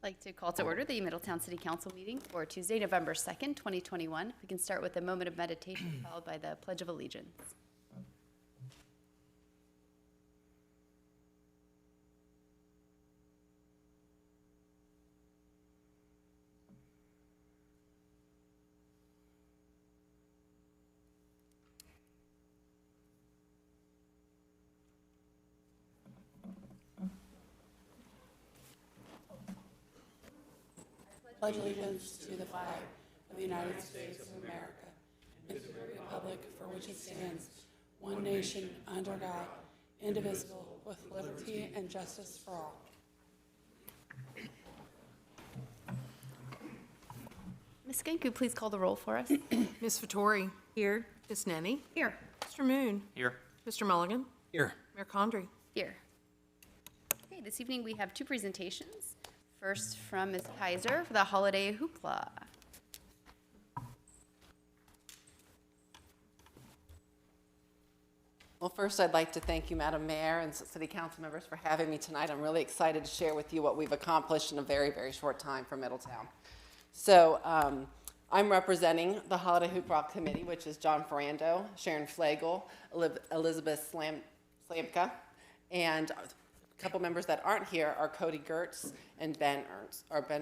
I'd like to call to order the Middletown City Council meeting for Tuesday, November 2nd, 2021. We can start with a moment of meditation followed by the Pledge of Allegiance. Pledge allegiance to the flag of the United States of America and to the republic for which it stands, one nation, under God, indivisible, with liberty and justice for all. Ms. Skank, could you please call the roll for us? Ms. Vittori. Here. Ms. Nenny. Here. Mr. Moon. Here. Mr. Mulligan. Here. Mayor Condrey. Here. Okay, this evening we have two presentations. First from Ms. Kaiser for the Holiday Hoopla. Well, first I'd like to thank you, Madam Mayor and City Council members for having me tonight. I'm really excited to share with you what we've accomplished in a very, very short time for Middletown. So I'm representing the Holiday Hoopla Committee, which is John Ferrando, Sharon Flagel, Elizabeth Slamka, and a couple members that aren't here are Cody Gertz and Ben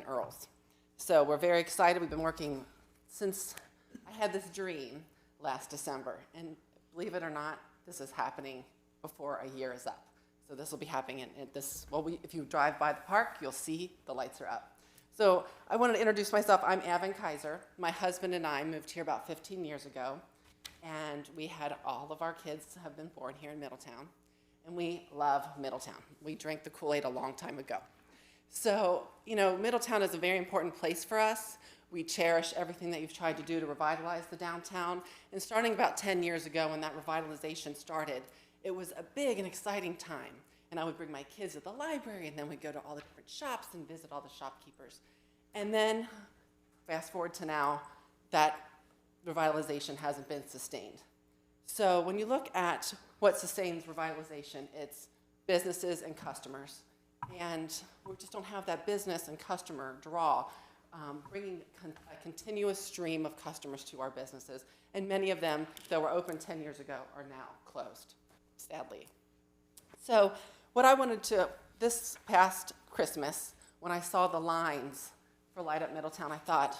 Earls. So we're very excited. We've been working since I had this dream last December, and believe it or not, this is happening before a year is up. So this will be happening if you drive by the park, you'll see the lights are up. So I wanted to introduce myself. I'm Evan Kaiser. My husband and I moved here about 15 years ago, and we had all of our kids have been born here in Middletown, and we love Middletown. We drank the Kool-Aid a long time ago. So, Middletown is a very important place for us. We cherish everything that you've tried to do to revitalize the downtown. And starting about 10 years ago when that revitalization started, it was a big and exciting time. And I would bring my kids to the library, and then we'd go to all the different shops and visit all the shopkeepers. And then, fast forward to now, that revitalization hasn't been sustained. So when you look at what sustains revitalization, it's businesses and customers. And we just don't have that business and customer draw, bringing a continuous stream of customers to our businesses. And many of them, that were open 10 years ago, are now closed, sadly. So what I wanted to, this past Christmas, when I saw the lines for Light Up Middletown, I thought,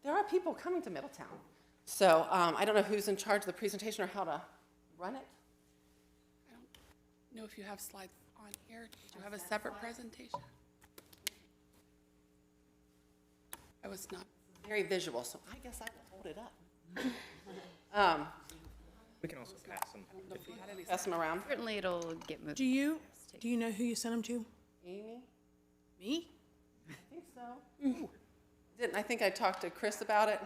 there are people coming to Middletown. So I don't know who's in charge of the presentation or how to run it. I don't know if you have slides on here. Do you have a separate presentation? I was not. Very visual, so I guess I will hold it up. We can also pass them. Pass them around. Certainly it'll get moved. Do you know who you sent them to? Amy? Me? I think so. Didn't I think I talked to Chris about it?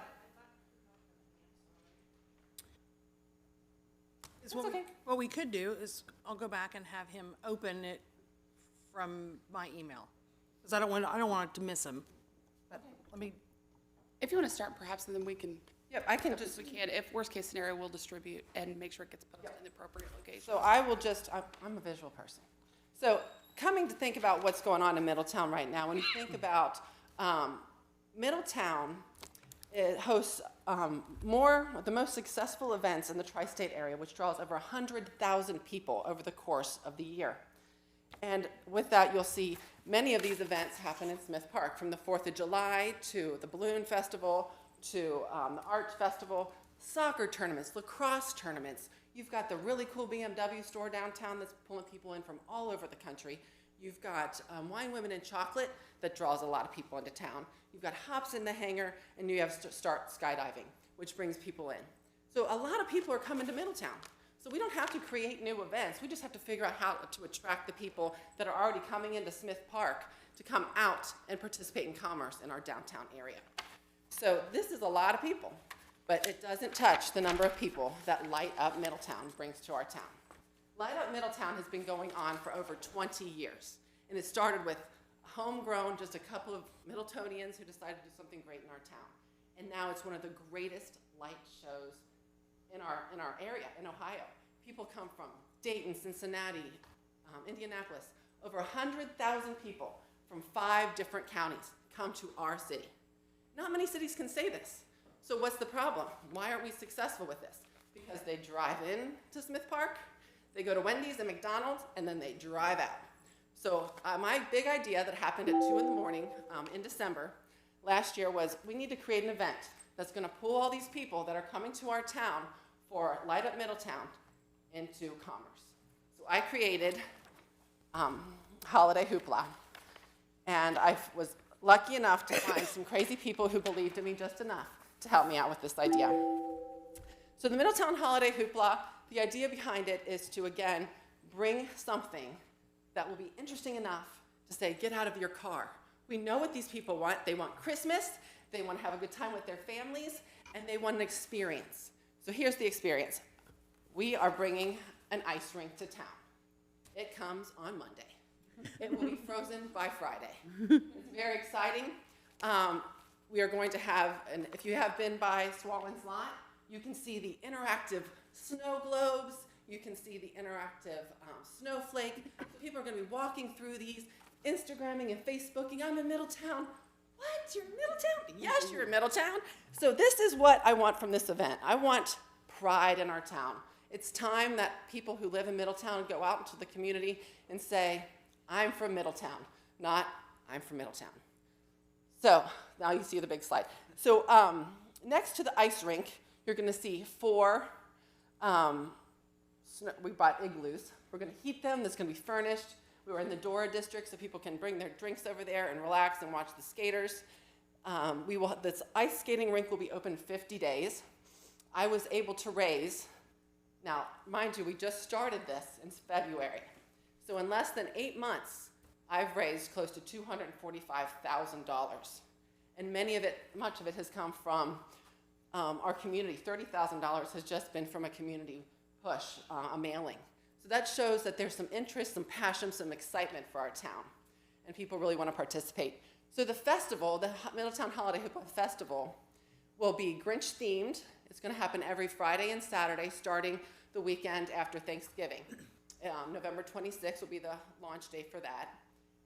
What we could do is I'll go back and have him open it from my email, because I don't want to miss him. But let me. If you want to start, perhaps, and then we can. Yep, I can Just we can. If worst case scenario, we'll distribute and make sure it gets put in the appropriate location. So I will I'm a visual person. So coming to think about what's going on in Middletown right now, when you think about Middletown, it hosts the most successful events in the tri-state area, which draws over 100,000 people over the course of the year. And with that, you'll see many of these events happen in Smith Park, from the 4th of July to the Balloon Festival to the Arts Festival, soccer tournaments, lacrosse tournaments. You've got the really cool BMW store downtown that's pulling people in from all over the country. You've got Wine, Women, and Chocolate that draws a lot of people into town. You've got Hops in the Hangar, and you have Start Skydiving, which brings people in. So a lot of people are coming to Middletown. So we don't have to create new events. We just have to figure out how to attract the people that are already coming into Smith Park to come out and participate in commerce in our downtown area. So this is a lot of people, but it doesn't touch the number of people that Light Up Middletown brings to our town. Light Up Middletown has been going on for over 20 years, and it started with homegrown, just a couple of Middletonians who decided to do something great in our town. And now it's one of the greatest light shows in our area, in Ohio. People come from Dayton, Cincinnati, Indianapolis, over 100,000 people from 5 different counties come to our city. Not many cities can say this. So what's the problem? Why aren't we successful with this? Because they drive in to Smith Park, they go to Wendy's and McDonald's, and then they drive out. So my big idea that happened at 2 in the morning in December last year was we need to create an event that's going to pull all these people that are coming to our town for Light Up Middletown into commerce. So I created Holiday Hoopla, and I was lucky enough to find some crazy people who believed in me just enough to help me out with this idea. So the Middletown Holiday Hoopla, the idea behind it is to, again, bring something that will be interesting enough to say, get out of your car. We know what these people want. They want Christmas, they want to have a good time with their families, and they want an experience. So here's the experience. We are bringing an ice rink to town. It comes on Monday. It will be frozen by Friday. It's very exciting. We are going to have, and if you have been by Swallen's Lot, you can see the interactive snow globes. You can see the interactive snowflake. So people are going to be walking through these, Instagramming and Facebooking. I'm in Middletown. What? You're in Middletown? Yes, you're in Middletown. So this is what I want from this event. I want pride in our town. It's time that people who live in Middletown go out into the community and say, I'm from Middletown, not I'm from Middletown. So now you see the big slide. So next to the ice rink, you're going to see 4, we bought igloos. We're going to heat them. That's going to be furnished. We were in the Dora district, so people can bring their drinks over there and relax and watch the skaters. This ice skating rink will be open 50 days. I was able to raise, now, mind you, we just started this in February. So in less than 8 months, I've raised close to $245,000. And much of it has come from our community. $30,000 has just been from a community push, a mailing. So that shows that there's some interest, some passion, some excitement for our town. And people really want to participate. So the festival, the Middletown Holiday Hoopla Festival, will be Grinch themed. It's going to happen every Friday and Saturday, starting the weekend after Thanksgiving. November 26th will be the launch day for that.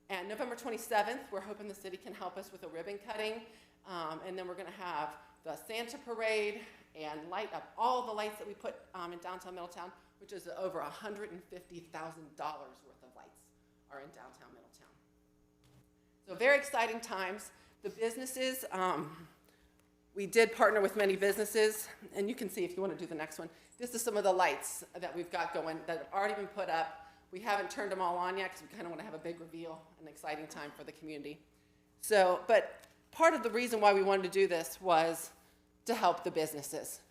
And November 27th, we're hoping the city can help us with a ribbon cutting. And then we're going to have the Santa Parade and light up all the lights that we put in downtown Middletown, which is over $150,000 worth of lights are in downtown Middletown. So very exciting times. The businesses, we did partner with many businesses, and you can see if you want to do the next one. This is some of the lights that we've got going that have already been put up. We haven't turned them all on yet because we kind of want to have a big reveal, an exciting time for the community. So, but part of the reason why we wanted to do this was to help the businesses,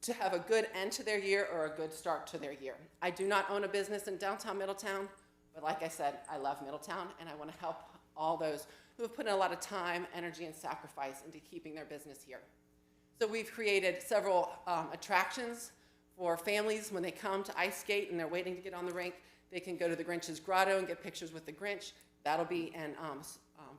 to have a good end to their year or a good start to their year. I do not own a business in downtown Middletown, but like I said, I love Middletown, and I want to help all those who have put in a lot of time, energy, and sacrifice into keeping their business here. So we've created several attractions for families when they come to ice skate and they're waiting to get on the rink. They can go to the Grinch's Grotto and get pictures with the Grinch. That'll be in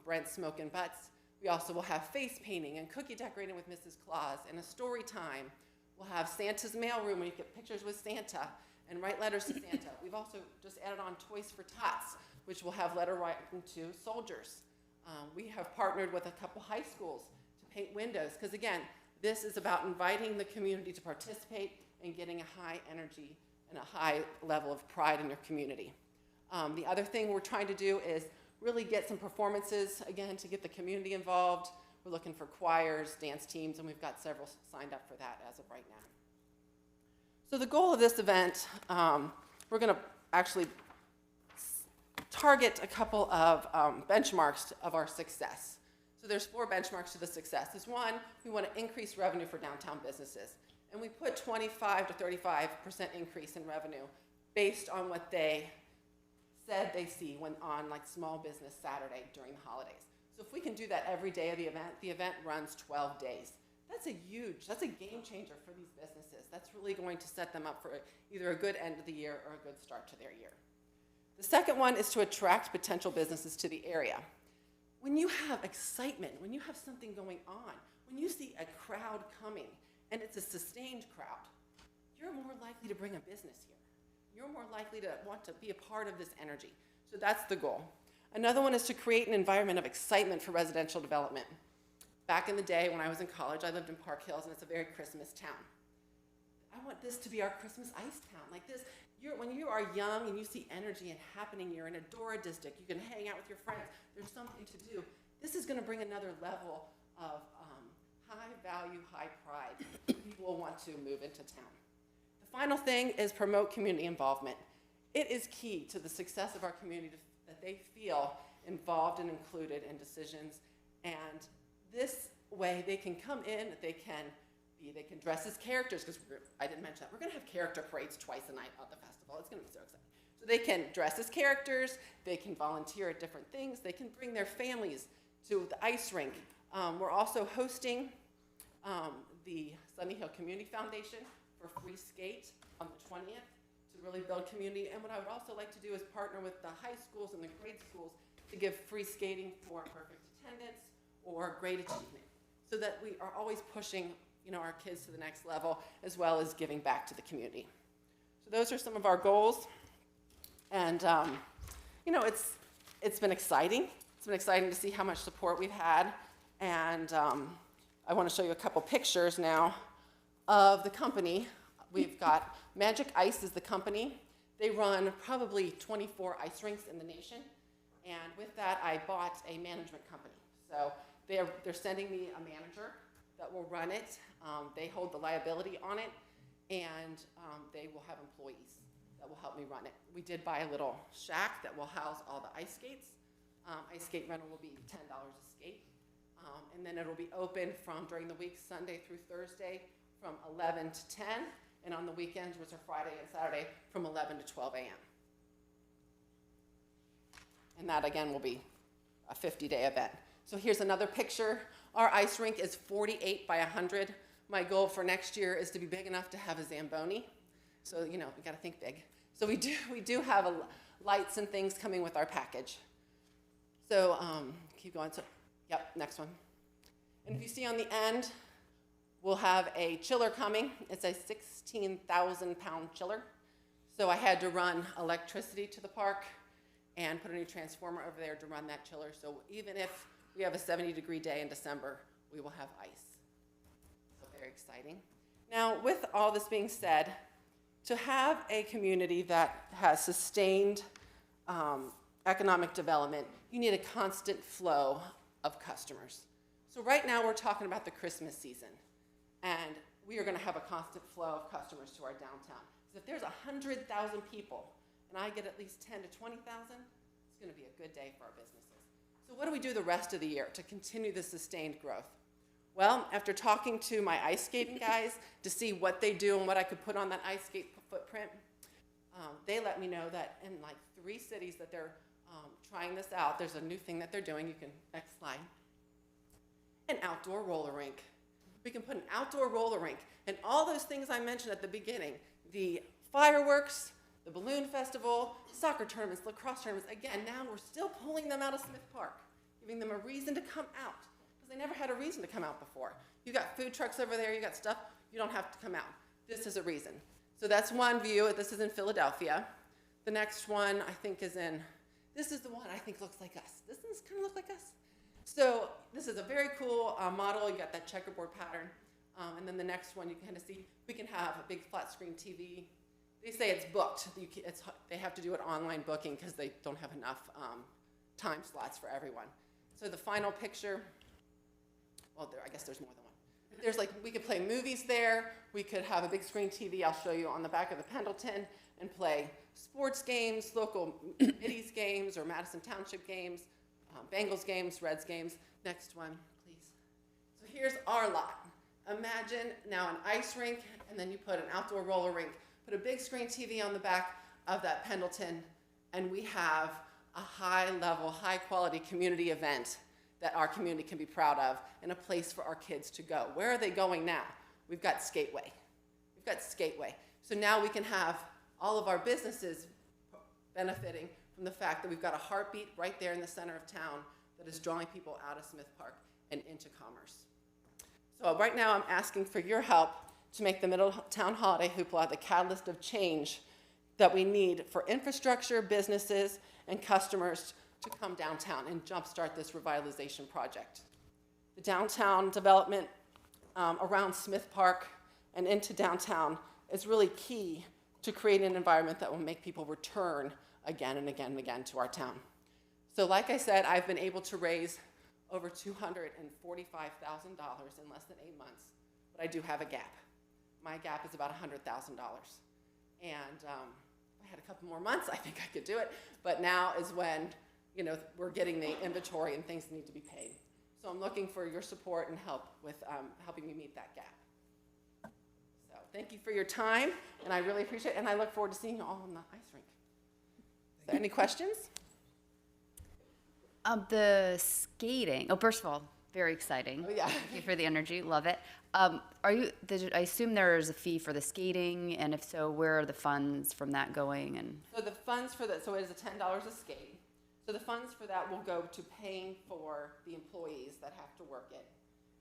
Brent's Smokin' Butts. We also will have face painting and cookie decorating with Mrs. Claus and a story time. We'll have Santa's mailroom where you get pictures with Santa and write letters to Santa. We've also just added on Toys for Tots, which will have letter writing to soldiers. We have partnered with a couple high schools to paint windows, because again, this is about inviting the community to participate and getting a high energy and a high level of pride in your community. The other thing we're trying to do is really get some performances, again, to get the community involved. We're looking for choirs, dance teams, and we've got several signed up for that as of right now. So the goal of this event, we're going to actually target a couple of benchmarks of our success. So there's 4 benchmarks to the success. There's one, we want to increase revenue for downtown businesses. And we put 25 to 35% increase in revenue based on what they said they see when on like Small Business Saturday during the holidays. So if we can do that every day of the event runs 12 days. That's a game changer for these businesses. That's really going to set them up for either a good end of the year or a good start to their year. The second one is to attract potential businesses to the area. When you have excitement, when you have something going on, when you see a crowd coming, and it's a sustained crowd, you're more likely to bring a business here. You're more likely to want to be a part of this energy. So that's the goal. Another one is to create an environment of excitement for residential development. Back in the day when I was in college, I lived in Park Hills, and it's a very Christmas town. I want this to be our Christmas ice town. Like this, when you are young and you see energy and happening, you're in a Dora district, you can hang out with your friends, there's something to do. This is gonna bring another level of high value, high pride. People will want to move into town. The final thing is promote community involvement. It is key to the success of our community that they feel involved and included in decisions, and this way they can come in, they can dress as characters, because I didn't mention that. We're gonna have character parades twice a night at the festival. It's gonna be so exciting. So they can dress as characters, they can volunteer at different things, they can bring their families to the ice rink. We're also hosting the Sunny Hill Community Foundation for free skate on the 20th to really build community. And what I would also like to do is partner with the high schools and the grade schools to give free skating for perfect attendance or great achievement, so that we are always pushing, our kids to the next level, as well as giving back to the community. So those are some of our goals. And, it's been exciting. It's been exciting to see how much support we've had. And I want to show you a couple pictures now of the company. We've got Magic Ice is the company. They run probably 24 ice rinks in the nation. And with that, I bought a management company. So they're sending me a manager that will run it. They hold the liability on it, and they will have employees that will help me run it. We did buy a little shack that will house all the ice skates. Ice skate rental will be $10 a skate. And then it'll be open during the week, Sunday through Thursday, from 11 to 10, and on the weekends, which are Friday and Saturday, from 11 to 12 a.m. And that, again, will be a 50-day event. So here's another picture. Our ice rink is 48 by 100. My goal for next year is to be big enough to have a Zamboni. So, we got to think big. So we do have lights and things coming with our package. So keep going. So, yep, next one. And if you see on the end, we'll have a chiller coming. It's a 16,000-pound chiller. So I had to run electricity to the park and put a new transformer over there to run that chiller. So even if we have a 70-degree day in December, we will have ice. So very exciting. Now, with all this being said, to have a community that has sustained economic development, you need a constant flow of customers. So right now we're talking about the Christmas season, and we are going to have a constant flow of customers to our downtown. So if there's 100,000 people and I get at least 10 to 20,000, it's going to be a good day for our businesses. So what do we do the rest of the year to continue the sustained growth? Well, after talking to my ice skating guys to see what they do and what I could put on that ice skate footprint, they let me know that in like 3 cities that they're trying this out, there's a new thing that they're doing. You can, next slide, an outdoor roller rink. We can put an outdoor roller rink and all those things I mentioned at the beginning, the fireworks, the balloon festival, soccer tournaments, lacrosse tournaments. Again, now we're still pulling them out of Smith Park, giving them a reason to come out, because they never had a reason to come out before. You got food trucks over there, you got stuff, you don't have to come out. This is a reason. So that's one view. This is in Philadelphia. The next one I think is this is the one I think looks like us. Doesn't this kind of look like us? So this is a very cool model. You got that checkerboard pattern. And then the next one you can kind of see, we can have a big flat screen TV. They say it's booked. They have to do it online booking because they don't have enough time slots for everyone. So the final picture, well, I guess there's more than one. We could play movies there. We could have a big screen TV. I'll show you on the back of the Pendleton and play sports games, local Middies games or Madison Township games, Bengals games, Reds games. Next one, please. So here's our lot. Imagine now an ice rink, and then you put an outdoor roller rink. Put a big screen TV on the back of that Pendleton, and we have a high-level, high-quality community event that our community can be proud of and a place for our kids to go. Where are they going now? We've got Skateway. We've got Skateway. So now we can have all of our businesses benefiting from the fact that we've got a heartbeat right there in the center of town that is drawing people out of Smith Park and into commerce. So right now I'm asking for your help to make the Middletown Holiday Hoopla the catalyst of change that we need for infrastructure, businesses, and customers to come downtown and jumpstart this revitalization project. The downtown development around Smith Park and into downtown is really key to create an environment that will make people return again and again and again to our town. So like I said, I've been able to raise over $245,000 in less than 8 months, but I do have a gap. My gap is about $100,000. And if I had a couple more months, I think I could do it. But now is when, you know, we're getting the inventory and things need to be paid. So I'm looking for your support and help with helping me meet that gap. So thank you for your time, and I really appreciate it, and I look forward to seeing you all in the ice rink. So any questions? The skating, first of all, very exciting. Oh, yeah. Thank you for the energy, love it. I assume there's a fee for the skating, and if so, where are the funds from that going? And So the funds for that, so it is $10 a skate. So the funds for that will go to paying for the employees that have to work it.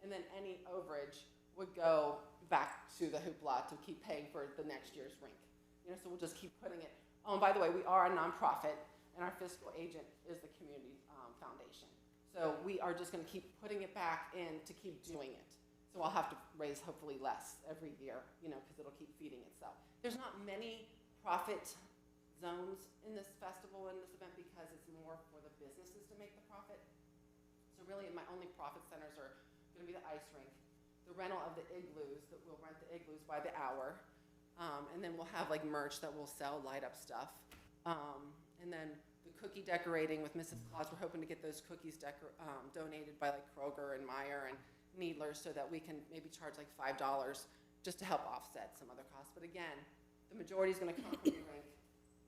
And then any overage would go back to the Hoopla to keep paying for the next year's rink. You know, so we'll just keep putting it. Oh, and by the way, we are a nonprofit, and our fiscal agent is the community foundation. So we are just going to keep putting it back in to keep doing it. So I'll have to raise hopefully less every year, you know, because it'll keep feeding itself. There's not many profit zones in this festival and this event because it's more for the businesses to make the profit. So really my only profit centers are going to be the ice rink, the rental of the igloos, that we'll rent the igloos by the hour, and then we'll have like merch that we'll sell, light up stuff. And then the cookie decorating with Mrs. Claus, we're hoping to get those cookies donated by like Kroger and Meyer and Needler so that we can maybe charge like $5 just to help offset some other costs. But again, the majority is going to come from the rink,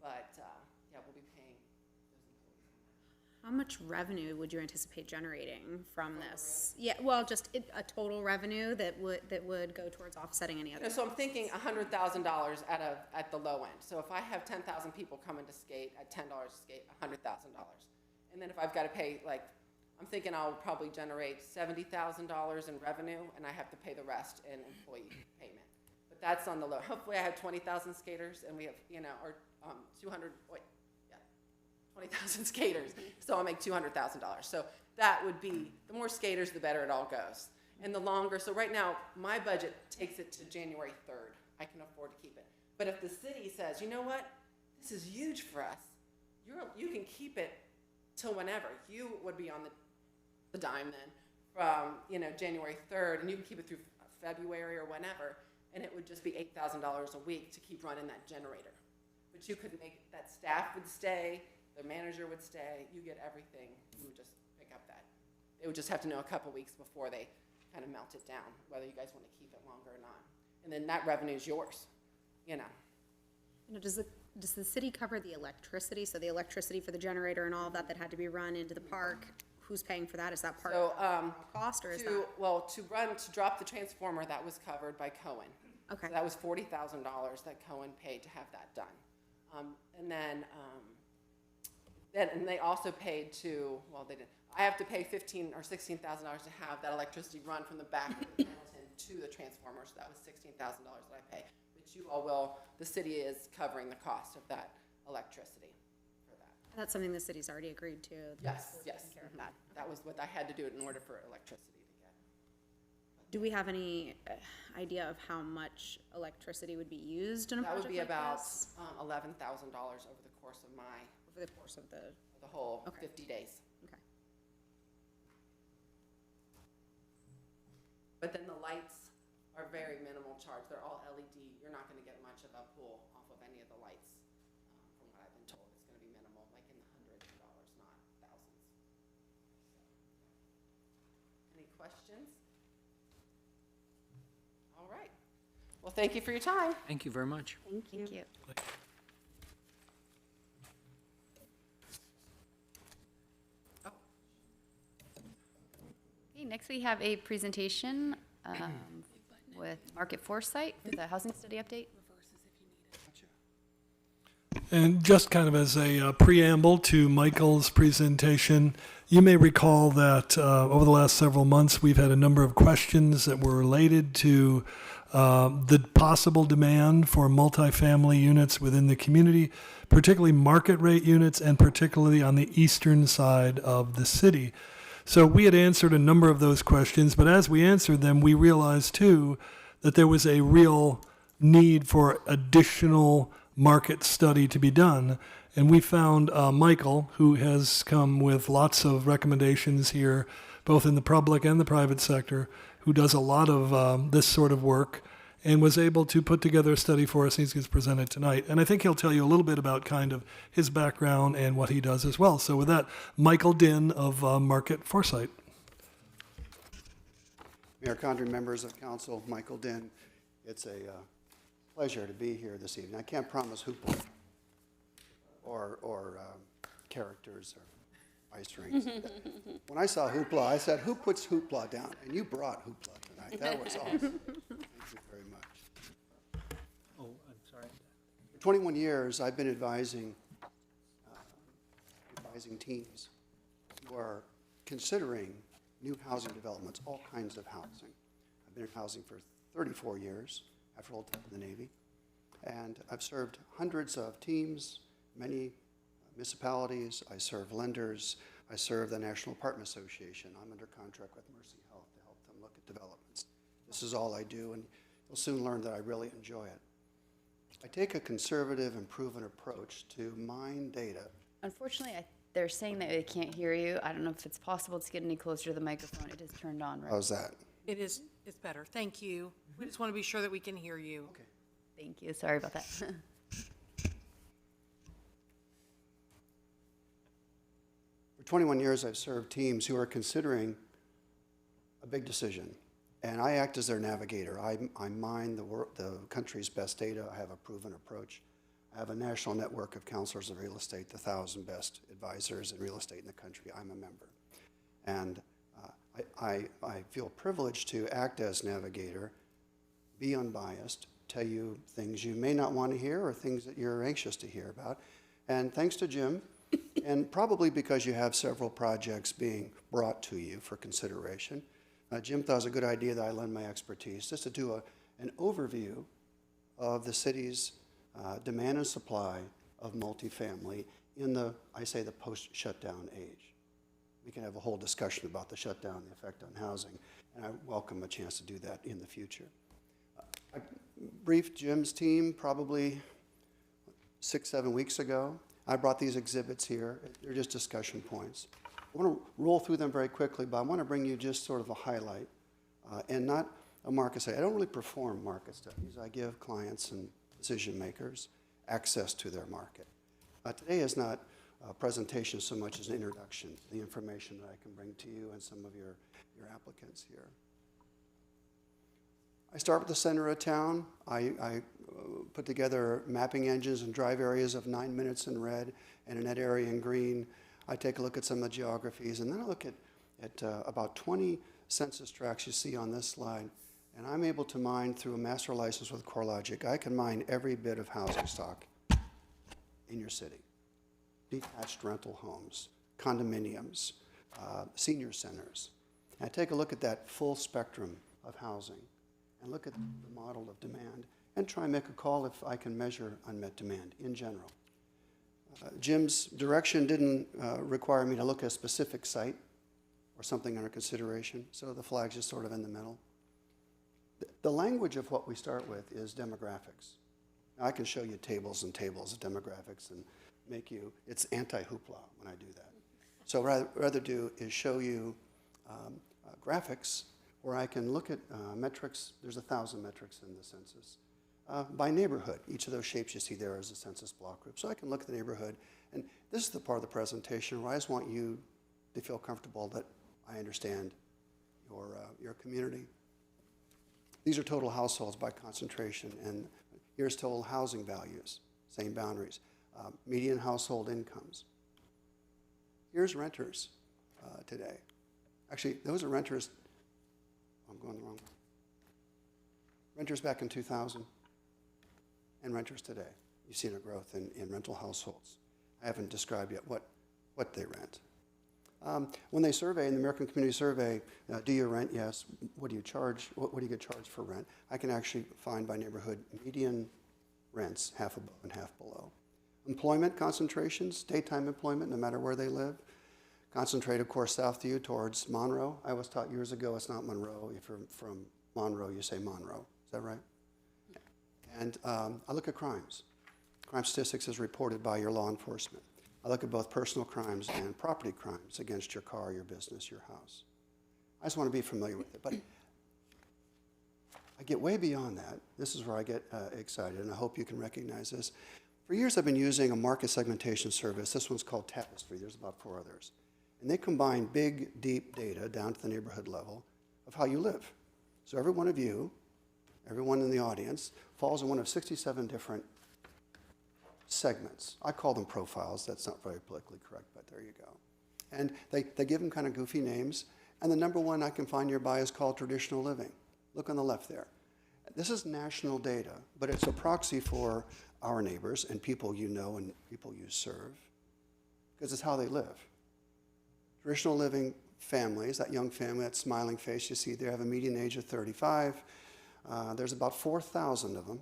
but yeah, we'll be paying those employees. How much revenue would you anticipate generating from this? Yeah, well, just a total revenue that would go towards offsetting any other. So I'm thinking $100,000 at the low end. So if I have 10,000 people coming to skate at $10 a skate, $100,000. And then if I've got to pay, like, I'm thinking I'll probably generate $70,000 in revenue, and I have to pay the rest in employee payment. But that's on the low. Hopefully I have 20,000 skaters, and we have, you know, or 20,000 skaters, so I'll make $200,000. So that would be, the more skaters, the better it all goes. And the longer, so right now, my budget takes it to January 3rd. I can afford to keep it. But if the city says, you know what, this is huge for us, you can keep it till whenever. You would be on the dime then from, you know, January 3rd, and you can keep it through February or whenever, and it would just be $8,000 a week to keep running that generator. But you could make, that staff would stay, the manager would stay, you get everything, you would just pick up that. They would just have to know a couple weeks before they kind of melt it down, whether you guys want to keep it longer or not. And then that revenue is yours, you know. You know, does the city cover the electricity? So the electricity for the generator and all of that had to be run into the park, who's paying for that? Is that part of the overall cost, or is that? Well, to drop the transformer, that was covered by Cohen. Okay. So that was $40,000 that Cohen paid to have that done. And then they also paid to, well, they didn't. I have to pay $15,000 or $16,000 to have that electricity run from the back of the Hamilton to the transformer. So that was $16,000 that I pay. But you all will, the city is covering the cost of that electricity for that. That's something the city's already agreed to. Yes. Taking care of that. That was what I had to do in order for electricity to get. Do we have any idea of how much electricity would be used in a That would project be like about this? $11,000 over the course of Over the course of the, the whole Okay. 50 days. okay. But then the lights are very minimal charge. They're all LED. You're not going to get much of a pull off of any of the lights. From what I've been told, it's going to be minimal, like in the hundreds of dollars, not thousands. So, any questions? All right. Well, thank you for your time. Thank you very much. Thank you. thank you. Okay, next we have a presentation with Market Foresight for the housing study update. And just kind of as a preamble to Michael's presentation, you may recall that over the last several months, we've had a number of questions that were related to the possible demand for multifamily units within the community, particularly market rate units, and particularly on the eastern side of the city. So we had answered a number of those questions, but as we answered them, we realized too that there was a real need for additional market study to be done. And we found Michael, who has come with lots of recommendations here, both in the public and the private sector, who does a lot of this sort of work, and was able to put together a study for us. He's going to present it tonight. And I think he'll tell you a little bit about kind of his background and what he does as well. So with that, Michael Dinn of Market Foresight. Mayor Condrey, members of council, Michael Dinn. It's a pleasure to be here this evening. I can't promise Hoopla or characters or ice rings. When I saw Hoopla, I said, who puts Hoopla down? And you brought Hoopla tonight. That was awesome. Thank you very much. Oh, I'm sorry. For 21 years, I've been advising teams who are considering new housing developments, all kinds of housing. I've been in housing for 34 years after old time in the Navy, and I've served hundreds of teams, many municipalities. I serve lenders. I serve the National Apartment Association. I'm under contract with Mercy Health to help them look at developments. This is all I do, and you'll soon learn that I really enjoy it. I take a conservative and proven approach to mine data. Unfortunately, they're saying that they can't hear you. I don't know if it's possible to get any closer to the microphone. It is turned on, right? How's that? It is, it's better. Thank you. We just want to be sure that we can hear you. Okay. Thank you. Sorry about that. For 21 years, I've served teams who are considering a big decision, and I act as their navigator. I mine the country's best data. I have a proven approach. I have a national network of counselors of real estate, the 1,000 best advisors in real estate in the country. I'm a member. And I feel privileged to act as navigator, be unbiased, tell you things you may not want to hear or things that you're anxious to hear about. And thanks to Jim, and probably because you have several projects being brought to you for consideration, Jim thought it was a good idea that I lend my expertise just to do an overview of the city's demand and supply of multifamily in the, I say, the post-shutdown age. We can have a whole discussion about the shutdown, the effect on housing, and I welcome a chance to do that in the future. I briefed Jim's team probably 6-7 weeks ago. I brought these exhibits here. They're just discussion points. I want to roll through them very quickly, but I want to bring you just sort of a highlight and not a market study. I don't really perform market studies. I give clients and decision makers access to their market. Today is not a presentation so much as an introduction to the information that I can bring to you and some of your applicants here. I start with the center of town. I put together mapping engines and drive areas of 9 minutes in red and a net area in green. I take a look at some of the geographies, and then I look at about 20 census tracts you see on this slide, and I'm able to mine through a master license with CoreLogic. I can mine every bit of housing stock in your city. Detached rental homes, condominiums, senior centers. And I take a look at that full spectrum of housing and look at the model of demand and try and make a call if I can measure unmet demand in general. Jim's direction didn't require me to look at a specific site or something under consideration, so the flag's just sort of in the middle. The language of what we start with is demographics. Now, I can show you tables and tables of demographics and make you, it's anti-hoopla when I do that. So what I'd rather do is show you graphics where I can look at metrics. There's 1,000 metrics in the census. By neighborhood, each of those shapes you see there is a census block group. So I can look at the neighborhood, and this is the part of the presentation where I just want you to feel comfortable that I understand your community. These are total households by concentration, and here's total housing values, same boundaries. Median household incomes. Here's renters today. Actually, those are renters, I'm going the wrong way. Renters back in 2000 and renters today. You've seen a growth in rental households. I haven't described yet what they rent. When they survey, in the American Community Survey, do you rent? Yes. What do you charge? What do you get charged for rent? I can actually find by neighborhood median rents, half above and half below. Employment concentrations, daytime employment, no matter where they live. Concentrate, of course, south to you towards Monroe. I was taught years ago it's not Monroe. If you're from Monroe, you say Monroe. Is that right? And I look at crimes. Crime statistics as reported by your law enforcement. I look at both personal crimes and property crimes against your car, your business, your house. I just want to be familiar with it. But I get way beyond that. This is where I get excited, and I hope you can recognize this. For years, I've been using a market segmentation service. This one's called Tapestry. There's about 4 others. And they combine big, deep data down to the neighborhood level of how you live. So every one of you, everyone in the audience, falls in one of 67 different segments. I call them profiles. That's not very politically correct, but there you go. And they give them kind of goofy names. And the number one I can find nearby is called traditional living. Look on the left there. This is national data, but it's a proxy for our neighbors and people you know and people you serve, because it's how they live. Traditional living families, that young family, that smiling face you see there, have a median age of 35. There's about 4,000 of them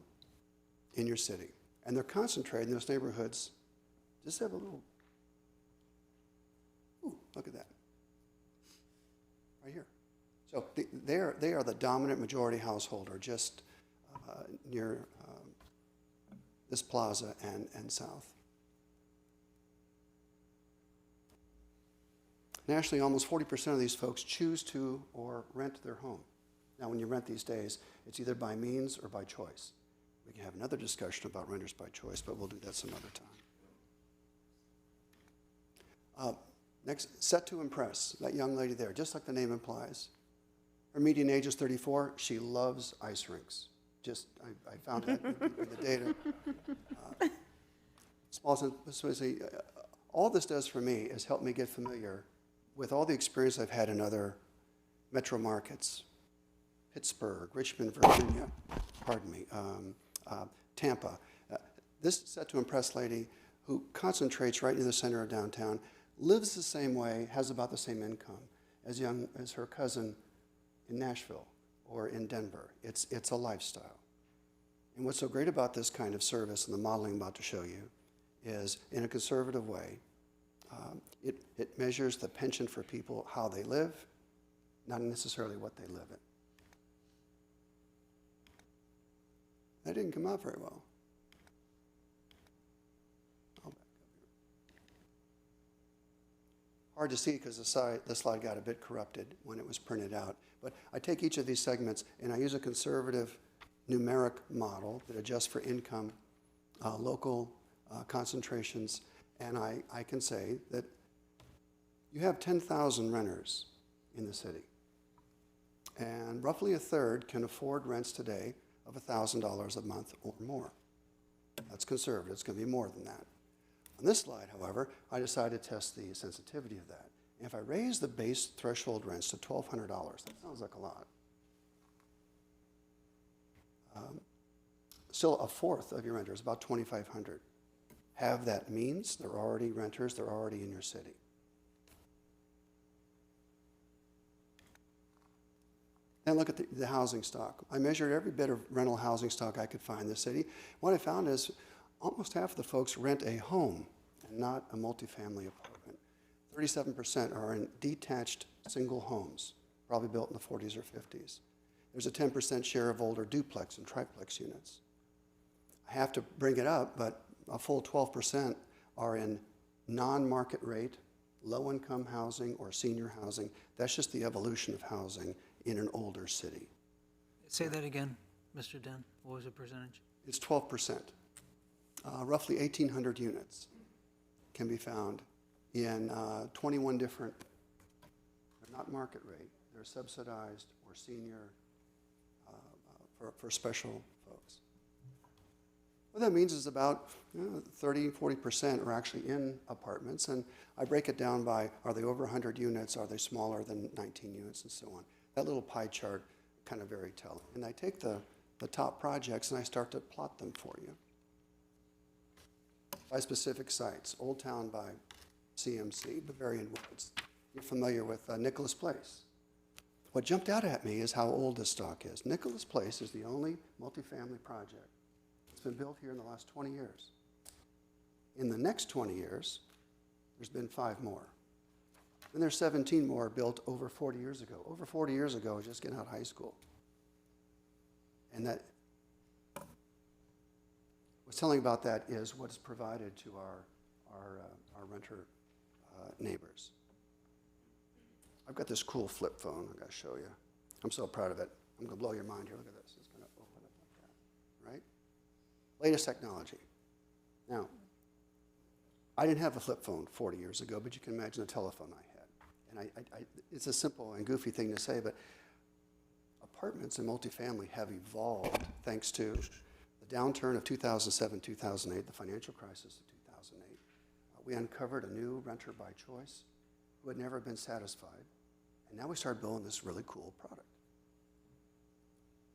in your city. And they're concentrated in those neighborhoods. Just have a little, ooh, look at that. Right here. So they are the dominant majority householder just near this plaza and south. Nationally, almost 40% of these folks choose to or rent their home. Now, when you rent these days, it's either by means or by choice. We can have another discussion about renters by choice, but we'll do that some other time. Next, set to impress. That young lady there, just like the name implies. Her median age is 34. She loves ice rinks. Just, I found that in the data. All this does for me is help me get familiar with all the experience I've had in other metro markets. Pittsburgh, Richmond, Virginia, pardon me, Tampa. This set to impress lady who concentrates right near the center of downtown, lives the same way, has about the same income as her cousin in Nashville or in Denver. It's a lifestyle. And what's so great about this kind of service and the modeling I'm about to show you is, in a conservative way, it measures the penchant for people, how they live, not necessarily what they live in. That didn't come out very well. I'll back up here. Hard to see because the slide got a bit corrupted when it was printed out. But I take each of these segments and I use a conservative numeric model that adjusts for income, local concentrations, and I can say that you have 10,000 renters in the city. And roughly a third can afford rents today of $1,000 a month or more. That's conservative. It's going to be more than that. On this slide, however, I decided to test the sensitivity of that. And if I raise the base threshold rents to $1,200, that sounds like a lot. Still, a fourth of your renters, about 2,500, have that means. They're already renters. They're already in your city. And look at the housing stock. I measured every bit of rental housing stock I could find in the city. What I found is almost half of the folks rent a home and not a multifamily apartment. 37% are in detached single homes, probably built in the 40s or 50s. There's a 10% share of older duplex and triplex units. I have to bring it up, but a full 12% are in non-market rate, low-income housing or senior housing. That's just the evolution of housing in an older city. Say that again, Mr. Den. What was the percentage? It's 12%. Roughly 1,800 units can be found in 21 different, they're not market rate, they're subsidized or senior for special folks. What that means is about 30, 40% are actually in apartments, and I break it down by, are they over 100 units, are they smaller than 19 units, and so on. That little pie chart kind of very telling. And I take the top projects and I start to plot them for you. By specific sites, Old Town by CMC, Bavarian Woods, you're familiar with Nicholas Place. What jumped out at me is how old this stock is. Nicholas Place is the only multifamily project that's been built here in the last 20 years. In the next 20 years, there's been 5 more. And there's 17 more built over 40 years ago. Over 40 years ago, I was just getting out of high school. And that, what's telling about that is what's provided to our renter neighbors. I've got this cool flip phone I've got to show you. I'm so proud of it. I'm going to blow your mind here. Look at this. It's going to open up like that, right? Latest technology. Now, I didn't have a flip phone 40 years ago, but you can imagine the telephone I had. And it's a simple and goofy thing to say, but apartments and multifamily have evolved thanks to the downturn of 2007, 2008, the financial crisis of 2008. We uncovered a new renter by choice who had never been satisfied. And now we started building this really cool product.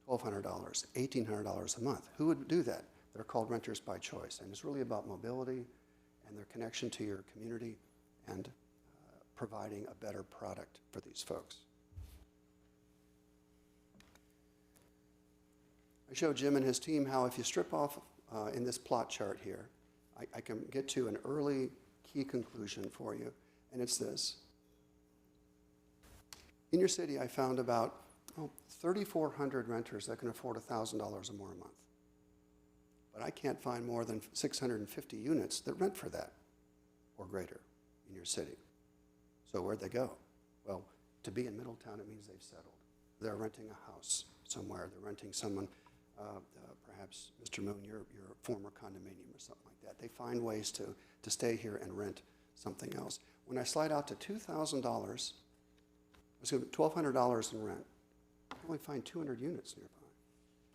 $1,200, $1,800 a month. Who would do that? They're called renters by choice. And it's really about mobility and their connection to your community and providing a better product for these folks. I showed Jim and his team how if you strip off in this plot chart here, I can get to an early key conclusion for you, and it's this. In your city, I found about 3,400 renters that can afford $1,000 or more a month. But I can't find more than 650 units that rent for that or greater in your city. So where'd they go? Well, to be in Middletown, it means they've settled. They're renting a house somewhere. They're renting someone, perhaps, Mr. Moon, your former condominium or something like that. They find ways to stay here and rent something else. When I slide out to $2,000, $1,200 in rent, I can only find 200 units nearby.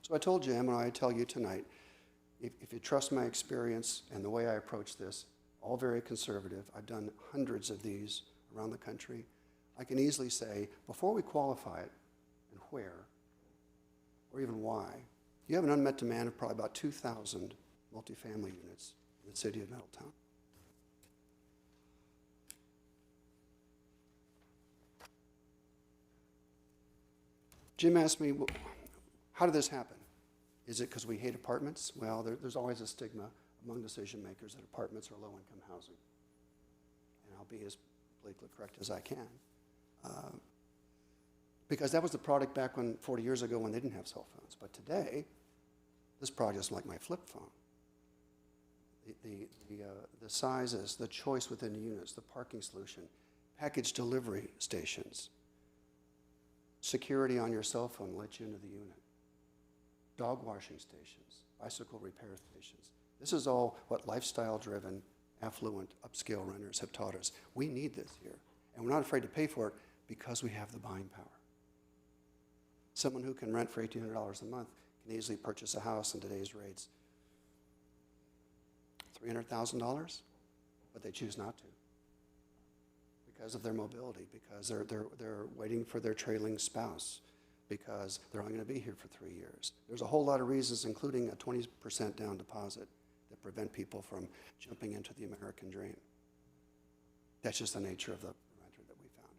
So I told Jim, and I tell you tonight, if you trust my experience and the way I approach this, all very conservative, I've done hundreds of these around the country, I can easily say, before we qualify it, and where, or even why, you have an unmet demand of probably about 2,000 multifamily units in the city of Middletown. Jim asked me, well, how did this happen? Is it because we hate apartments? Well, there's always a stigma among decision makers that apartments are low-income housing. And I'll be as politically correct as I can. Because that was the product back 40 years ago when they didn't have cell phones. But today, this product is like my flip phone. The sizes, the choice within the units, the parking solution, package delivery stations, security on your cell phone lets you into the unit, dog washing stations, bicycle repair stations. This is all what lifestyle-driven, affluent, upscale renters have taught us. We need this here, and we're not afraid to pay for it because we have the buying power. Someone who can rent for $1,800 a month can easily purchase a house in today's rates. $300,000, but they choose not to because of their mobility, because they're waiting for their trailing spouse, because they're only going to be here for 3 years. There's a whole lot of reasons, including a 20% down deposit, that prevent people from jumping into the American dream. That's just the nature of the renter that we found.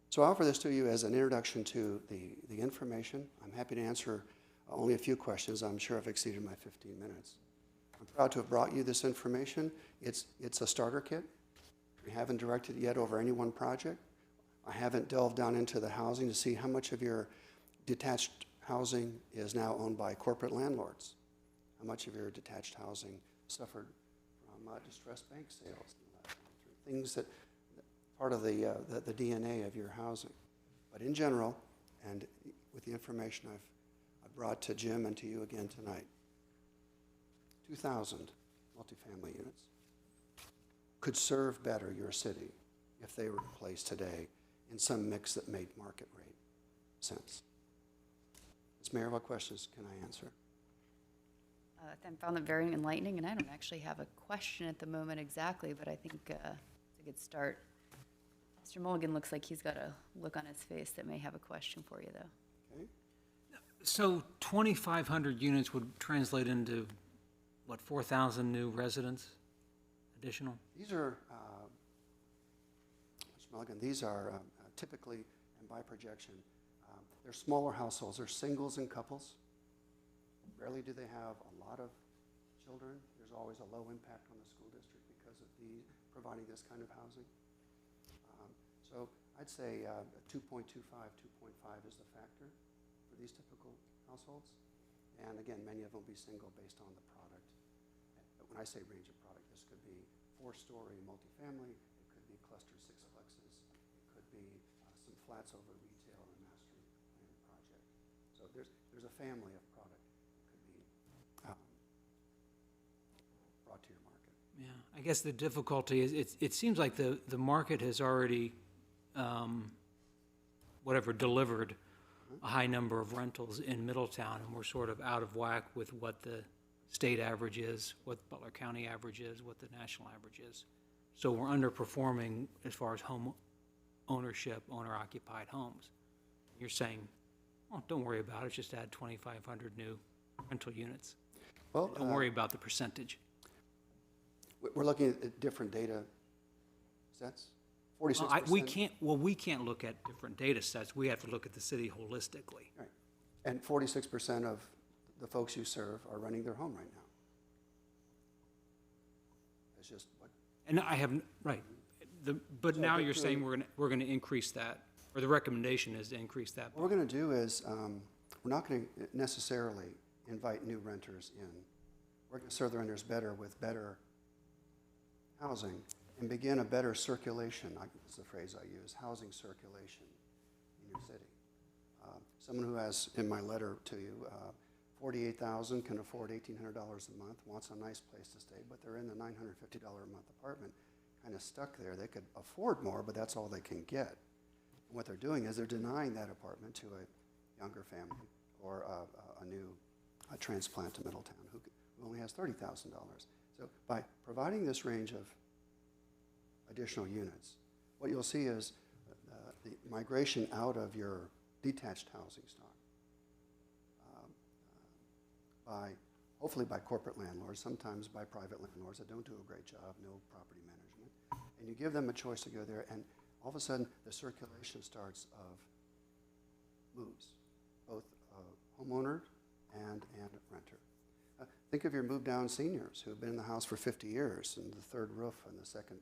So I offer this to you as an introduction to the information. I'm happy to answer only a few questions. I'm sure I've exceeded my 15 minutes. I'm proud to have brought you this information. It's a starter kit. We haven't directed it yet over any one project. I haven't delved down into the housing to see how much of your detached housing is now owned by corporate landlords. How much of your detached housing suffered from distressed bank sales, things that part of the DNA of your housing. But in general, and with the information I've brought to Jim and to you again tonight, 2,000 multifamily units could serve better your city if they were in place today in some mix that made market rate sense. Ms. Mayor, what questions can I answer? I found it very enlightening, and I don't actually have a question at the moment exactly, but I think it's a good start. Mr. Mulligan looks like he's got a look on his face that may have a question for you, though. Okay. So 2,500 units would translate into, what, 4,000 new residents additional? These are Mr. Mulligan, these are typically, and by projection, they're smaller households. They're singles and couples. Rarely do they have a lot of children. There's always a low impact on the school district because of providing this kind of housing. So I'd say 2.25, 2.5 is the factor for these typical households. And again, many of them will be single based on the product. But when I say range of product, this could be 4-story multifamily. It could be cluster 6-plexes. It could be some flats over retail and a master plan project. So there's a family of product that could be brought to your market. Yeah, I guess the difficulty is, it seems like the market has already, delivered a high number of rentals in Middletown, and we're sort of out of whack with what the state average is, what Butler County average is, what the national average is. So we're underperforming as far as home ownership, owner-occupied homes. You're saying, oh, don't worry about it, just add 2,500 new rental units. Well, Don't worry about the percentage. we're looking at different data sets. 46%. We can't look at different data sets. We have to look at the city holistically. Right. And 46% of the folks you serve are renting their home right now. That's just what. And I have, right, but So now the- you're saying we're gonna increase that, or the recommendation is to increase that. What we're going to do is, we're not going to necessarily invite new renters in. We're going to serve the renters better with better housing and begin a better circulation. That's the phrase I use, housing circulation in your city. Someone who has, in my letter to you, $48,000, can afford $1,800 a month, wants a nice place to stay, but they're in the $950 a month apartment, kind of stuck there. They could afford more, but that's all they can get. And what they're doing is they're denying that apartment to a younger family or a new transplant to Middletown who only has $30,000. So by providing this range of additional units, what you'll see is the migration out of your detached housing stock hopefully by corporate landlords, sometimes by private landlords that don't do a great job, no property management. And you give them a choice to go there, and all of a sudden the circulation starts of moves, both homeowner and renter. Think of your moved down seniors who have been in the house for 50 years and the third roof and the second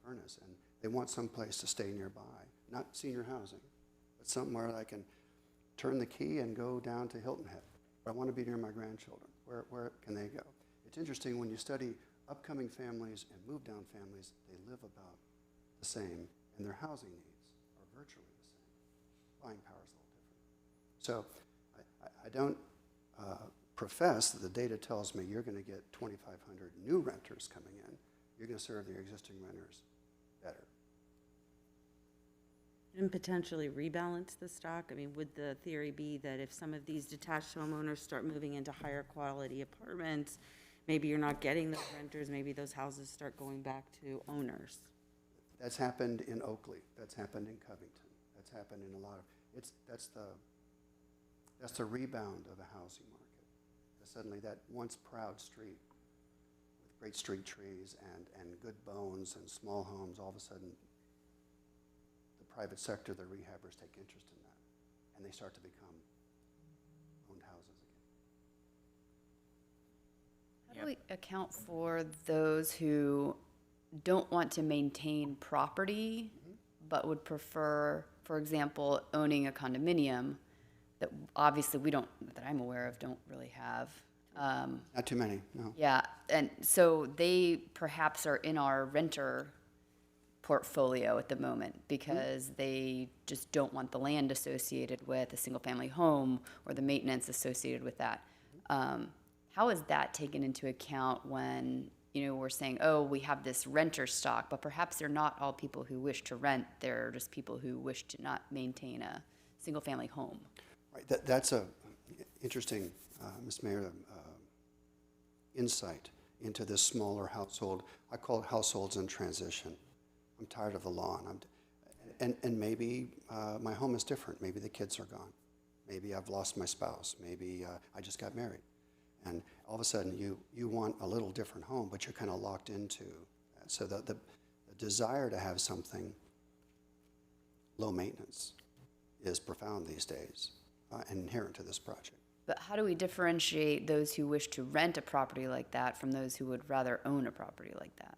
furnace, and they want some place to stay nearby, not senior housing, but somewhere I can turn the key and go down to Hilton Head. I want to be near my grandchildren. Where can they go? It's interesting when you study upcoming families and move down families, they live about the same, and their housing needs are virtually the same. Buying power is a little different. So I don't profess that the data tells me you're going to get 2,500 new renters coming in. You're going to serve your existing renters better. And potentially rebalance the stock? I mean, would the theory be that if some of these detached homeowners start moving into higher quality apartments, maybe you're not getting those renters, maybe those houses start going back to owners? That's happened in Oakley. That's happened in Covington. That's happened in a lot of, that's the rebound of a housing market. Suddenly that once proud street with great street trees and good bones and small homes, all of a sudden the private sector, the rehabbers take interest in that, and they start to become owned houses again. How do we account for those who don't want to maintain property, but would prefer, for example, owning a condominium that obviously that I'm aware of, don't really have? Not too many, no. Yeah, and so they perhaps are in our renter portfolio at the moment because they just don't want the land associated with a single-family home or the maintenance associated with that. How is that taken into account when, we're saying, oh, we have this renter stock, but perhaps they're not all people who wish to rent, they're just people who wish to not maintain a single-family home? Right, that's a interesting, Ms. Mayor, insight into this smaller household. I call it households in transition. I'm tired of the law, and maybe my home is different. Maybe the kids are gone. Maybe I've lost my spouse. Maybe I just got married. And all of a sudden you want a little different home, but you're kind of locked into that. So the desire to have something low maintenance is profound these days and inherent to this project. But how do we differentiate those who wish to rent a property like that from those who would rather own a property like that?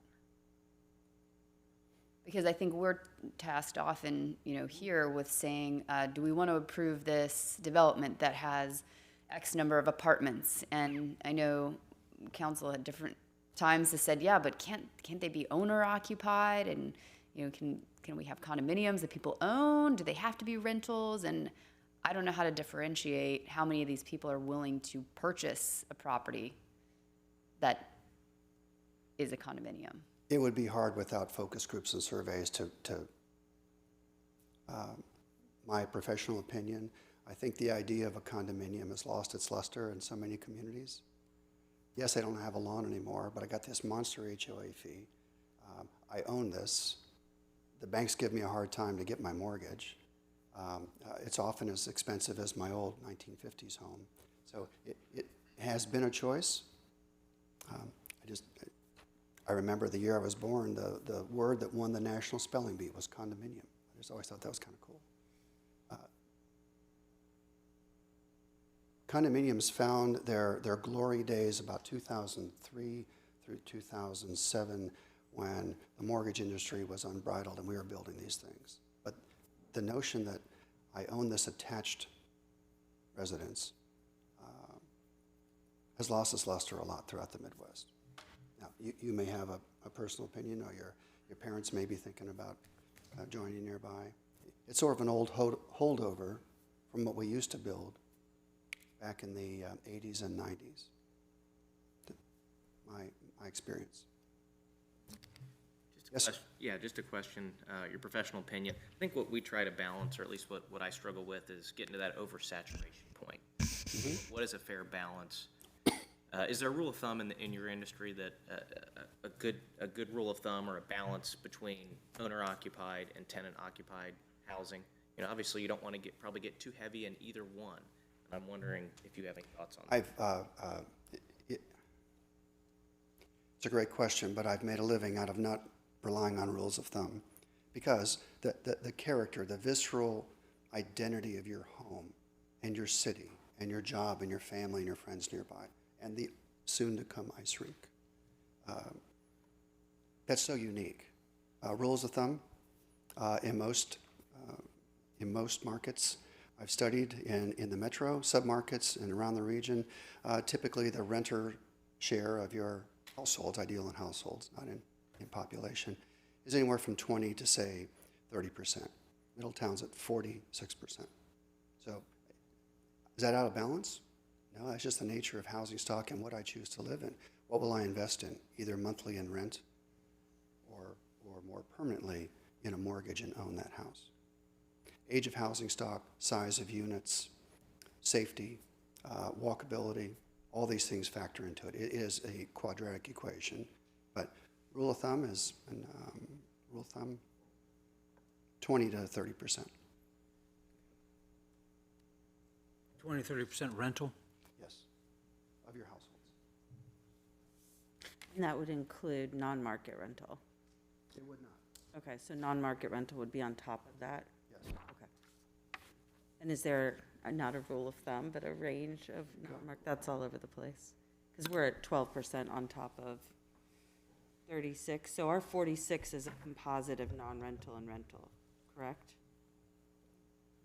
Because I think we're tasked often, here with saying, do we want to approve this development that has X number of apartments? And I know council at different times has said, yeah, but can't they be owner occupied? And, can we have condominiums that people own? Do they have to be rentals? And I don't know how to differentiate how many of these people are willing to purchase a property that is a condominium. It would be hard without focus groups and surveys to my professional opinion. I think the idea of a condominium has lost its luster in so many communities. Yes, I don't have a lawn anymore, but I got this monster HOA fee. I own this. The banks give me a hard time to get my mortgage. It's often as expensive as my old 1950s home. So it has been a choice. I remember the year I was born, the word that won the national spelling bee was condominium. I just always thought that was kind of cool. Condominiums found their glory days about 2003 through 2007 when the mortgage industry was unbridled and we were building these things. But the notion that I own this attached residence has lost its luster a lot throughout the Midwest. Now, you may have a personal opinion, or your parents may be thinking about joining nearby. It's sort of an old holdover from what we used to build back in the 80s and 90s. My experience. Yes, sir. Yeah, just a question, your professional opinion. I think what we try to balance, or at least what I struggle with, is getting to that oversaturation point. Mm-hmm. What is a fair balance? Is there a rule of thumb in your industry that a good rule of thumb or a balance between owner-occupied and tenant-occupied housing? Obviously you don't want to probably get too heavy in either one. And I'm wondering if you have any thoughts on that. It's a great question, but I've made a living out of not relying on rules of thumb, because the character, the visceral identity of your home and your city and your job and your family and your friends nearby, and the soon-to-come ice rink. That's so unique. Rules of thumb, in most markets I've studied in the metro, submarkets, and around the region, typically the renter share of your households, I deal in households, not in population, is anywhere from 20 to, say, 30%. Middletown's at 46%. So is that out of balance? No, that's just the nature of housing stock and what I choose to live in. What will I invest in, either monthly in rent or more permanently in a mortgage and own that house? Age of housing stock, size of units, safety, walkability, all these things factor into it. It is a quadratic equation, but rule of thumb is 20 to 30%. 20, 30% rental? Yes, of your households. And that would include non-market rental. It would not. Okay, so non-market rental would be on top of that? Yes. Okay. And is there not a rule of thumb, but a range of non-market? That's all over the place. Because we're at 12% on top of 36. So our 46 is a composite of non-rental and rental, correct?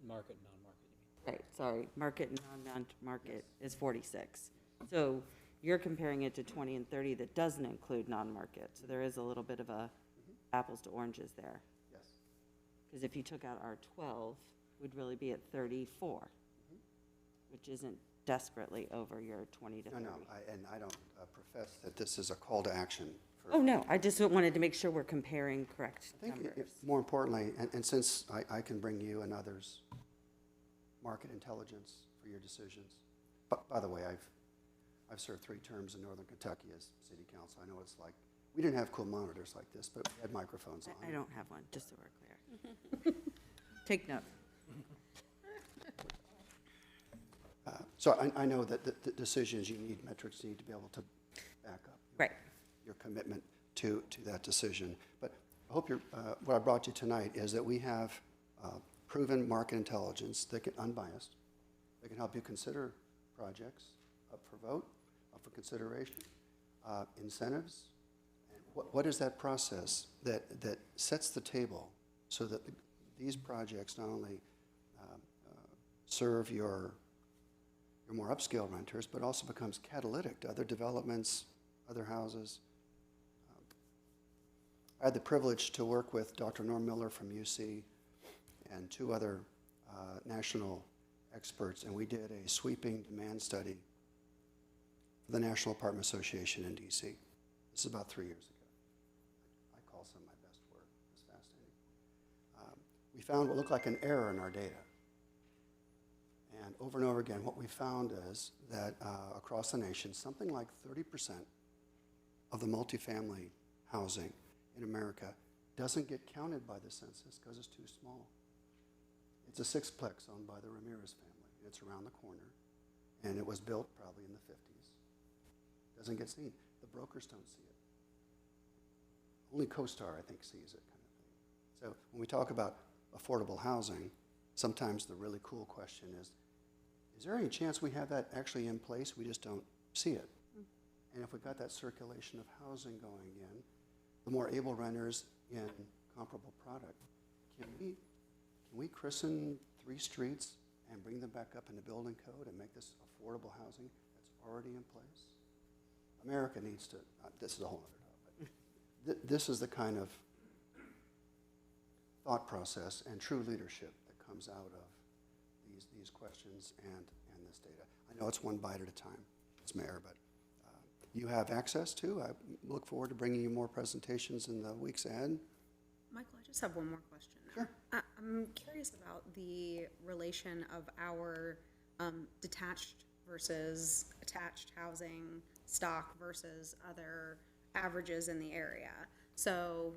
Market, non-market, you mean? Right, sorry, market and non-market is 46. So you're comparing it to 20 and 30 that doesn't include non-market. So there is a little bit of a apples to oranges there. Yes. Because if you took out our 12, we'd really be at 34, which isn't desperately over your 20 to 30. No, I don't profess that this is a call to action. Oh, no, I just wanted to make sure we're comparing correct I think numbers. more importantly, and since I can bring you and others market intelligence for your decisions. But by the way, I've served 3 terms in Northern Kentucky as city council. I know what it's like. We didn't have cool monitors like this, but we had microphones on. I don't have one, just so we're clear. Take note. So I know that the decisions you need, metrics need to be able to back up Right. your commitment to that decision. But I hope what I brought you tonight is that we have proven market intelligence that can, unbiased, that can help you consider projects up for vote, up for consideration, incentives. What is that process that sets the table so that these projects not only serve your more upscale renters, but also becomes catalytic to other developments, other houses. I had the privilege to work with Dr. Norm Miller from UC and 2 other national experts, and we did a sweeping demand study for the National Apartment Association in DC. This is about 3 years ago. I call some of my best work. It's fascinating. We found what looked like an error in our data. And over again, what we found is that across the nation, something like 30% of the multifamily housing in America doesn't get counted by the census because it's too small. It's a 6-plex owned by the Ramirez family. It's around the corner, and it was built probably in the 50s. Doesn't get seen. The brokers don't see it. Only CoStar, I think, sees it, kind of thing. So when we talk about affordable housing, sometimes the really cool question is there any chance we have that actually in place? We just don't see it. And if we got that circulation of housing going in, the more able renters in comparable product, can we christen 3 streets and bring them back up in the building code and make this affordable housing that's already in place? America needs to, this is a whole other topic. This is the kind of thought process and true leadership that comes out of these questions and this data. I know it's one bite at a time, as mayor, but you have access to. I look forward to bringing you more presentations in the weeks ahead. Michael, I just have one more question. Sure. I'm curious about the relation of our detached versus attached housing stock versus other averages in the area. So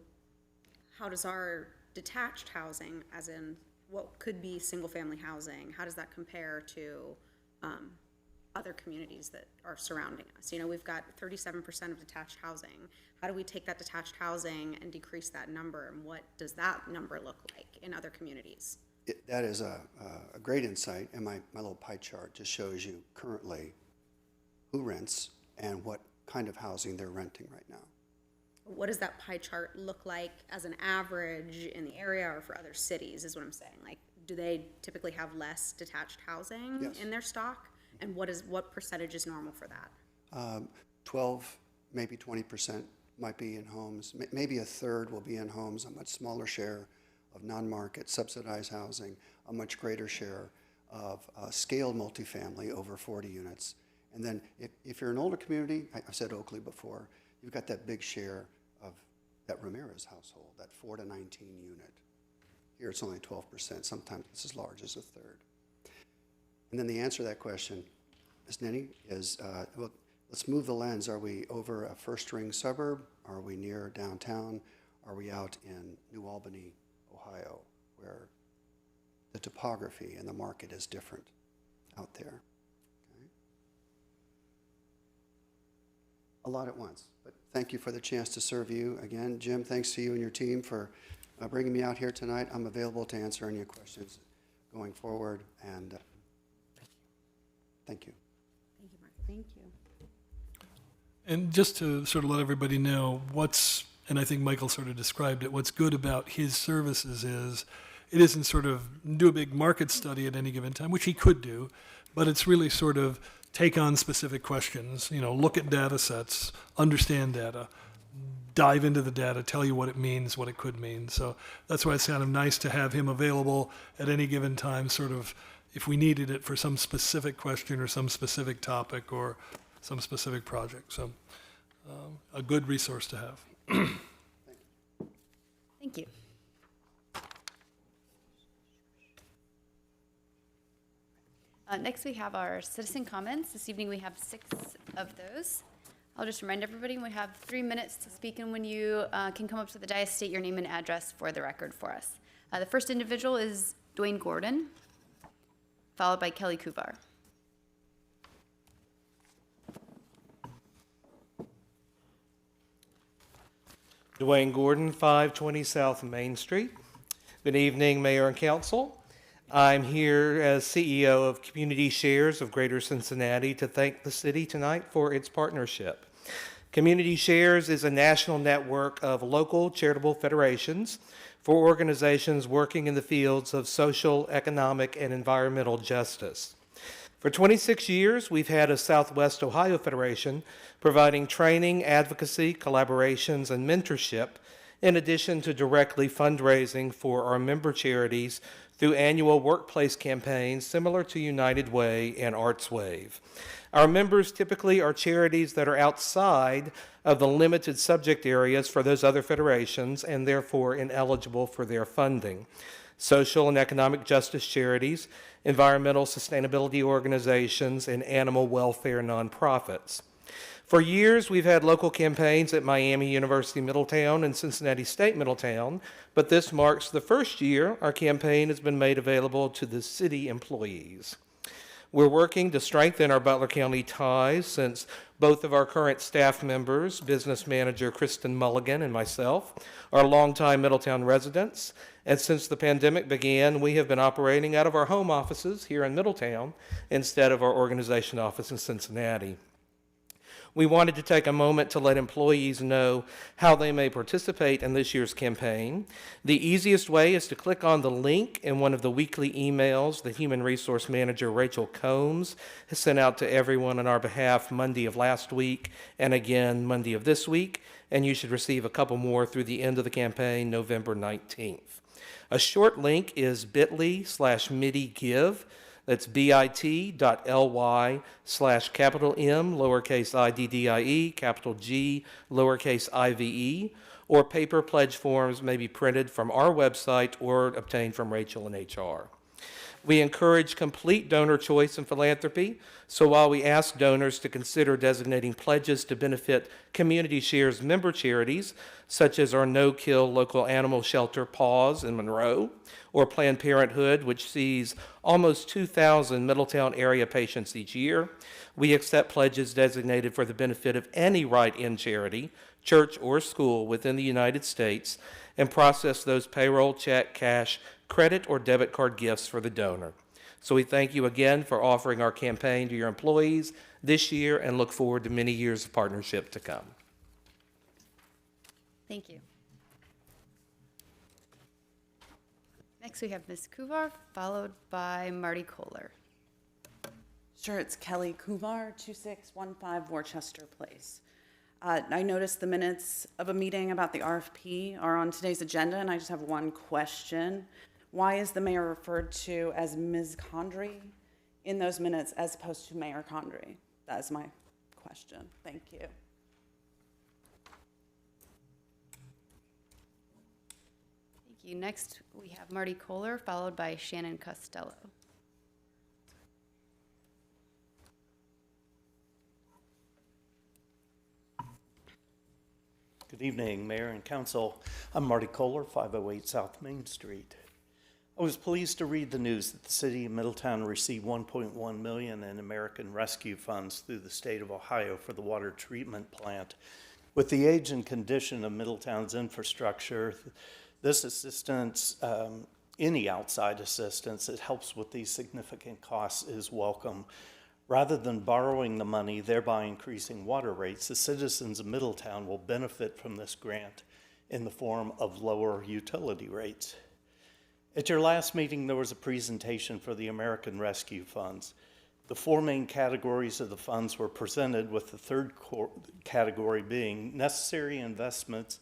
how does our detached housing, as in what could be single-family housing, how does that compare to other communities that are surrounding us? You know, we've got 37% of detached housing. How do we take that detached housing and decrease that number, and what does that number look like in other communities? That is a great insight, and my little pie chart just shows you currently who rents and what kind of housing they're renting right now. What does that pie chart look like as an average in the area or for other cities, is what I'm saying? Like, do they typically have less detached housing Yes. in their stock? And what percentage is normal for that? 12, maybe 20% might be in homes. Maybe a third will be in homes, a much smaller share of non-market subsidized housing, a much greater share of scaled multifamily over 40 units. And then if you're an older community, I've said Oakley before, you've got that big share of that Ramirez household, that 4 to 19 unit. Here it's only 12%. Sometimes it's as large as a third. And then the answer to that question, Ms. Nenny, is well, let's move the lens. Are we over a first-ring suburb? Are we near downtown? Are we out in New Albany, Ohio, where the topography and the market is different out there? Okay. A lot at once, but thank you for the chance to serve you. Again, Jim, thanks to you and your team for bringing me out here tonight. I'm available to answer any questions going forward, and thank you. Thank you, Mark. Thank you. And just to sort of let everybody know and I think Michael sort of described it, what's good about his services is it isn't sort of do a big market study at any given time, which he could do, but it's really sort of take on specific questions, look at data sets, understand data, dive into the data, tell you what it means, what it could mean. So that's why it's kind of nice to have him available at any given time, sort of if we needed it for some specific question or some specific topic or some specific project. So a good resource to have. Thank you. Next, we have our citizen comments. This evening, we have 6 of those. I'll just remind everybody, we have 3 minutes to speak, and when you can come up to the dais, state your name and address for the record for us. The first individual is Dwayne Gordon, followed by Kelly Kuvar. Dwayne Gordon, 520 South Main Street. Good evening, Mayor and Council. I'm here as CEO of Community Shares of Greater Cincinnati to thank the city tonight for its partnership. Community Shares is a national network of local charitable federations for organizations working in the fields of social, economic, and environmental justice. For 26 years, we've had a Southwest Ohio Federation providing training, advocacy, collaborations, and mentorship, in addition to directly fundraising for our member charities through annual workplace campaigns similar to United Way and Arts Wave. Our members typically are charities that are outside of the limited subject areas for those other federations and therefore ineligible for their funding. Social and economic justice charities, environmental sustainability organizations, and animal welfare nonprofits. For years, we've had local campaigns at Miami University Middletown and Cincinnati State Middletown, but this marks the first year our campaign has been made available to the city employees. We're working to strengthen our Butler County ties since both of our current staff members, business manager Kristen Mulligan and myself, are longtime Middletown residents. And since the pandemic began, we have been operating out of our home offices here in Middletown instead of our organization office in Cincinnati. We wanted to take a moment to let employees know how they may participate in this year's campaign. The easiest way is to click on the link in one of the weekly emails that Human Resource Manager Rachel Combs has sent out to everyone on our behalf Monday of last week and again Monday of this week, and you should receive a couple more through the end of the campaign, November 19th. A short link is bit.ly/MIDIGIVE. That's bit.ly/M, lowercase IDDIE, capital G, lowercase IVE, or paper pledge forms may be printed from our website or obtained from Rachel in HR. We encourage complete donor choice in philanthropy, so while we ask donors to consider designating pledges to benefit Community Shares member charities, such as our no-kill local animal shelter Paws in Monroe, or Planned Parenthood, which sees almost 2,000 Middletown area patients each year, we accept pledges designated for the benefit of any right-in charity, church, or school within the United States, and process those payroll, check, cash, credit, or debit card gifts for the donor. So we thank you again for offering our campaign to your employees this year and look forward to many years of partnership to come. Thank you. Next, we have Ms. Kuvar, followed by Marty Kohler. Sure, it's Kelly Kuvar, 2615 Worcester Place. I noticed the minutes of a meeting about the RFP are on today's agenda, and I just have one question. Why is the mayor referred to as Ms. Condrey in those minutes as opposed to Mayor Condrey? That is my question. Thank you. Thank you. Next, we have Marty Kohler, followed by Shannon Costello. Good evening, Mayor and Council. I'm Marty Kohler, 508 South Main Street. I was pleased to read the news that the city of Middletown received $1.1 million in American Rescue Funds through the state of Ohio for the water treatment plant. With the age and condition of Middletown's infrastructure, this assistance, any outside assistance that helps with these significant costs is welcome. Rather than borrowing the money, thereby increasing water rates, the citizens of Middletown will benefit from this grant in the form of lower utility rates. At your last meeting, there was a presentation for the American Rescue Funds. The four main categories of the funds were presented, with the third category being necessary investments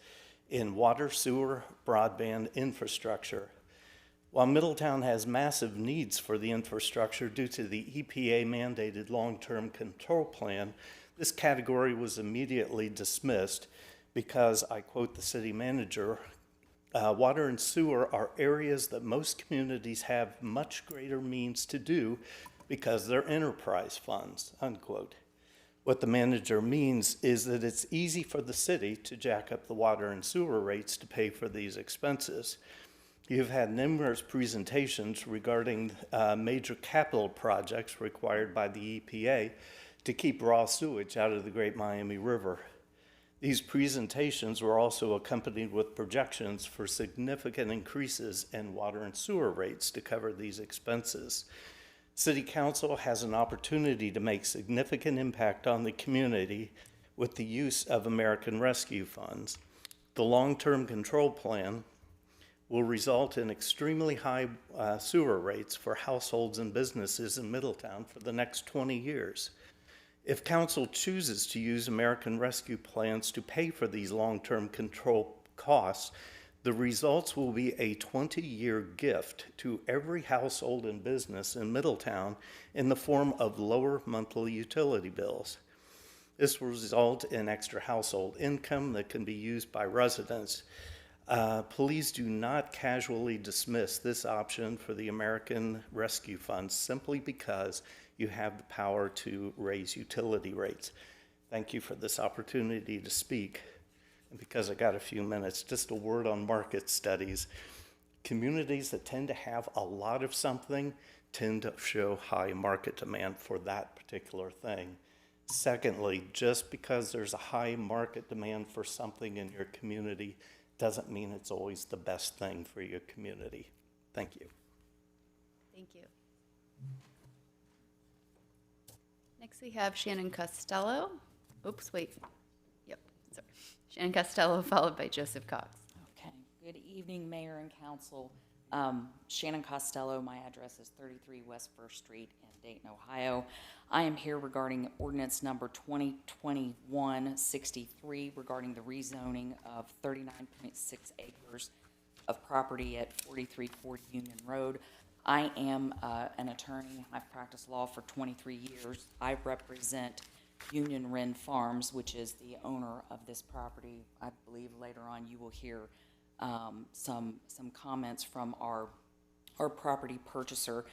in water, sewer, broadband infrastructure. While Middletown has massive needs for the infrastructure due to the EPA-mandated long-term control plan, this category was immediately dismissed because, I quote the city manager, water and sewer are areas that most communities have much greater means to do because they're enterprise funds, unquote. What the manager means is that it's easy for the city to jack up the water and sewer rates to pay for these expenses. You've had numerous presentations regarding major capital projects required by the EPA to keep raw sewage out of the Great Miami River. These presentations were also accompanied with projections for significant increases in water and sewer rates to cover these expenses. City Council has an opportunity to make significant impact on the community with the use of American Rescue Funds. The long-term control plan will result in extremely high sewer rates for households and businesses in Middletown for the next 20 years. If council chooses to use American Rescue Plans to pay for these long-term control costs, the results will be a 20-year gift to every household and business in Middletown in the form of lower monthly utility bills. This will result in extra household income that can be used by residents. Please do not casually dismiss this option for the American Rescue Fund simply because you have the power to raise utility rates. Thank you for this opportunity to speak. And because I got a few minutes, just a word on market studies. Communities that tend to have a lot of something tend to show high market demand for that particular thing. Secondly, just because there's a high market demand for something in your community doesn't mean it's always the best thing for your community. Thank you. Thank you. Next, we have Shannon Costello. Oops, wait. Yep, sorry. Shannon Costello, followed by Joseph Cox. Okay. Good evening, Mayor and Council. Shannon Costello, my address is 33 West First Street in Dayton, Ohio. I am here regarding ordinance number 2021-63 regarding the rezoning of 39.6 acres of property at 4340 Union Road. I am an attorney. I've practiced law for 23 years. I represent Union Wren Farms, which is the owner of this property. I believe later on you will hear some comments from our property purchaser.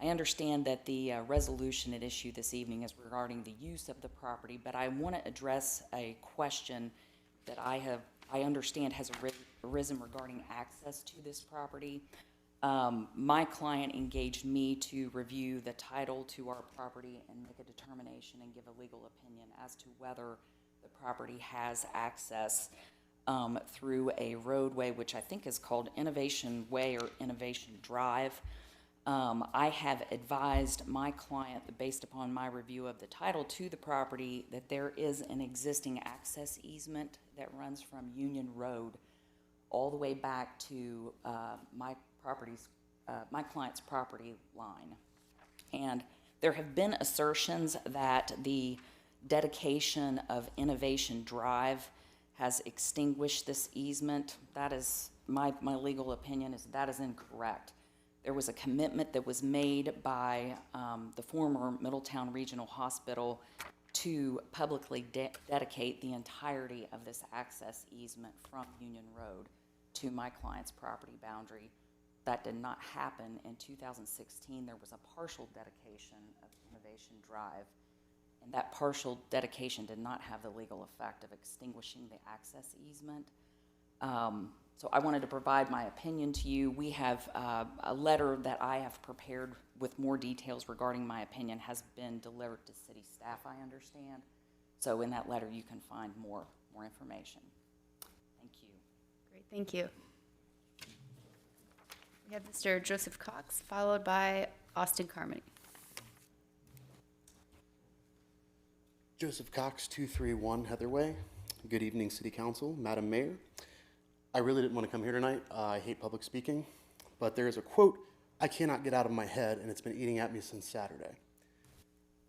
I understand that the resolution at issue this evening is regarding the use of the property, but I want to address a question that I understand has arisen regarding access to this property. My client engaged me to review the title to our property and make a determination and give a legal opinion as to whether the property has access through a roadway, which I think is called Innovation Way or Innovation Drive. I have advised my client that based upon my review of the title to the property that there is an existing access easement that runs from Union Road all the way back to my client's property line. And there have been assertions that the dedication of Innovation Drive has extinguished this easement. That is, my legal opinion is that is incorrect. There was a commitment that was made by the former Middletown Regional Hospital to publicly dedicate the entirety of this access easement from Union Road to my client's property boundary. That did not happen. In 2016, there was a partial dedication of Innovation Drive, and that partial dedication did not have the legal effect of extinguishing the access easement. So I wanted to provide my opinion to you. We have a letter that I have prepared with more details regarding my opinion has been delivered to city staff, I understand. So in that letter, you can find more information. Thank you. Great, thank you. We have Mr. Joseph Cox, followed by Austin Carmody. Joseph Cox, 231 Heatherway. Good evening, City Council, Madam Mayor. I really didn't want to come here tonight. I hate public speaking, but there is a quote I cannot get out of my head, and it's been eating at me since Saturday.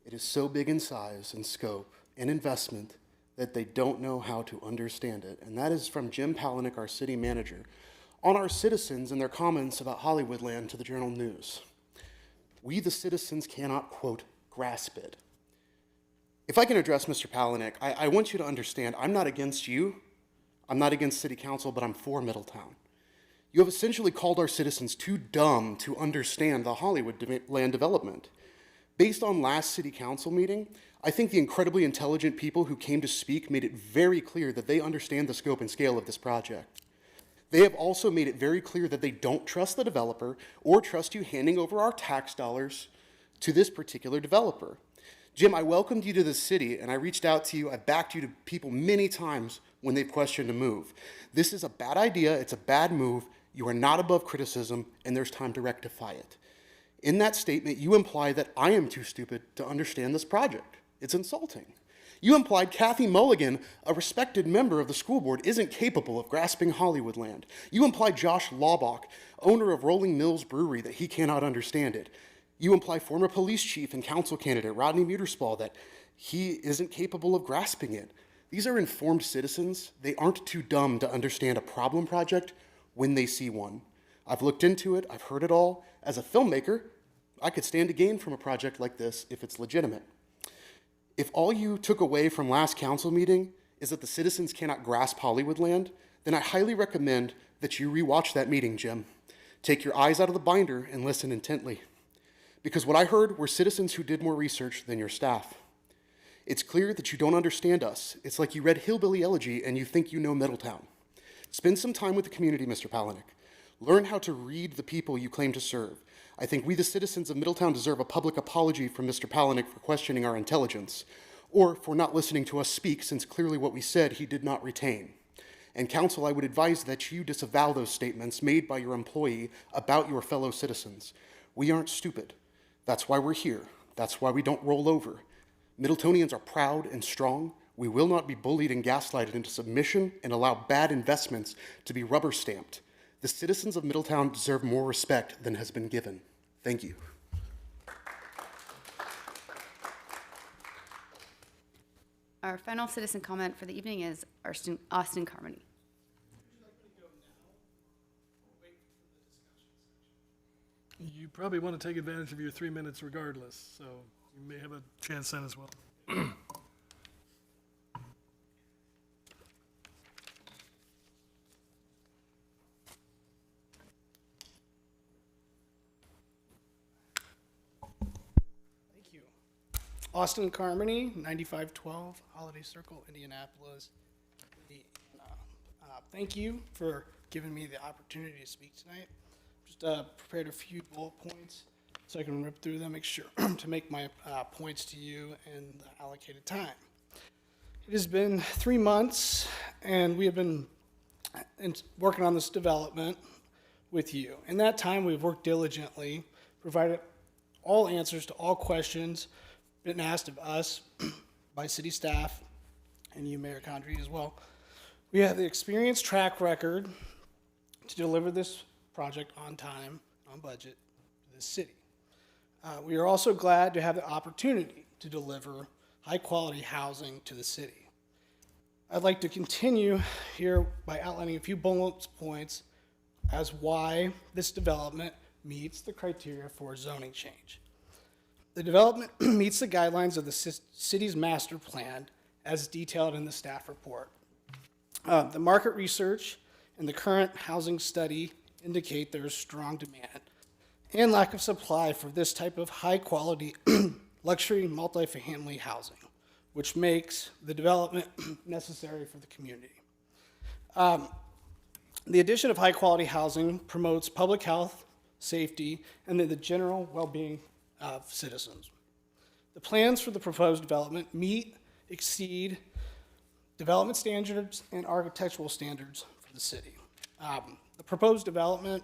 It is so big in size and scope and investment that they don't know how to understand it. And that is from Jim Palahniuk, our city manager, on our citizens and their comments about Hollywoodland to the Journal News. We, the citizens, cannot, quote, grasp it. If I can address Mr. Palahniuk, I want you to understand I'm not against you. I'm not against City Council, but I'm for Middletown. You have essentially called our citizens too dumb to understand the Hollywoodland development. Based on last City Council meeting, I think the incredibly intelligent people who came to speak made it very clear that they understand the scope and scale of this project. They have also made it very clear that they don't trust the developer or trust you handing over our tax dollars to this particular developer. Jim, I welcomed you to the city, and I reached out to you. I backed you to people many times when they've questioned a move. This is a bad idea. It's a bad move. You are not above criticism, and there's time to rectify it. In that statement, you imply that I am too stupid to understand this project. It's insulting. You implied Kathy Mulligan, a respected member of the school board, isn't capable of grasping Hollywoodland. You implied Josh Laubach, owner of Rolling Mills Brewery, that he cannot understand it. You imply former police chief and council candidate Rodney Muterspaw that he isn't capable of grasping it. These are informed citizens. They aren't too dumb to understand a problem project when they see one. I've looked into it. I've heard it all. As a filmmaker, I could stand to gain from a project like this if it's legitimate. If all you took away from last council meeting is that the citizens cannot grasp Hollywoodland, then I highly recommend that you rewatch that meeting, Jim. Take your eyes out of the binder and listen intently. Because what I heard were citizens who did more research than your staff. It's clear that you don't understand us. It's like you read Hillbilly Elegy and you think you know Middletown. Spend some time with the community, Mr. Palahniuk. Learn how to read the people you claim to serve. I think we, the citizens of Middletown, deserve a public apology from Mr. Palahniuk for questioning our intelligence, or for not listening to us speak, since clearly what we said he did not retain. And council, I would advise that you disavow those statements made by your employee about your fellow citizens. We aren't stupid. That's why we're here. That's why we don't roll over. Middletonians are proud and strong. We will not be bullied and gaslighted into submission and allow bad investments to be rubber stamped. The citizens of Middletown deserve more respect than has been given. Thank you. Our final citizen comment for the evening is Austin Carmody. You probably want to take advantage of your 3 minutes regardless, so you may have a chance then as well. Thank you. Austin Carmody, 9512 Holiday Circle, Indianapolis. Thank you for giving me the opportunity to speak tonight. Just prepared a few bullet points so I can rip through them, make sure to make my points to you in the allocated time. It has been 3 months, and we have been working on this development with you. In that time, we've worked diligently, provided all answers to all questions been asked of us by city staff and you, Mayor Condrey, as well. We have the experience track record to deliver this project on time, on budget to this city. We are also glad to have the opportunity to deliver high-quality housing to the city. I'd like to continue here by outlining a few bullet points as why this development meets the criteria for zoning change. The development meets the guidelines of the city's master plan as detailed in the staff report. The market research and the current housing study indicate there is strong demand and lack of supply for this type of high-quality luxury multifamily housing, which makes the development necessary for the community. The addition of high-quality housing promotes public health, safety, and the general well-being of citizens. The plans for the proposed development exceed development standards and architectural standards for the city. The proposed development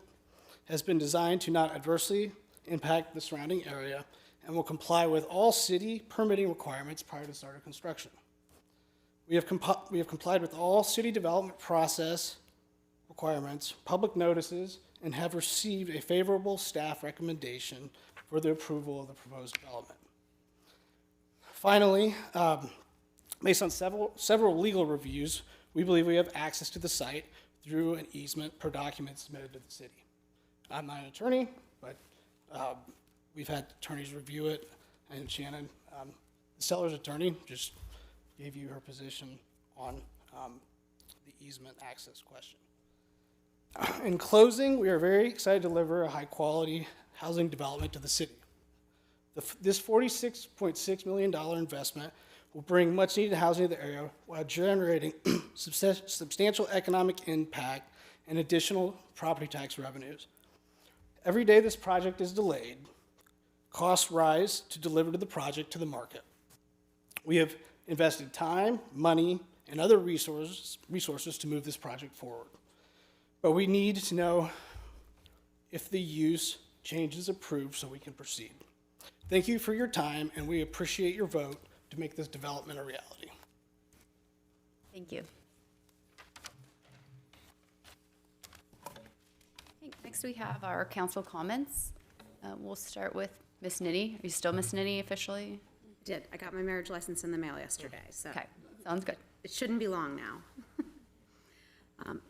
has been designed to not adversely impact the surrounding area and will comply with all city permitting requirements prior to start of construction. We have complied with all city development process requirements, public notices, and have received a favorable staff recommendation for the approval of the proposed development. Finally, based on several legal reviews, we believe we have access to the site through an easement per document submitted to the city. I'm not an attorney, but we've had attorneys review it, and Shannon, the seller's attorney, just gave you her position on the easement access question. In closing, we are very excited to deliver a high-quality housing development to the city. This $46.6 million investment will bring much-needed housing to the area while generating substantial economic impact and additional property tax revenues. Every day this project is delayed, costs rise to deliver the project to the market. We have invested time, money, and other resources to move this project forward. But we need to know if the use change is approved so we can proceed. Thank you for your time, and we appreciate your vote to make this development a reality. Thank you. Okay, next we have our council comments. We'll start with Miss Nitty. Are you still Miss Nitty officially? Did. I got my marriage license in the mail yesterday, so. Okay, sounds good. It shouldn't be long now.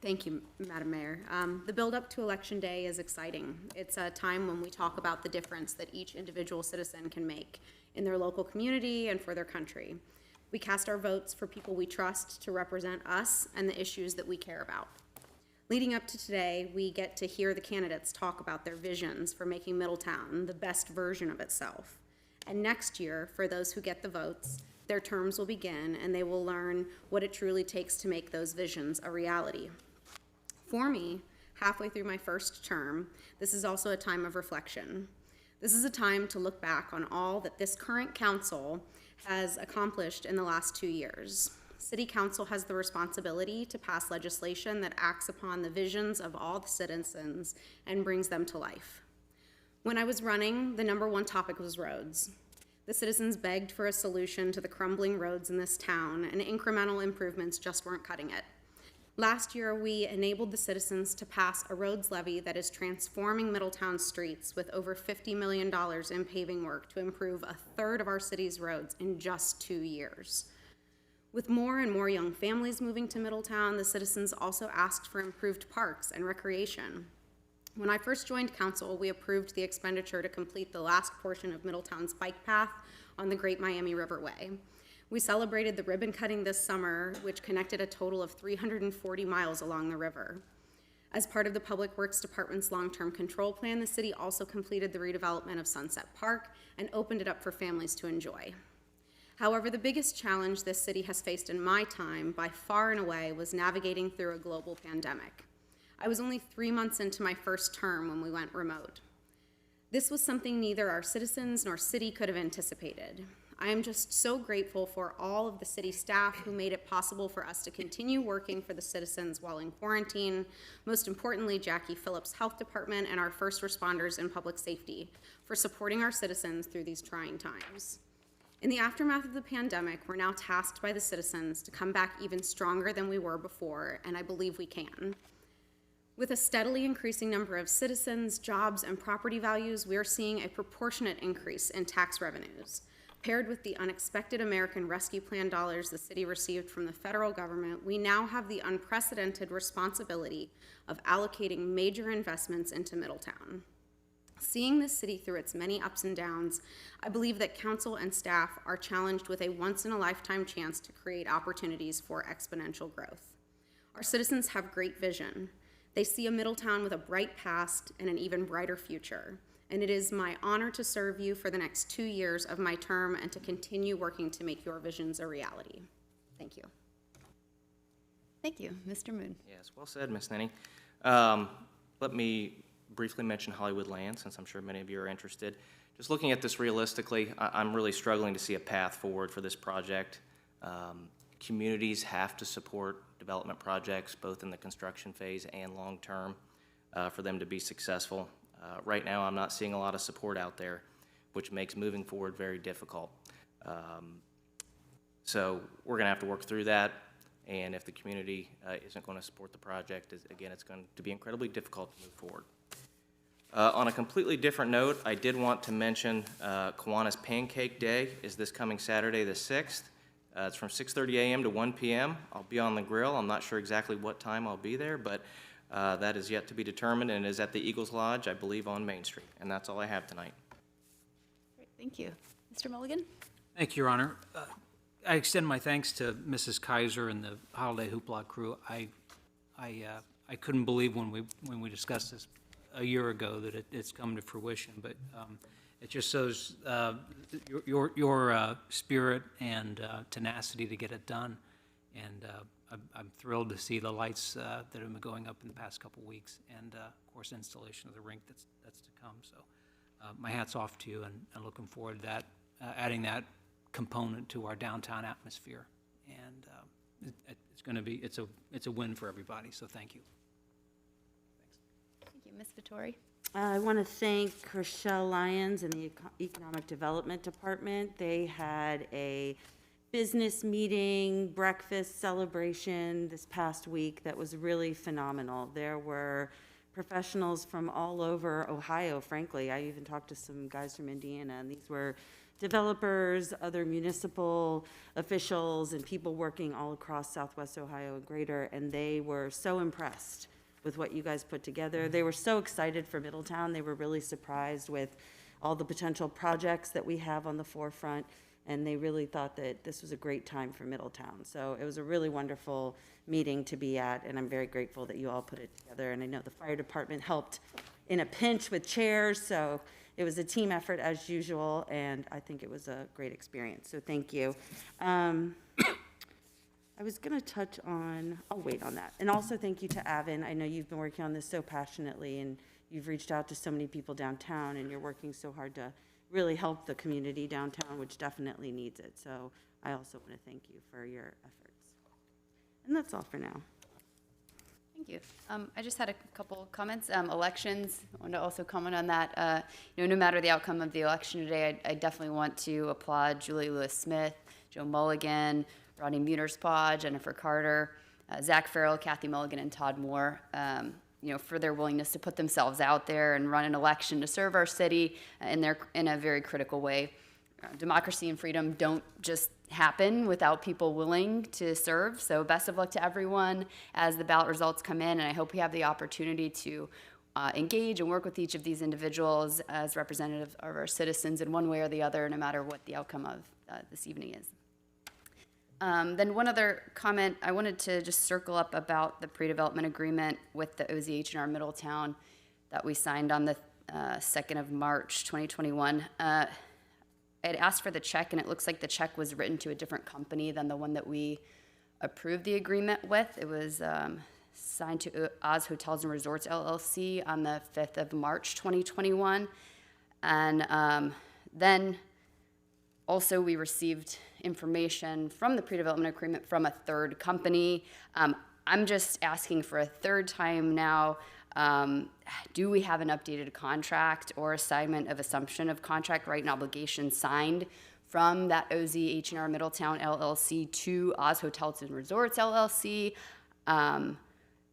Thank you, Madam Mayor. The build-up to Election Day is exciting. It's a time when we talk about the difference that each individual citizen can make in their local community and for their country. We cast our votes for people we trust to represent us and the issues that we care about. Leading up to today, we get to hear the candidates talk about their visions for making Middletown the best version of itself. And next year, for those who get the votes, their terms will begin and they will learn what it truly takes to make those visions a reality. For me, halfway through my first term, this is also a time of reflection. This is a time to look back on all that this current council has accomplished in the last 2 years. City Council has the responsibility to pass legislation that acts upon the visions of all the citizens and brings them to life. When I was running, the #1 topic was roads. The citizens begged for a solution to the crumbling roads in this town, and incremental improvements just weren't cutting it. Last year, we enabled the citizens to pass a roads levy that is transforming Middletown streets with over $50 million in paving work to improve a third of our city's roads in just 2 years. With more and more young families moving to Middletown, the citizens also asked for improved parks and recreation. When I first joined council, we approved the expenditure to complete the last portion of Middletown's bike path on the Great Miami Riverway. We celebrated the ribbon cutting this summer, which connected a total of 340 miles along the river. As part of the Public Works Department's long-term control plan, the city also completed the redevelopment of Sunset Park and opened it up for families to enjoy. However, the biggest challenge this city has faced in my time, by far and away, was navigating through a global pandemic. I was only 3 months into my first term when we went remote. This was something neither our citizens nor city could have anticipated. I am just so grateful for all of the city staff who made it possible for us to continue working for the citizens while in quarantine. Most importantly, Jackie Phillips' Health Department and our first responders in public safety for supporting our citizens through these trying times. In the aftermath of the pandemic, we're now tasked by the citizens to come back even stronger than we were before, and I believe we can. With a steadily increasing number of citizens, jobs, and property values, we are seeing a proportionate increase in tax revenues. Paired with the unexpected American Rescue Plan dollars the city received from the federal government, we now have the unprecedented responsibility of allocating major investments into Middletown. Seeing this city through its many ups and downs, I believe that council and staff are challenged with a once-in-a-lifetime chance to create opportunities for exponential growth. Our citizens have great vision. They see a Middletown with a bright past and an even brighter future. And it is my honor to serve you for the next 2 years of my term and to continue working to make your visions a reality. Thank you. Thank you. Mr. Moon. Yes, well said, Ms. Nenny. Let me briefly mention Hollywood Land, since I'm sure many of you are interested. Just looking at this realistically, I'm really struggling to see a path forward for this project. Communities have to support development projects, both in the construction phase and long-term, for them to be successful. Right now, I'm not seeing a lot of support out there, which makes moving forward very difficult. So we're going to have to work through that, and if the community isn't going to support the project, again, it's going to be incredibly difficult to move forward. On a completely different note, I did want to mention Kiwanis Pancake Day is this coming Saturday the 6th. It's from 6:30 a.m. to 1 p.m. I'll be on the grill. I'm not sure exactly what time I'll be there, but that is yet to be determined, and is at the Eagles Lodge, I believe, on Main Street. And that's all I have tonight. Great, thank you. Mr. Mulligan? Thank you, Your Honor. I extend my thanks to Mrs. Kaiser and the Holiday Hoopla crew. I couldn't believe when we discussed this a year ago that it's come to fruition, but it just shows your spirit and tenacity to get it done. And I'm thrilled to see the lights that have been going up in the past couple weeks, and of course installation of the rink that's to come. So my hat's off to you, and looking forward to that, adding that component to our downtown atmosphere. And it's going to be, it's a win for everybody, so thank you. Thank you. Ms. Vittori? I want to thank Rochelle Lyons and the Economic Development Department. They had a business meeting, breakfast celebration this past week that was really phenomenal. There were professionals from all over Ohio, frankly. I even talked to some guys from Indiana, and these were developers, other municipal officials, and people working all across Southwest Ohio and greater, and they were so impressed with what you guys put together. They were so excited for Middletown. They were really surprised with all the potential projects that we have on the forefront, and they really thought that this was a great time for Middletown. So it was a really wonderful meeting to be at, and I'm very grateful that you all put it together. And I know the fire department helped in a pinch with chairs, so it was a team effort as usual, and I think it was a great experience, so thank you. I was gonna touch on, I'll wait on that. And also thank you to Avon. I know you've been working on this so passionately, and you've reached out to so many people downtown, and you're working so hard to really help the community downtown, which definitely needs it. So I also want to thank you for your efforts. And that's all for now. Thank you. I just had a couple comments. Elections, I want to also comment on that. No matter the outcome of the election today, I definitely want to applaud Julie Lewis-Smith, Joe Mulligan, Rodney Muterspaw, Jennifer Carter, Zach Farrell, Kathy Mulligan, and Todd Moore, for their willingness to put themselves out there and run an election to serve our city in a very critical way. Democracy and freedom don't just happen without people willing to serve. So best of luck to everyone as the ballot results come in, and I hope we have the opportunity to engage and work with each of these individuals as representative of our citizens in one way or the other, no matter what the outcome of this evening is. Then one other comment, I wanted to just circle up about the pre-development agreement with the OZH&R Middletown that we signed on the 2nd of March, 2021. I had asked for the check, and it looks like the check was written to a different company than the one that we approved the agreement with. It was signed to Oz Hotels and Resorts, LLC on the 5th of March, 2021. And then also we received information from the pre-development agreement from a third company. I'm just asking for a third time now. Do we have an updated contract or assignment of assumption of contract right and obligation signed from that OZH&R Middletown LLC to Oz Hotels and Resorts LLC? And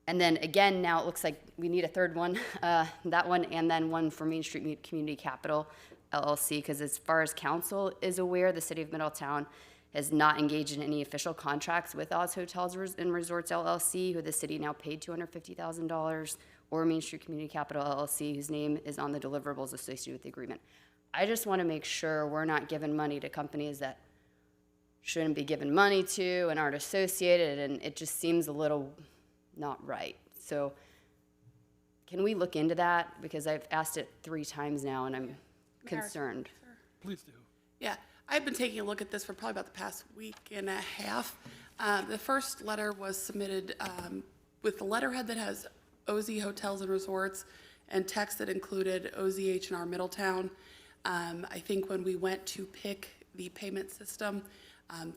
then again, now it looks like we need a third one, that one, and then one for Main Street Community Capital LLC, because as far as council is aware, the city of Middletown has not engaged in any official contracts with Oz Hotels and Resorts LLC, who the city now paid $250,000, or Main Street Community Capital LLC, whose name is on the deliverables associated with the agreement. I just want to make sure we're not giving money to companies that shouldn't be given money to and aren't associated, and it just seems a little not right. So can we look into that? Because I've asked it 3 times now, and I'm concerned. Please do. Yeah, I've been taking a look at this for probably about the past week and a half. The first letter was submitted with the letterhead that has OZ Hotels and Resorts and text that included OZH&R Middletown. I think when we went to pick the payment system,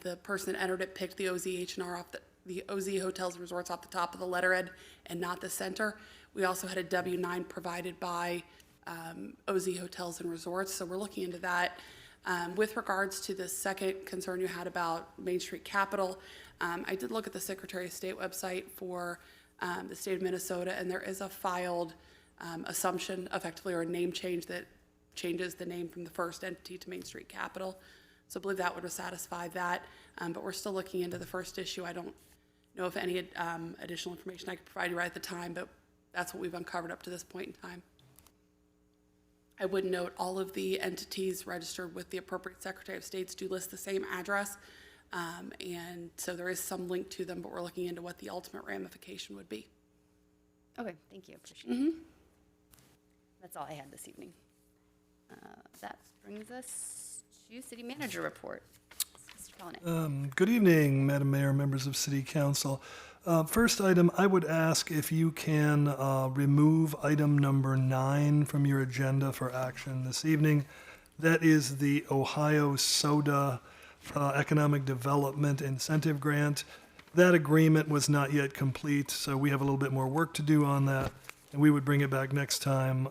the person that entered it picked the OZH&R off the OZ Hotels and Resorts off the top of the letterhead and not the center. We also had a W-9 provided by OZ Hotels and Resorts, so we're looking into that. With regards to the second concern you had about Main Street Capital, I did look at the Secretary of State website for the state of Minnesota, and there is a filed assumption, effectively, or a name change that changes the name from the first entity to Main Street Capital. So I believe that would satisfy that, but we're still looking into the first issue. I don't know if any additional information I could provide you right at the time, but that's what we've uncovered up to this point in time. I would note all of the entities registered with the appropriate Secretary of States do list the same address, and so there is some link to them, but we're looking into what the ultimate ramification would be. Okay, thank you. Appreciate it. That's all I had this evening. That brings us to City Manager Report. Mr. Palaniuk. Good evening, Madam Mayor, members of City Council. First item, I would ask if you can remove item number 9 from your agenda for action this evening. That is the Ohio Soda Economic Development Incentive Grant. That agreement was not yet complete, so we have a little bit more work to do on that, and we would bring it back next time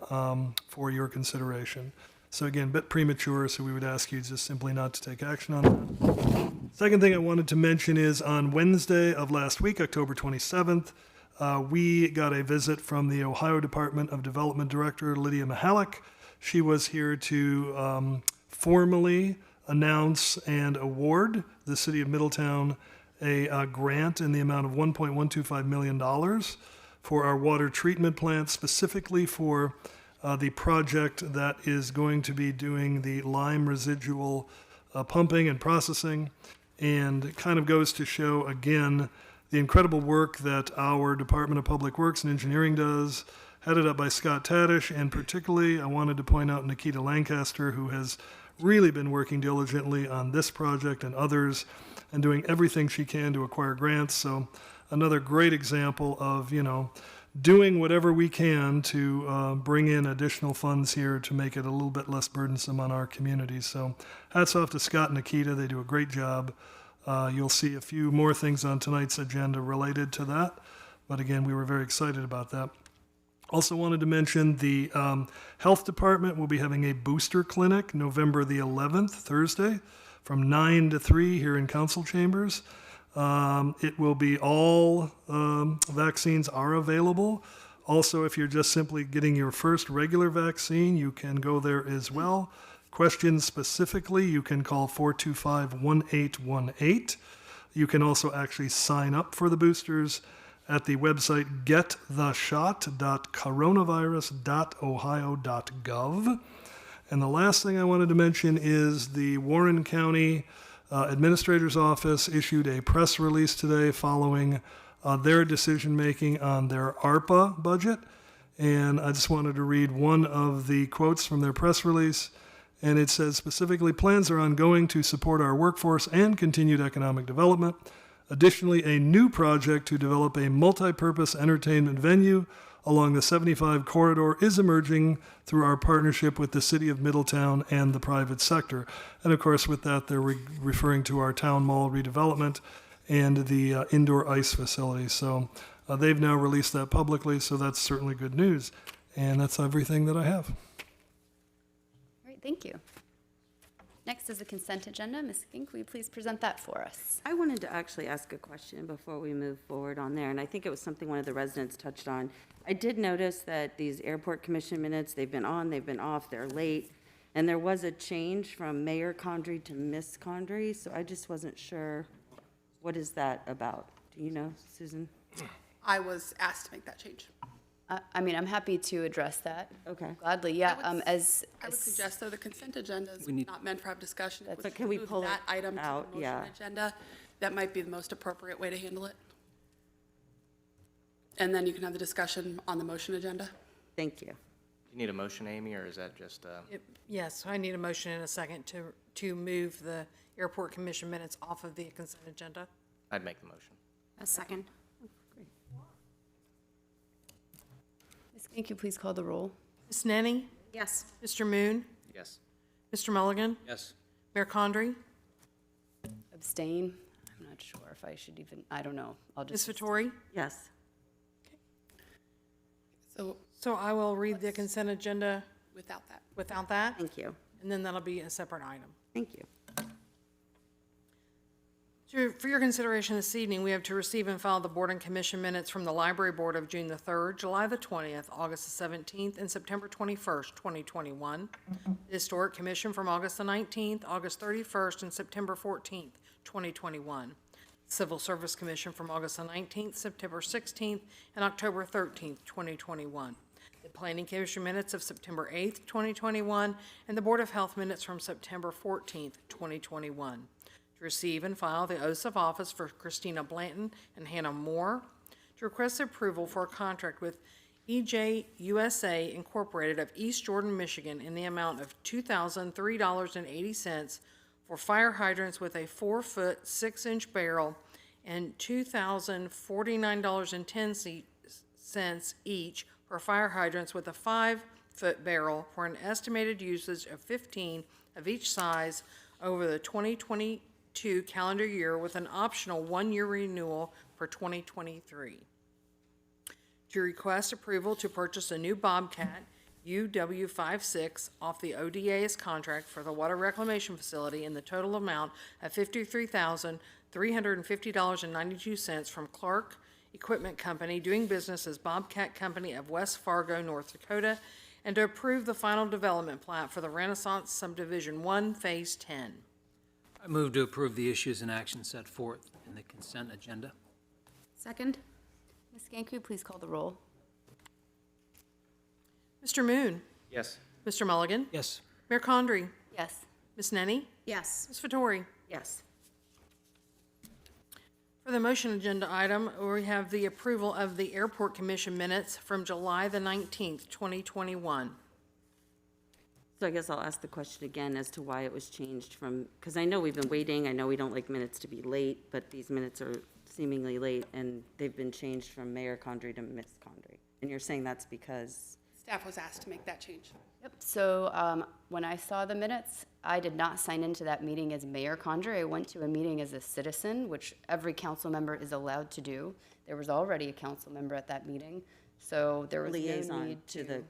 for your consideration. So again, a bit premature, so we would ask you just simply not to take action on that. Second thing I wanted to mention is on Wednesday of last week, October 27th, we got a visit from the Ohio Department of Development Director, Lydia Mihalik. She was here to formally announce and award the City of Middletown a grant in the amount of $1.125 million for our water treatment plant, specifically for the project that is going to be doing the lime residual pumping and processing. And it kind of goes to show, again, the incredible work that our Department of Public Works and Engineering does, headed up by Scott Tadish, and particularly I wanted to point out Nikita Lancaster, who has really been working diligently on this project and others, and doing everything she can to acquire grants. So another great example of, doing whatever we can to bring in additional funds here to make it a little bit less burdensome on our community. So hats off to Scott and Nikita. They do a great job. You'll see a few more things on tonight's agenda related to that. But again, we were very excited about that. Also wanted to mention the health department will be having a booster clinic November the 11th, Thursday, from 9 to 3 here in council chambers. It will be all vaccines are available. Also, if you're just simply getting your first regular vaccine, you can go there as well. Questions specifically, you can call 425-1818. You can also actually sign up for the boosters at the website gettheshot.coronavirus.ohio.gov. And the last thing I wanted to mention is the Warren County Administrator's Office issued a press release today following their decision-making on their ARPA budget. And I just wanted to read one of the quotes from their press release. And it says, specifically, plans are ongoing to support our workforce and continued economic development. Additionally, a new project to develop a multi-purpose entertainment venue along the 75 corridor is emerging through our partnership with the City of Middletown and the private sector. And of course, with that, they're referring to our town mall redevelopment and the indoor ice facility. So they've now released that publicly, so that's certainly good news. And that's everything that I have. All right, thank you. Next is the consent agenda. Ms. Gink, will you please present that for us? I wanted to actually ask a question before we move forward on there, and I think it was something one of the residents touched on. I did notice that these airport commission minutes, they've been on, they've been off, they're late, and there was a change from Mayor Condrey to Miss Condrey, so I just wasn't sure, what is that about? Do you know, Susan? I was asked to make that change. I mean, I'm happy to address that. Okay. Gladly, yeah. I would as suggest, though, the consent agenda is not meant for discussion. If But can we move pull that it item out? to the Yeah. motion agenda? That might be the most appropriate way to handle it. And then you can have the discussion on the motion agenda. Thank you. Do you need a motion, Amy, or is that just, Yes, I need a motion in a second to move the airport commission minutes off of the consent agenda. I'd make the motion. A second. Ms. Gink, you please call the roll. Ms. Nenny? Yes. Mr. Moon? Yes. Mr. Mulligan? Yes. Mayor Condrey? Abstain. I'm not sure if I should even, I don't know. I'll Ms. just. Vittori? Yes. So I will read the consent agenda Without that. without that, Thank you. and then that'll be a separate item. Thank you. For your consideration this evening, we have to receive and file the board and commission minutes from the Library Board of June the 3rd, July the 20th, August the 17th, and September 21st, 2021. The Historic Commission from August the 19th, August 31st, and September 14th, 2021. Civil Service Commission from August the 19th, September 16th, and October 13th, 2021. The Planning Commission minutes of September 8th, 2021, and the Board of Health minutes from September 14th, 2021. To receive and file the oaths of office for Christina Blanton and Hannah Moore. To request approval for a contract with EJ USA Incorporated of East Jordan, Michigan in the amount of $2,003.80 for fire hydrants with a 4-foot, 6-inch barrel and $2,049.10 each for fire hydrants with a 5-foot barrel for an estimated usage of 15 of each size over the 2022 2022 calendar year with an optional one-year renewal for 2023. To request approval to purchase a new Bobcat UW56 off the ODA's contract for the water reclamation facility in the total amount of $53,350.92 from Clark Equipment Company, doing business as Bobcat Company of West Fargo, North Dakota, and to approve the final development plat for the Renaissance Subdivision 1, Phase 10. I move to approve the issues and actions set forth in the consent agenda. Second? Ms. Ganku, please call the roll. Mr. Moon? Yes. Mr. Mulligan? Yes. Mayor Condrey? Yes. Ms. Nenny? Yes. Ms. Vettori? Yes. For the motion agenda item, we have the approval of the Airport Commission minutes from July the 19th, 2021. So I guess I'll ask the question again as to why it was changed from, because I know we've been waiting, I know we don't like minutes to be late, but these minutes are seemingly late, and they've been changed from Mayor Condrey to Ms. Condrey. And you're saying that's because? Staff was asked to make that change. Yep, so when I saw the minutes, I did not sign into that meeting as Mayor Condrey. I went to a meeting as a citizen, which every council member is allowed to do. There was already a council member at that meeting, so there was no Liaison need to the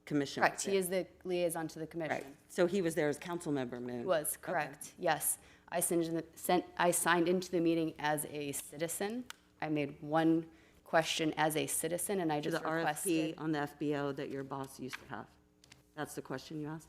commission. Correct, he is the liaison to the commission. Right, so he was there as council member, Moon? He was, correct, yes. I signed into the meeting as a citizen. I made one question as a citizen, and I To just the requested. RFP on the FBO that your boss used to have? That's the question you asked?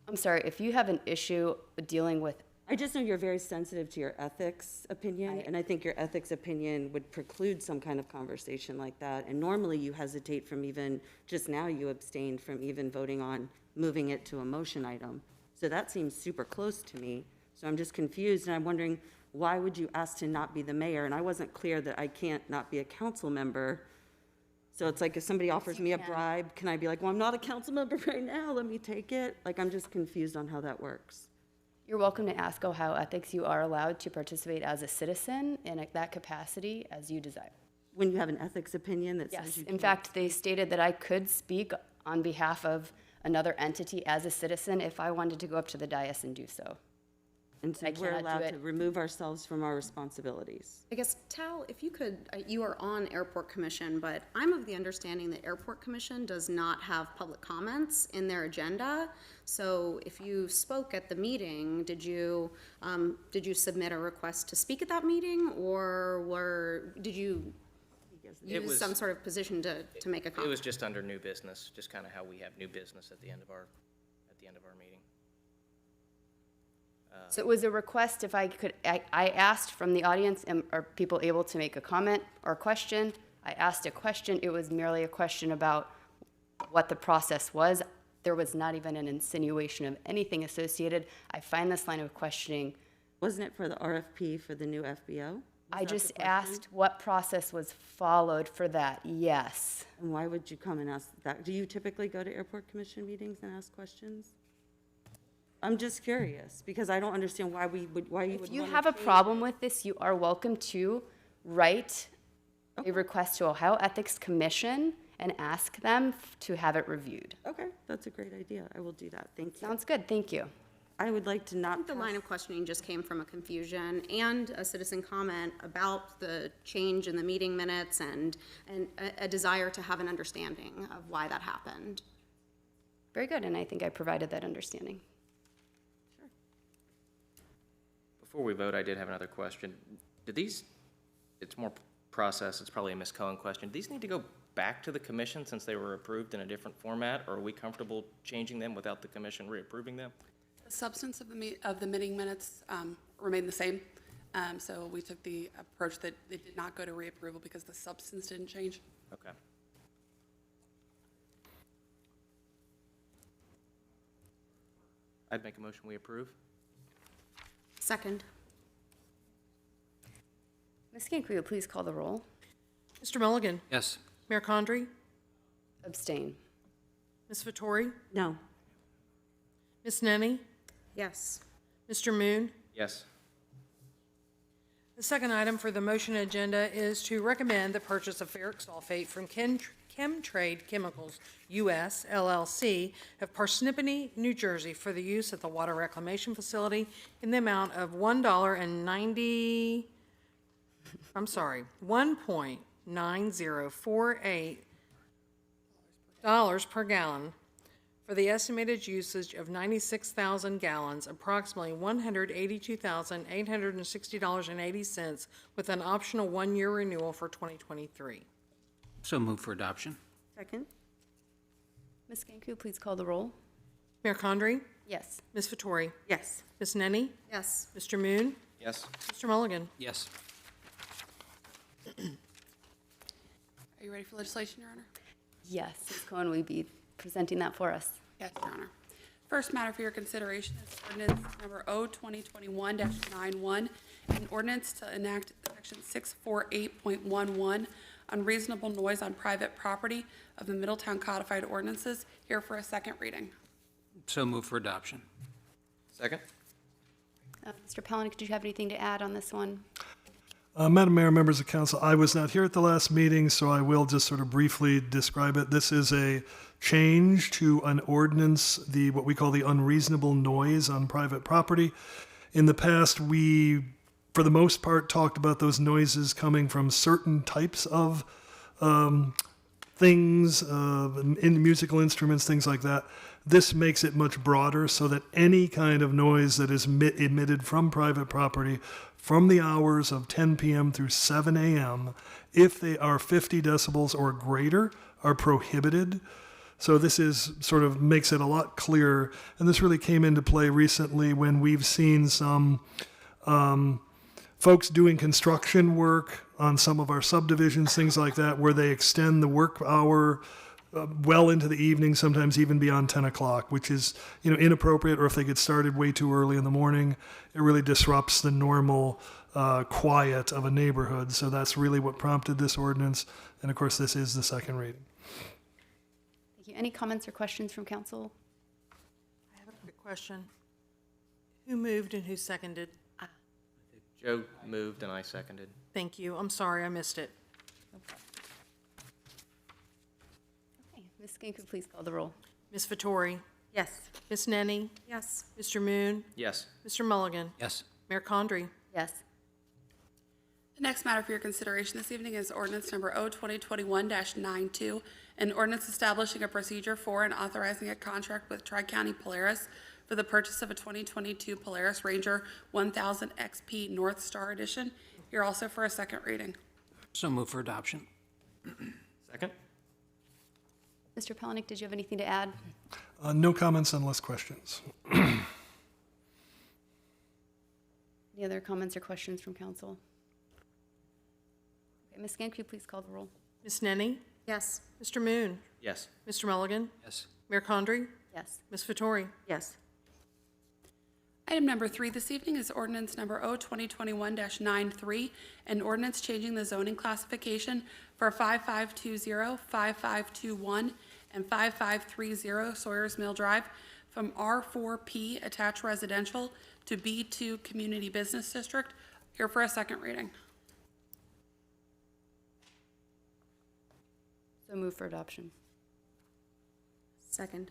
I'm sorry, if you have an issue dealing with, I just know you're very sensitive to your ethics opinion, and I think your ethics opinion would preclude some kind of conversation like that. And normally you hesitate from even, just now you abstained from even voting on moving it to a motion item. So that seems super close to me. So I'm just confused, and I'm wondering, why would you ask to not be the mayor? And I wasn't clear that I can't not be a council member. So it's like if somebody offers me a bribe, can I be like, well, I'm not a council member right now, let me take it? Like, I'm just confused on how that works. you're welcome to ask Ohio Ethics. You are allowed to participate as a citizen in that capacity as you desire. When you have an ethics opinion that says Yes, you in can't- fact, they stated that I could speak on behalf of another entity as a citizen if I wanted to go up to the dais and do so. And so I we're cannot do allowed it. to remove ourselves from our responsibilities. I guess, Tal, if you could, you are on Airport Commission, but I'm of the understanding that Airport Commission does not have public comments in their agenda. So if you spoke at the meeting, did you submit a request to speak at that meeting? Or did you use some sort of position to make a comment? It was just under new business, just kind of how we have new business at the end of our meeting. So it was a request if I could, I asked from the audience, are people able to make a comment or a question? I asked a question. It was merely a question about what the process was. There was not even an insinuation of anything associated. I find this line of questioning. Wasn't it for the RFP for the new FBO? I just asked what process was followed for that, yes. And why would you come and ask that? Do you typically go to Airport Commission meetings and ask questions? I'm just curious, because I don't understand why you would If you wanna have a change problem with this, you are welcome to write a request to Ohio Ethics Commission and ask them to have it reviewed. Okay, that's a great idea. I will do that. Thank you. Sounds good, thank you. I would like to I not think the line of questioning just came from a confusion and a citizen comment about the change in the meeting minutes and a desire to have an understanding of why that happened. Very good, and I think I provided that understanding. Before we vote, I did have another question. Did these, it's more process, it's probably a Ms. Cohen question. Do these need to go back to the commission since they were approved in a different format, or are we comfortable changing them without the commission reapproving them? The substance of the meeting minutes remained the same. So we took the approach that they did not go to reapproval because the substance didn't change. Okay. I'd make a motion we approve. Second. Ms. Gank, will you please call the roll? Mr. Mulligan? Yes. Mayor Condrey? Abstain. Ms. Vettori? No. Ms. Nenny? Yes. Mr. Moon? Yes. The second item for the motion agenda is to recommend the purchase of ferric sulfate from Chemtrade Chemicals US LLC of Parsippany, New Jersey, for the use at the water reclamation facility in the amount of $1.9048 per gallon for the estimated usage of 96,000 gallons, approximately $182,860.80, with an optional one-year renewal for 2023. So move for adoption. Second? Ms. Ganku, please call the roll. Mayor Condrey? Yes. Ms. Vettori? Yes. Ms. Nenny? Yes. Mr. Moon? Yes. Mr. Mulligan? Yes. Are you ready for legislation, Your Honor? Yes. Ms. Cohen, will you be presenting that for us? Yes, Your Honor. First matter for your consideration is ordinance number O-2021-91, an ordinance to enact section 648.11, unreasonable noise on private property of the Middletown Codified Ordinances, here for a second reading. So move for adoption. Second? Mr. Palanick, did you have anything to add on this one? Madam Mayor, members of council, I was not here at the last meeting, so I will just sort of briefly describe it. This is a change to an ordinance, what we call the unreasonable noise on private property. In the past, we, for the most part, talked about those noises coming from certain types of things, in musical instruments, things like that. This makes it much broader so that any kind of noise that is emitted from private property from the hours of 10 p.m. through 7 a.m., if they are 50 decibels or greater, are prohibited. So this is sort of makes it a lot clearer. And this really came into play recently when we've seen some folks doing construction work on some of our subdivisions, things like that, where they extend the work hour well into the evening, sometimes even beyond 10 o'clock, which is, inappropriate, or if they get started way too early in the morning, it really disrupts the normal quiet of a neighborhood. So that's really what prompted this ordinance. And of course, this is the second reading. Thank you. Any comments or questions from council? I have a quick question. Who moved and who seconded? Joe moved and I seconded. Thank you. I'm sorry, I missed it. Okay. Ms. Ganku, please call the roll. Ms. Vettori? Yes. Ms. Nenny? Yes. Mr. Moon? Yes. Mr. Mulligan? Yes. Mayor Condrey? Yes. The next matter for your consideration this evening is ordinance number O-2021-92, an ordinance establishing a procedure for and authorizing a contract with Tri-County Polaris for the purchase of a 2022 Polaris Ranger 1000 XP North Star Edition, here also for a second reading. So move for adoption. Second? Mr. Palanick, did you have anything to add? No comments unless questions. Any other comments or questions from council? Okay, Ms. Ganku, please call the roll. Ms. Nenny? Yes. Mr. Moon? Yes. Mr. Mulligan? Yes. Mayor Condrey? Yes. Ms. Vettori? Yes. Item number 3 this evening is ordinance number O-2021-93, an ordinance changing the zoning classification for 5520, 5521, and 5530 Sawyers Mill Drive from R4P Attached Residential to B2 Community Business District, here for a second reading. So move for adoption. Second?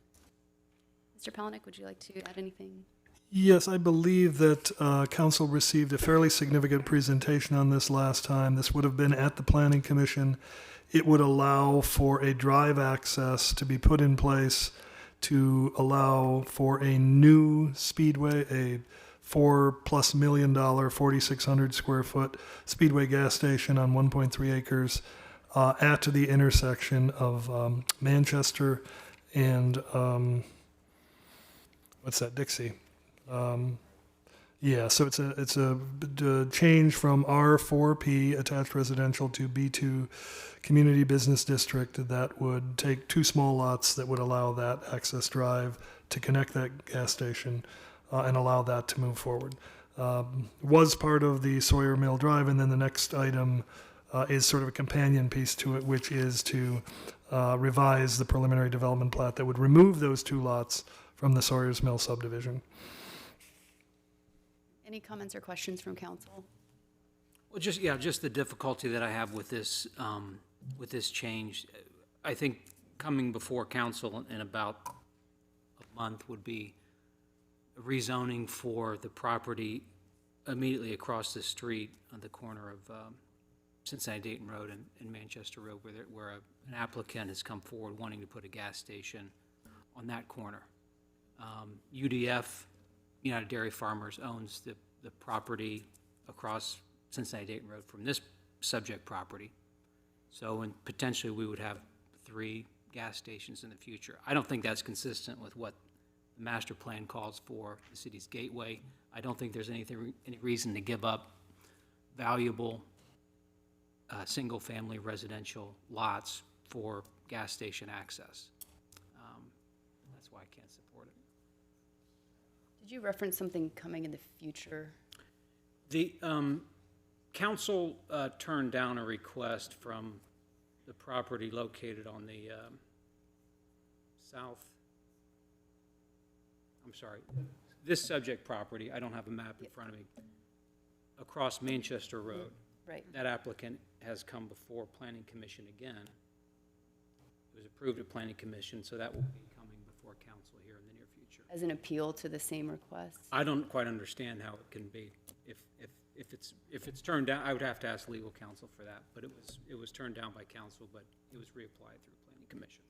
Mr. Palanick, would you like to add anything? Yes, I believe that council received a fairly significant presentation on this last time. This would have been at the Planning Commission. It would allow for a drive access to be put in place to allow for a new speedway, a $4+ million, 4,600 square foot speedway gas station on 1.3 acres at the intersection of Manchester and Dixie. So it's a change from R4P attached residential to B2 community business district that would take 2 small lots that would allow that access drive to connect that gas station and allow that to move forward. Was part of the Sawyer Mill Drive, and then the next item is sort of a companion piece to it, which is to revise the preliminary development plat that would remove those 2 lots from the Sawyers Mill subdivision. Any comments or questions from council? Well, just the difficulty that I have with this change. I think coming before council in about a month would be rezoning for the property immediately across the street on the corner of Cincinnati Dayton Road and Manchester Road, where an applicant has come forward wanting to put a gas station on that corner. UDF, United Dairy Farmers, owns the property across Cincinnati Dayton Road from this subject property. So, and potentially we would have 3 gas stations in the future. I don't think that's consistent with what the master plan calls for the city's gateway. I don't think there's any reason to give up valuable single-family residential lots for gas station access. That's why I can't support it. Did you reference something coming in the future? The council turned down a request from the property located on the this subject property, I don't have a map in front of me, across Manchester Road. Right. That applicant has come before Planning Commission again. It was approved at Planning Commission, so that will be coming before council here in the near future. As an appeal to the same request? I don't quite understand how it can be. If it's turned down, I would have to ask legal counsel for that, but it was turned down by council, but it was reapplied through Planning Commission.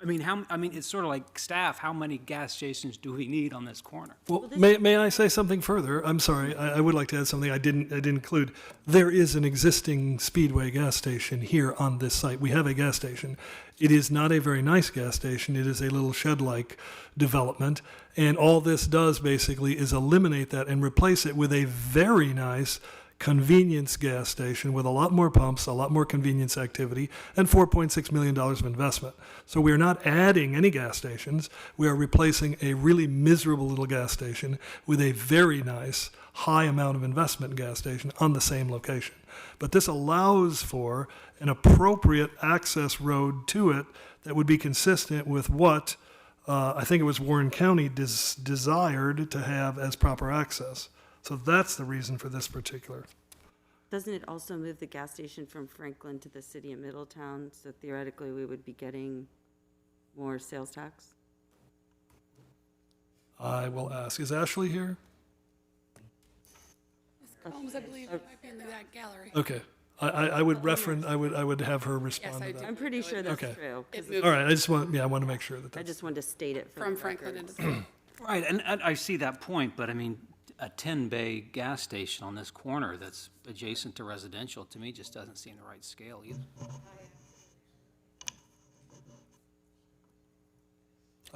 I mean, it's sort of like staff, how many gas stations do we need on this corner? Well, may I say something further? I'm sorry, I would like to add something I didn't include. There is an existing Speedway gas station here on this site. We have a gas station. It is not a very nice gas station. It is a little shed-like development. And all this does basically is eliminate that and replace it with a very nice convenience gas station with a lot more pumps, a lot more convenience activity, and $4.6 million of investment. So we are not adding any gas stations. We are replacing a really miserable little gas station with a very nice, high amount of investment gas station on the same location. But this allows for an appropriate access road to it that would be consistent with what I think it was Warren County desired to have as proper access. So that's the reason for this particular. Doesn't it also move the gas station from Franklin to the city of Middletown? So theoretically, we would be getting more sales tax? I will ask. Is Ashley here? Ms. Combs, I believe, might be in that gallery. Okay. I would reference. I would have her respond Yes, I to do. that. I'm pretty sure that's Okay. true. 'Cause It All right. I want to make sure that I that's. just wanted to state it for From the Franklin records. into Right, and I see that point, but I mean, a 10-bay gas station on this corner that's adjacent to residential, to me, just doesn't seem the right scale either.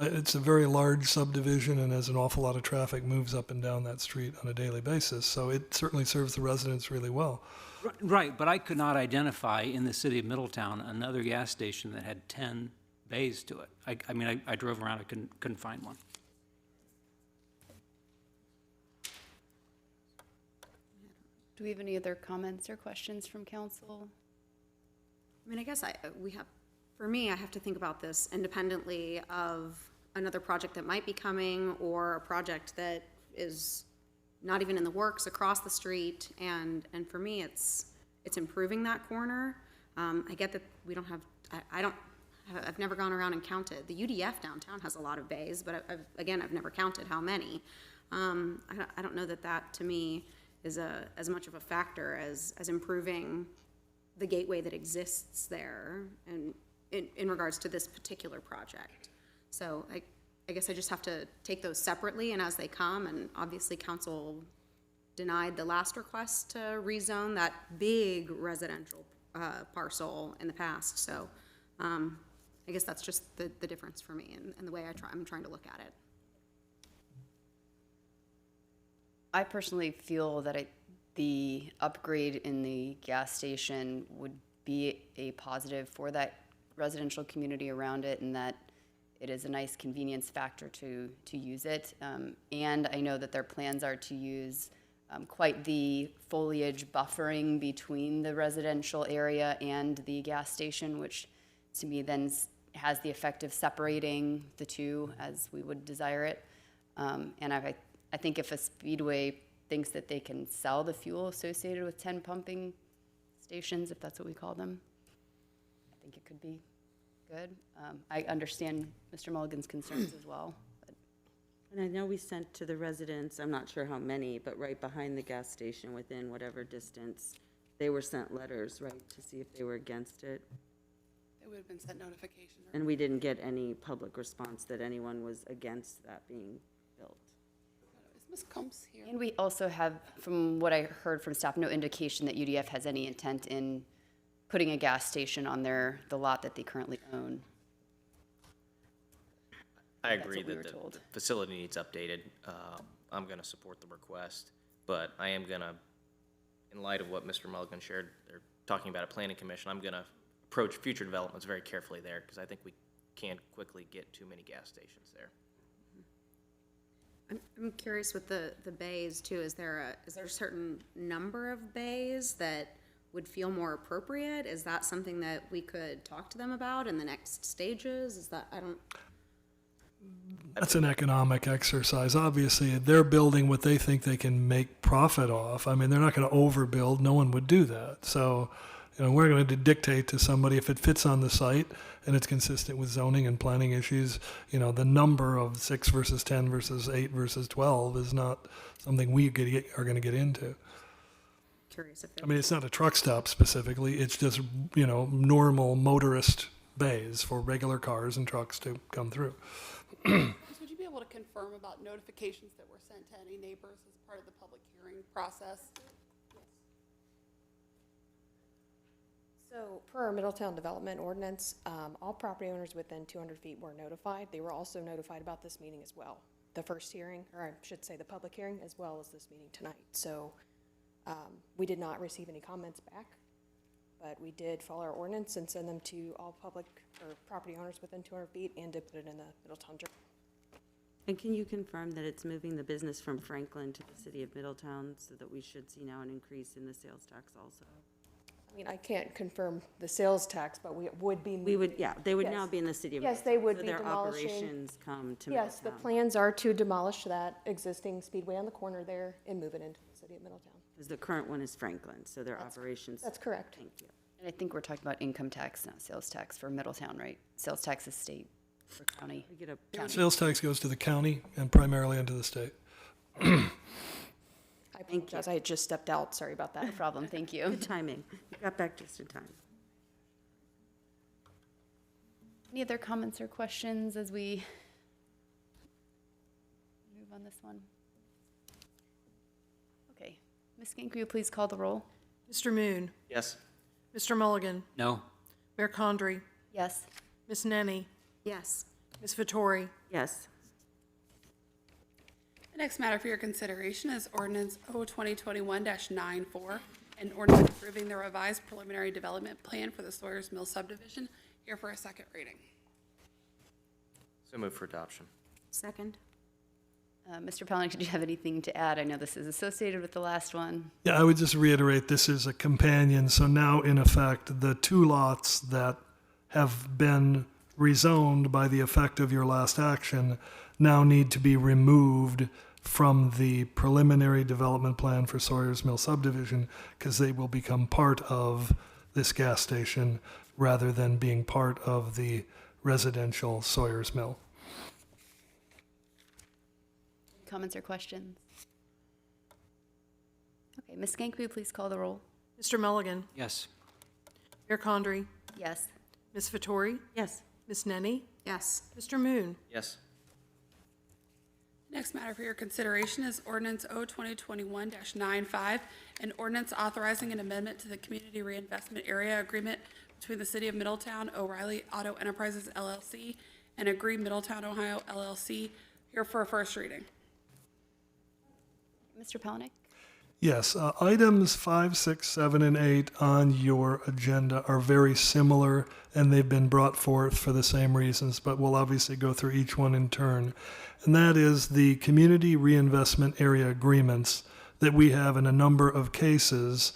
It's a very large subdivision and has an awful lot of traffic moves up and down that street on a daily basis. So it certainly serves the residents really well. Right, but I could not identify in the city of Middletown another gas station that had 10 bays to it. I mean, I drove around, I couldn't find one. Do we have any other comments or questions from council? I mean, I guess for me, I have to think about this independently of another project that might be coming or a project that is not even in the works across the street. And for me, it's improving that corner. I get that we don't have, I've never gone around and counted. The UDF downtown has a lot of bays, but I've never counted how many. I don't know that to me is as much of a factor as improving the gateway that exists there and in regards to this particular project. So I guess I just have to take those separately and as they come, and obviously council denied the last request to rezone that big residential parcel in the past. So I guess that's just the difference for me and the way I'm trying to look at it. I personally feel that the upgrade in the gas station would be a positive for that residential community around it, and that it is a nice convenience factor to use it. And I know that their plans are to use quite the foliage buffering between the residential area and the gas station, which to me then has the effect of separating the two as we would desire it. And I think if a Speedway thinks that they can sell the fuel associated with 10 pumping stations, if that's what we call them, I think it could be good. I understand Mr. Mulligan's concerns as well. But And I know we sent to the residents, I'm not sure how many, but right behind the gas station, within whatever distance, they were sent letters, right, to see if they were against it. They would have been sent notification. And we didn't get any public response that anyone was against that being built. Is Ms. Combs here? And we also have, from what I heard from staff, no indication that UDF has any intent in putting a gas station on the lot that they currently own. I That's agree what we that were the told. facility needs updated. I'm going to support the request, but I am going to, in light of what Mr. Mulligan shared, they're talking about a planning commission, I'm going to approach future developments very carefully there, because I think we can't quickly get too many gas stations there. I'm curious with the bays too, is there a certain number of bays that would feel more appropriate? Is that something that we could talk to them about in the next stages? Is that, That's an economic exercise. Obviously, they're building what they think they can make profit off. I mean, they're not going to overbuild. No one would do that. So, we're going to dictate to somebody if it fits on the site and it's consistent with zoning and planning issues. The number of 6 versus 10 versus 8 versus 12 is not something we are going to get into. curious if I mean, it's not a truck stop specifically. It's just, normal motorist bays for regular cars and trucks to come through. Would you be able to confirm about notifications that were sent to any neighbors as part of the public hearing process? So, per our Middletown Development Ordinance, all property owners within 200 feet were notified. They were also notified about this meeting as well. The first hearing, or I should say the public hearing, as well as this meeting tonight. So, we did not receive any comments back, but we did follow our ordinance and send them to all public or property owners within 200 feet and did put it in the Middletown Journal. And can you confirm that it's moving the business from Franklin to the city of Middletown, so that we should see now an increase in the sales tax also? I mean, I can't confirm the sales tax, but we would be. We would, yeah, they would Yes. now be in the city of Yes, Middletown. they would so be their demolishing. operations come to Yes, the Middletown. plans are to demolish that existing speedway on the corner there and move it into the city of Middletown. Because the current one is Franklin, so their operations. That's correct. Thank you. And I think we're talking about income tax, not sales tax for Middletown, right? Sales tax is state or county. We get a County. Sales tax goes to the county and primarily into the state. I apologize, I had just stepped out, sorry about that. No problem, thank you. Good timing. You got back just in time. Any other comments or questions as we move on this one? Okay, Ms. Skank, will you please call the roll? Mr. Moon, Yes? Mr. Mulligan, No. Mayor Condrey, Yes. Ms. Nenny, yes. Ms. Vettori, Yes. The next matter for your consideration is ordinance O-2021-94, an ordinance approving the revised preliminary development plan for the Sawyers Mill subdivision. Here for a second reading. So move for adoption. Second? Mr. Palanick, did you have anything to add? I know this is associated with the last one. Yeah, I would just reiterate, this is a companion. So now, in effect, the 2 lots that have been rezoned by the effect of your last action now need to be removed from the preliminary development plan for Sawyers Mill subdivision, because they will become part of this gas station rather than being part of the residential Sawyers Mill. Comments or questions? Okay, Ms. Skank, will you please call the roll? Mr. Mulligan, Yes. Mayor Condrey, Yes. Ms. Vettori, Yes. Ms. Nenny, Yes. Mr. Moon. Yes? Next matter for your consideration is ordinance O-2021-95, an ordinance authorizing an amendment to the Community Reinvestment Area Agreement between the City of Middletown, O'Reilly Auto Enterprises LLC, and Agree Middletown, Ohio LLC. Here for a first reading. Mr. Palanick? Yes, items 5, 6, 7, and 8 on your agenda are very similar, and they've been brought forth for the same reasons, but we'll obviously go through each one in turn. And that is the community reinvestment area agreements that we have in a number of cases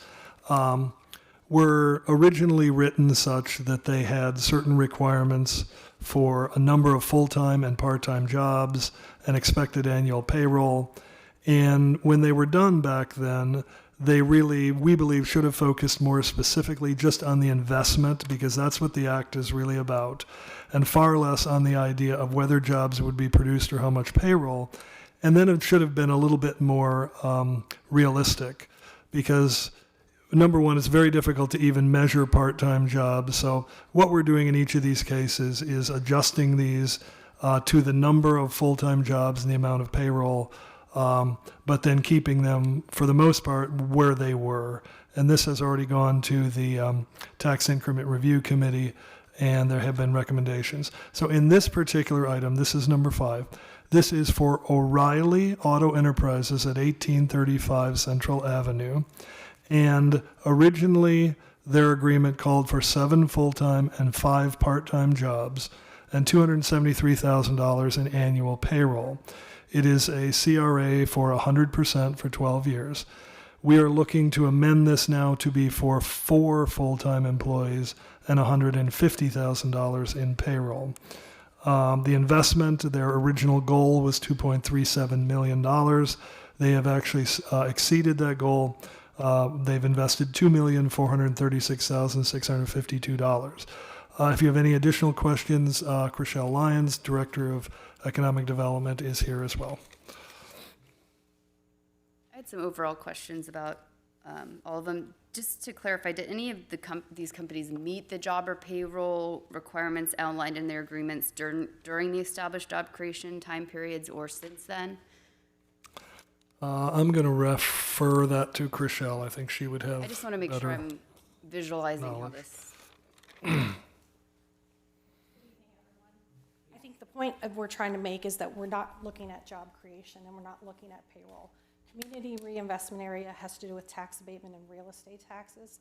were originally written such that they had certain requirements for a number of full-time and part-time jobs, an expected annual payroll, And when they were done back then, they really, we believe, should have focused more specifically just on the investment, because that's what the act is really about, and far less on the idea of whether jobs would be produced or how much payroll. And then it should have been a little bit more realistic, because number one, it's very difficult to even measure part-time jobs. So what we're doing in each of these cases is adjusting these to the number of full-time jobs and the amount of payroll, but then keeping them, for the most part, where they were. And this has already gone to the Tax Increment Review Committee, and there have been recommendations. So in this particular item, this is number 5. This is for O'Reilly Auto Enterprises at 1835 Central Avenue. And originally, their agreement called for 7 full-time and 5 part-time jobs and $273,000 in annual payroll. It is a CRA for 100% for 12 years. We are looking to amend this now to be for 4 full-time employees and $150,000 in payroll. The investment, their original goal was $2.37 million. They have actually exceeded that goal. They've invested $2,436,652. If you have any additional questions, Chriselle Lyons, Director of Economic Development, is here as well. I had some overall questions about all of them. Just to clarify, did any of these companies meet the job or payroll requirements outlined in their agreements during the established job creation time periods or since then? I'm going to refer that to Chriselle. I think she would have. I just want to make sure I'm visualizing how this. I think the point of we're trying to make is that we're not looking at job creation and we're not looking at payroll. Community reinvestment area has to do with tax abatement and real estate taxes.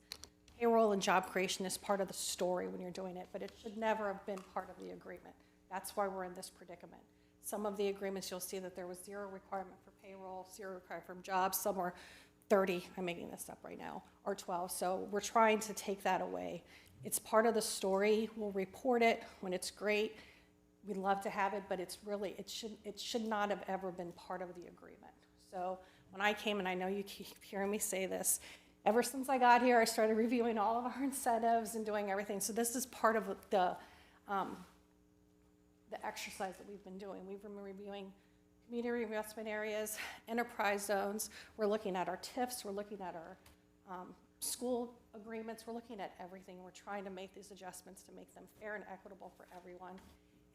Payroll and job creation is part of the story when you're doing it, but it should never have been part of the agreement. That's why we're in this predicament. Some of the agreements, you'll see that there was 0 requirement for payroll, 0 requirement for jobs, some were 30, I'm making this up right now, or 12. So we're trying to take that away. It's part of the story. We'll report it when it's great. We'd love to have it, but it's really, it should not have ever been part of the agreement. So when I came, and I know you keep hearing me say this, ever since I got here, I started reviewing all of our incentives and doing everything. So this is part of the exercise that we've been doing. We've been reviewing community reinvestment areas, enterprise zones. We're looking at our TIFs. We're looking at our school agreements. We're looking at everything. We're trying to make these adjustments to make them fair and equitable for everyone,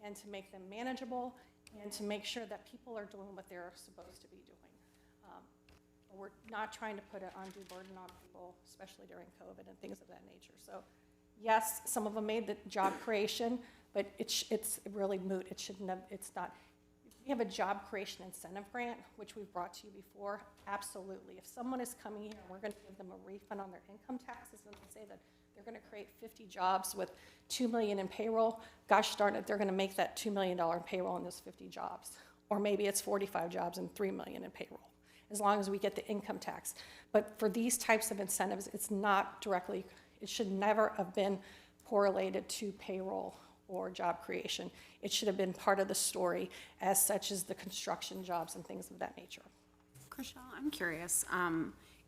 and to make them manageable, and to make sure that people are doing what they're supposed to be doing. We're not trying to put an undue burden on people, especially during COVID and things of that nature. So yes, some of them made the job creation, but it's really moot. It shouldn't have, it's not. We have a job creation incentive grant, which we've brought to you before. Absolutely. If someone is coming here and we're going to give them a refund on their income taxes and say that they're going to create 50 jobs with $2 million in payroll, gosh darn it, they're going to make that $2 million in payroll in those 50 jobs. Or maybe it's 45 jobs and $3 million in payroll, as long as we get the income tax. But for these types of incentives, it's not directly, it should never have been correlated to payroll or job creation. It should have been part of the story, as such as the construction jobs and things of that nature. Chriselle, I'm curious,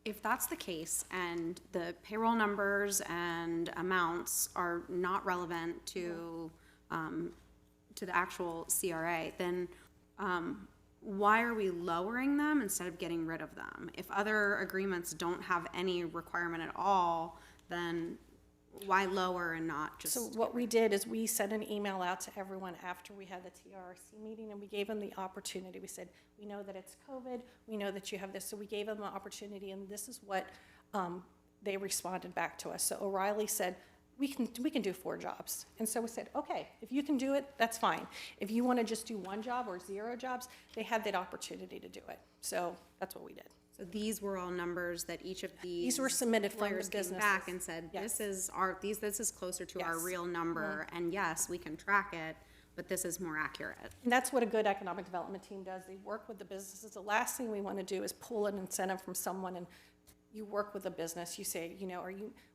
if that's the case and the payroll numbers and amounts are not relevant to the actual CRA, then why are we lowering them instead of getting rid of them? If other agreements don't have any requirement at all, then why lower and not just? So what we did is we sent an email out to everyone after we had the TRC meeting, and we gave them the opportunity. We said, we know that it's COVID, we know that you have this, so we gave them the opportunity, and this is what they responded back to us. So O'Reilly said, we can do 4 jobs. And so we said, okay, if you can do it, that's fine. If you want to just do 1 job or 0 jobs, they had that opportunity to do it. So that's what we did. So these were all numbers that each of these were submitted from the players came businesses. back and said, Yes. this is closer to our Yes. real number, and yes, we can track it, but this is more accurate. And that's what a good economic development team does. They work with the businesses. The last thing we want to do is pull an incentive from someone, and you work with a business. You say,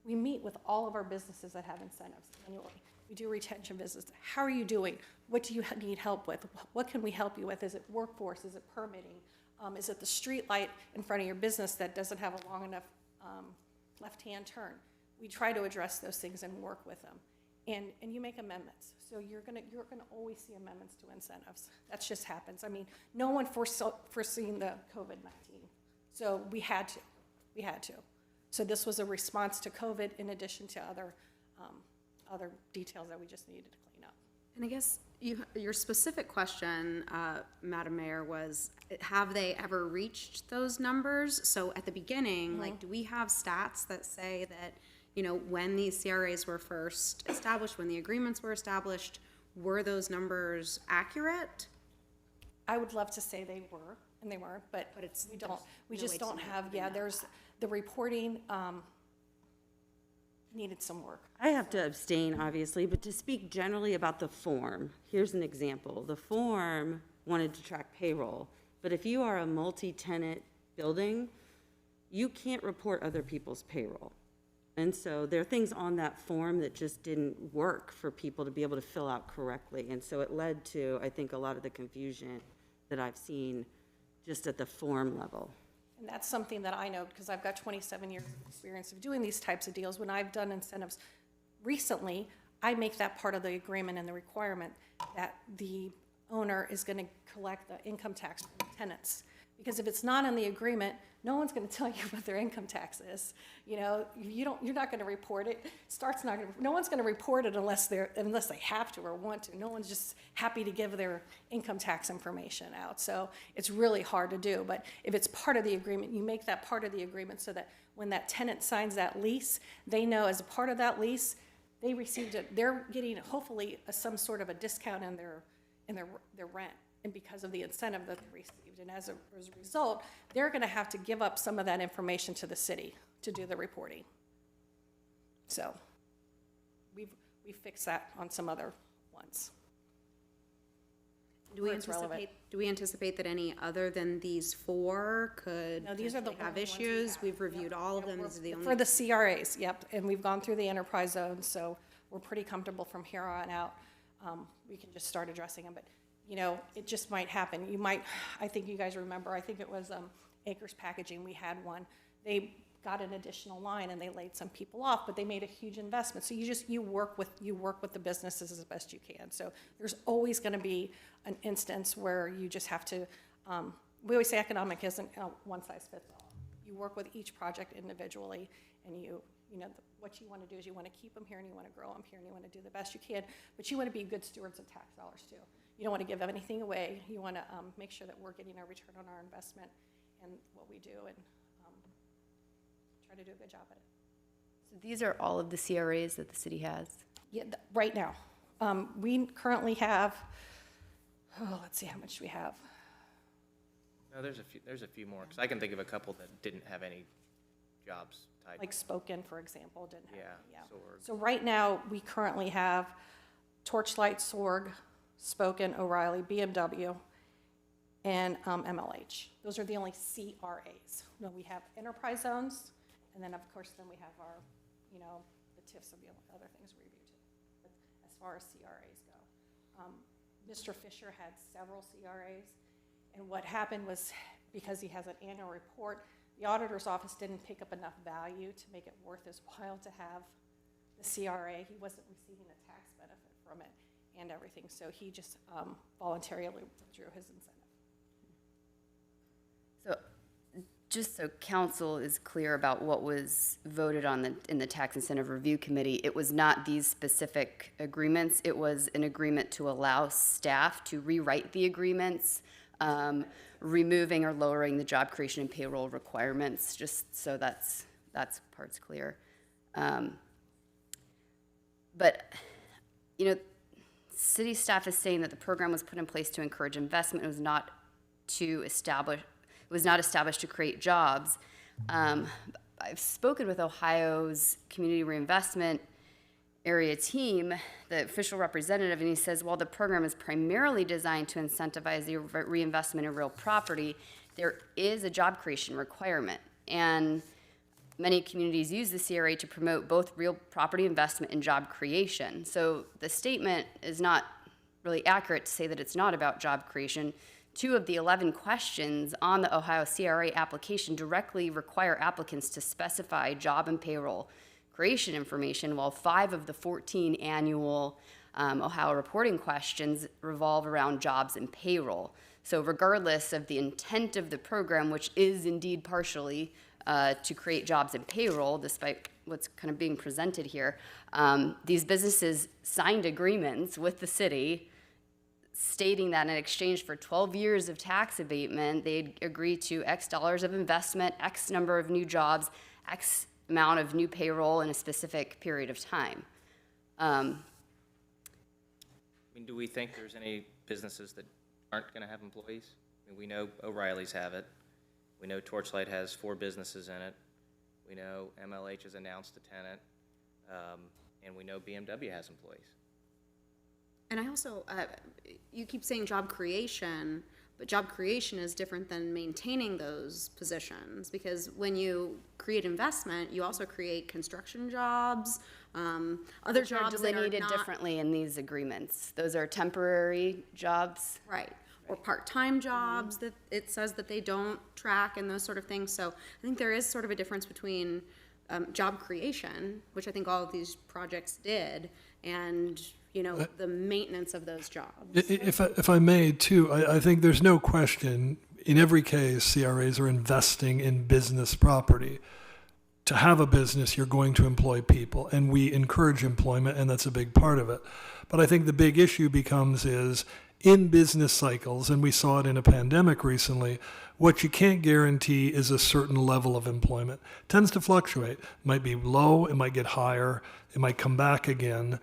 we meet with all of our businesses that have incentives annually. We do retention visits. How are you doing? What do you need help with? What can we help you with? Is it workforce? Is it permitting? Is it the street light in front of your business that doesn't have a long enough left-hand turn? We try to address those things and work with them. And you make amendments. So you're gonna always see amendments to incentives. That just happens. I mean, no one foreseen the COVID-19. So we had to. So this was a response to COVID in addition to other details that we just needed to clean up. And I guess your specific question, Madam Mayor, was have they ever reached those numbers? So at the beginning, like, do we have stats that say that, when these CRAs were first established, when the agreements were established, were those numbers accurate? I would love to say they were, and they weren't, but we don't. We just don't have. Yeah, there's the reporting needed some work. I have to abstain, obviously, but to speak generally about the form, here's an example. The form wanted to track payroll, but if you are a multi-tenant building, you can't report other people's payroll. And so there are things on that form that just didn't work for people to be able to fill out correctly. And so it led to, I think, a lot of the confusion that I've seen just at the form level. And that's something that I know because I've got 27 years of experience of doing these types of deals. When I've done incentives recently, I make that part of the agreement and the requirement that the owner is going to collect the income tax from the tenants. Because if it's not in the agreement, no one's going to tell you what their income tax is. You're not going to report it. No one's going to report it unless they have to or want to. No one's just happy to give their income tax information out. So it's really hard to do. But if it's part of the agreement, you make that part of the agreement so that when that tenant signs that lease, they know as a part of that lease, they received it. They're getting hopefully some sort of a discount in their rent. And because of the incentive that they received. And as a result, they're going to have to give up some of that information to the city to do the reporting. So we fixed that on some other ones. Do we anticipate that any other than these four could No, these are the have only ones issues? we have. We've reviewed all of them. These are the only. For the CRAs, yep. And we've gone through the enterprise zones, so we're pretty comfortable from here on out. We can just start addressing them. But it just might happen. I think you guys remember, I think it was Acres Packaging, we had one. They got an additional line and they laid some people off, but they made a huge investment. So you work with the businesses as best you can. So there's always gonna be an instance where you just have to, we always say economic isn't one size fits all. You work with each project individually and what you wanna do is you wanna keep them here and you wanna grow them here and you wanna do the best you can, but you wanna be good stewards of tax dollars too. You don't want to give anything away. You want to make sure that we're getting a return on our investment and what we do and try to do a good job at it. So these are all of the CRAs that the city has? Yeah, right now. We currently have, let's see, how much do we have? No, there's a few more, because I can think of a couple that didn't have any jobs tied. Like Spoken, for example, didn't have any, yeah. Sorg. So right now, we currently have Torchlight, Sorg, Spoken, O'Reilly, BMW, and MLH. Those are the only CRAs. No, we have enterprise zones, and then of course, then we have our, the TIFs and the other things we review too. But as far as CRAs go, Mr. Fisher had several CRAs, and what happened was because he has an annual report, the auditor's office didn't pick up enough value to make it worth his while to have the CRA. He wasn't receiving a tax benefit from it and everything, so he just voluntarily withdrew his incentive. So just so council is clear about what was voted on in the Tax Incentive Review Committee, it was not these specific agreements. It was an agreement to allow staff to rewrite the agreements, removing or lowering the job creation and payroll requirements, just so that's part's clear. But, city staff is saying that the program was put in place to encourage investment. It was not established to create jobs. I've spoken with Ohio's Community Reinvestment area team, the official representative, and he says, while the program is primarily designed to incentivize the reinvestment in real property, there is a job creation requirement. And many communities use the CRA to promote both real property investment and job creation. So the statement is not really accurate to say that it's not about job creation, 2 of the 11 questions on the Ohio CRA application directly require applicants to specify job and payroll creation information, while 5 of the 14 annual Ohio reporting questions revolve around jobs and payroll. So regardless of the intent of the program, which is indeed partially to create jobs and payroll, despite what's kind of being presented here, these businesses signed agreements with the city stating that in exchange for 12 years of tax abatement, they'd agree to X dollars of investment, X number of new jobs, X amount of new payroll in a specific period of time. I mean, do we think there's any businesses that aren't going to have employees? I mean, we know O'Reilly's have it. We know Torchlight has 4 businesses in it. We know MLH has announced a tenant. And we know BMW has employees. And I also, you keep saying job creation, but job creation is different than maintaining those positions, because when you create investment, you also create construction jobs, other jobs that are delineated not differently in these agreements. Those are temporary jobs. right, or part-time jobs that it says that they don't track and those sort of things. So I think there is sort of a difference between job creation, which I think all of these projects did, and the maintenance of those jobs. If I may, too, I think there's no question, in every case, CRAs are investing in business property. To have a business, you're going to employ people, and we encourage employment, and that's a big part of it. But I think the big issue becomes is, in business cycles, and we saw it in a pandemic recently, what you can't guarantee is a certain level of employment. It tends to fluctuate. It might be low, it might get higher, it might come back again.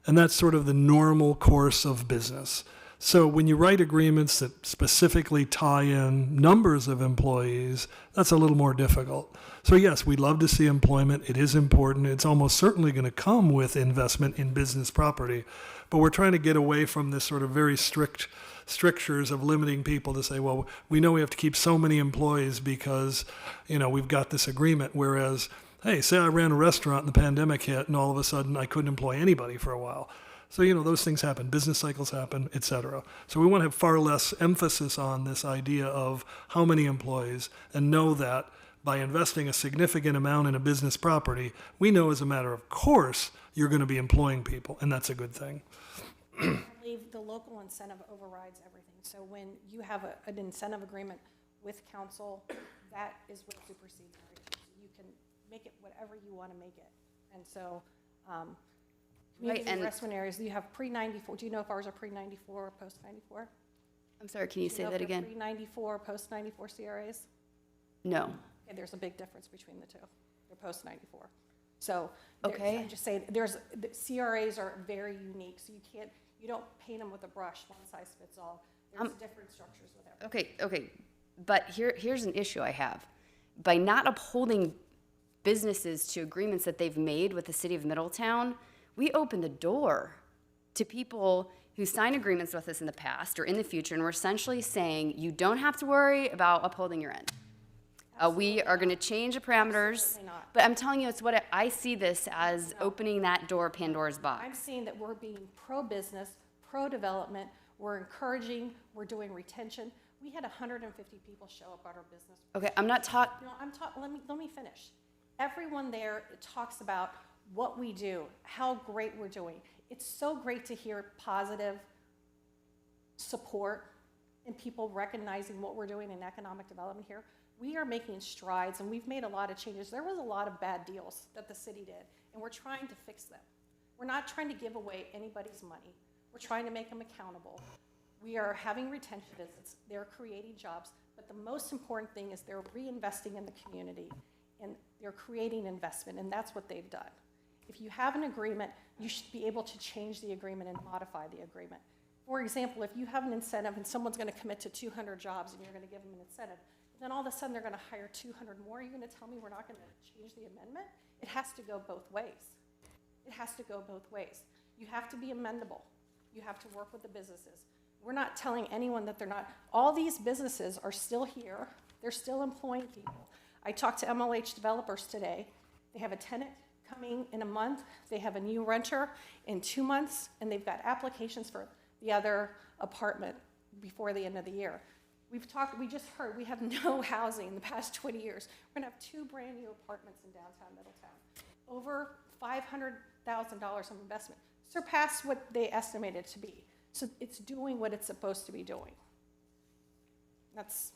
And that's sort of the normal course of business. So when you write agreements that specifically tie in numbers of employees, that's a little more difficult. So yes, we'd love to see employment. It is important. It's almost certainly going to come with investment in business property. But we're trying to get away from this sort of very strict strictures of limiting people to say, well, we know we have to keep so many employees because, we've got this agreement. Whereas, hey, say I ran a restaurant and the pandemic hit and all of a sudden I couldn't employ anybody for a while. So, those things happen, business cycles happen, et cetera. So we want to have far less emphasis on this idea of how many employees, and know that by investing a significant amount in a business property, we know as a matter of course you're going to be employing people, and that's a good thing. I believe the local incentive overrides everything. So when you have an incentive agreement with council, that is what supersedes everything. So you can make it whatever you want to make it. And so, community investment areas, you have pre-94. Do you know if ours are pre-94 or post-94? I'm sorry, can you say that again? Pre-94, post-94 CRAs? No. Okay, there's a big difference between the two. They're post-94. So, Okay. I just say, the CRAs are very unique, so you don't paint them with a brush, one size fits all. There's different structures with everything. Okay. But here's an issue I have. By not upholding businesses to agreements that they've made with the city of Middletown, we open the door to people who sign agreements with us in the past or in the future, and we're essentially saying, you don't have to worry about upholding your end. We are going to change the parameters, but I'm telling you, it's what I see this as opening that door, Pandora's box. I'm seeing that we're being pro-business, pro-development, we're encouraging, we're doing retention. We had 150 people show up at our business. Okay, I'm not talking. No, let me finish. Everyone there talks about what we do, how great we're doing. It's so great to hear positive support and people recognizing what we're doing in economic development here. We are making strides, and we've made a lot of changes. There was a lot of bad deals that the city did, and we're trying to fix them. We're not trying to give away anybody's money. We're trying to make them accountable. We are having retention visits. They're creating jobs, but the most important thing is they're reinvesting in the community, and they're creating investment, and that's what they've done. If you have an agreement, you should be able to change the agreement and modify the agreement. For example, if you have an incentive and someone's going to commit to 200 jobs and you're going to give them an incentive, then all of a sudden they're going to hire 200 more. Are you going to tell me we're not going to change the amendment? It has to go both ways. It has to go both ways. You have to be amendable. You have to work with the businesses. We're not telling anyone that they're not. All these businesses are still here. They're still employing people. I talked to MLH developers today. They have a tenant coming in a month. They have a new renter in 2 months, and they've got applications for the other apartment before the end of the year. We just heard, we have no housing in the past 20 years. We're gonna have 2 brand-new apartments in downtown Middletown. Over $500,000 of investment, surpassed what they estimated it to be. So it's doing what it's supposed to be doing. That's,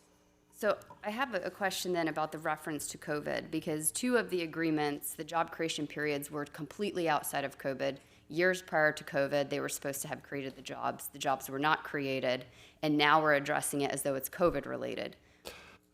So I have a question then about the reference to COVID, because 2 of the agreements, the job creation periods, were completely outside of COVID. Years prior to COVID, they were supposed to have created the jobs. The jobs were not created, and now we're addressing it as though it's COVID related.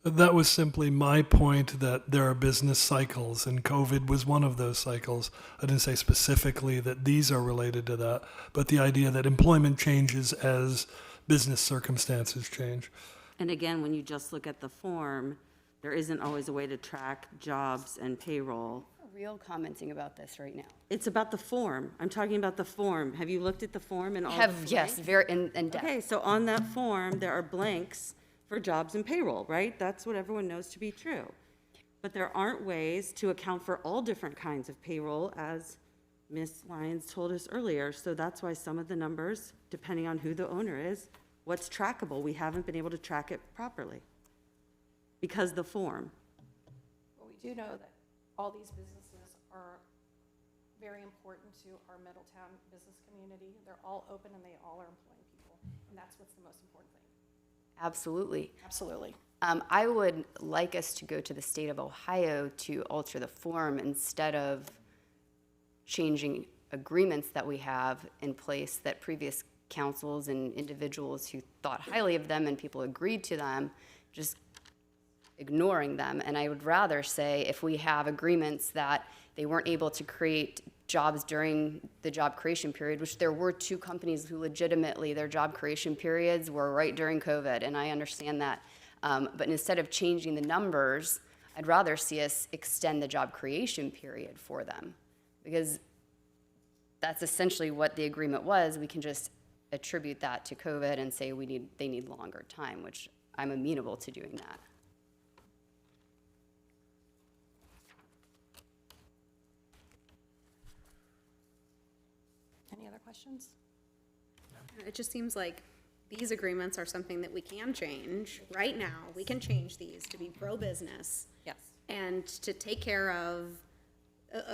That was simply my point, that there are business cycles, and COVID was one of those cycles. I didn't say specifically that these are related to that, but the idea that employment changes as business circumstances change. And again, when you just look at the form, there isn't always a way to track jobs and payroll. Real commenting about this right now. It's about the form. I'm talking about the form. Have you looked at the form and all the Have, yes, blanks? very in depth. Okay, so on that form, there are blanks for jobs and payroll, right? That's what everyone knows to be true. But there aren't ways to account for all different kinds of payroll, as Ms. Lyons told us earlier. So that's why some of the numbers, depending on who the owner is, what's trackable, we haven't been able to track it properly because the form. but we do know that all these businesses are very important to our Middletown business community. They're all open and they all are employing people, and that's what's the most important thing. Absolutely. Absolutely. I would like us to go to the state of Ohio to alter the form instead of changing agreements that we have in place that previous councils and individuals who thought highly of them and people agreed to them, just ignoring them. And I would rather say if we have agreements that they weren't able to create jobs during the job creation period, which there were 2 companies who legitimately, their job creation periods were right during COVID, and I understand that. But instead of changing the numbers, I'd rather see us extend the job creation period for them, because that's essentially what the agreement was. We can just attribute that to COVID and say they need longer time, which I'm amenable to doing that. Any other questions? It just seems like these agreements are something that we can change right now. We can change these to be pro-business. Yes. And to take care of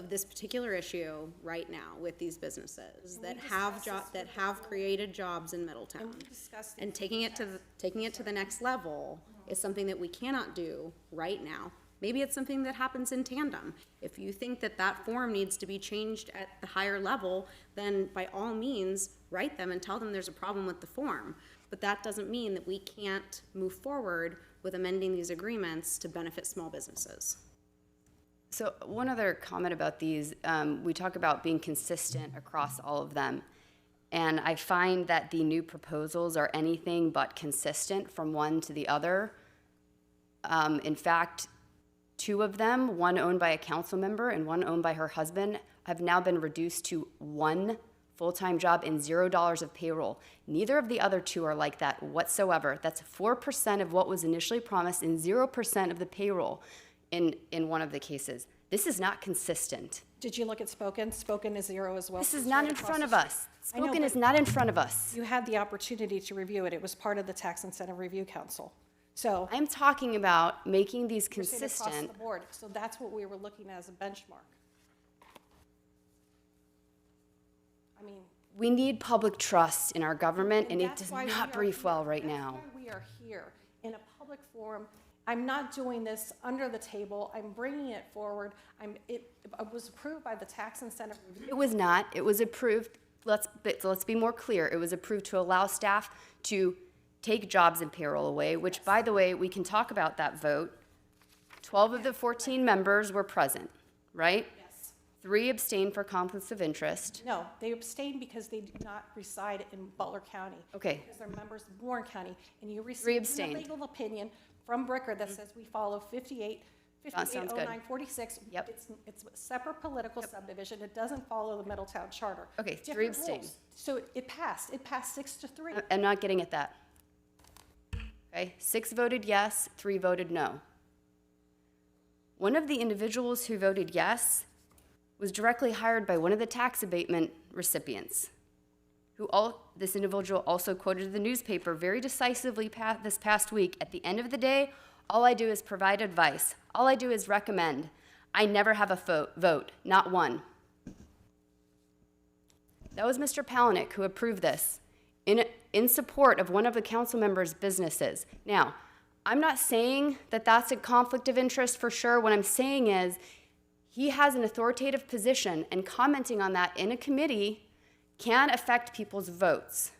this particular issue right now with these businesses that have created jobs in Middletown. And taking it to the next level is something that we cannot do right now. Maybe it's something that happens in tandem. If you think that that form needs to be changed at the higher level, then by all means, write them and tell them there's a problem with the form. But that doesn't mean that we can't move forward with amending these agreements to benefit small businesses. So one other comment about these, we talk about being consistent across all of them. And I find that the new proposals are anything but consistent from one to the other. In fact, 2 of them, one owned by a council member and one owned by her husband, have now been reduced to 1 full-time job and $0 of payroll. Neither of the other 2 are like that whatsoever. That's 4% of what was initially promised and 0% of the payroll in one of the cases. This is not consistent. Did you look at Spoken? Spoken is 0 as well. This is not in front of us. Spoken is not in front of us. You had the opportunity to review it. It was part of the Tax Incentive Review Council. So I'm talking about making these you're saying across consistent. the board. So that's what we were looking at as a benchmark. I mean, We need public trust in our government, and it that's does why we not are brief here. well right That's now. why we are here in a public forum. I'm not doing this under the table. I'm bringing it forward. It was approved by the Tax Incentive Review. It was not. It was approved. Let's be more clear. It was approved to allow staff to take jobs and payroll away, which, by the way, we can talk about that vote. 12 of the 14 members were present, right? Yes. 3 abstained for conflicts of interest. No, they abstained because they do not reside in Butler County. Okay. Because they're members of Warren County. And you 3 received a abstained. legal opinion from Bricker that says we follow 580946. Yep. It's a separate political subdivision. It doesn't follow the Middletown Charter. Okay, Different 3 abstained. rules. So it passed. It passed 6-3. I'm not getting at that. Okay, 6 voted yes, 3 voted no. One of the individuals who voted yes was directly hired by one of the tax abatement recipients. this individual also quoted the newspaper very decisively this past week, at the end of the day, all I do is provide advice. All I do is recommend. I never have a vote, not one. That was Mr. Palahniuk who approved this in support of one of the council members' businesses. Now, I'm not saying that that's a conflict of interest for sure. What I'm saying is he has an authoritative position, and commenting on that in a committee can affect people's votes.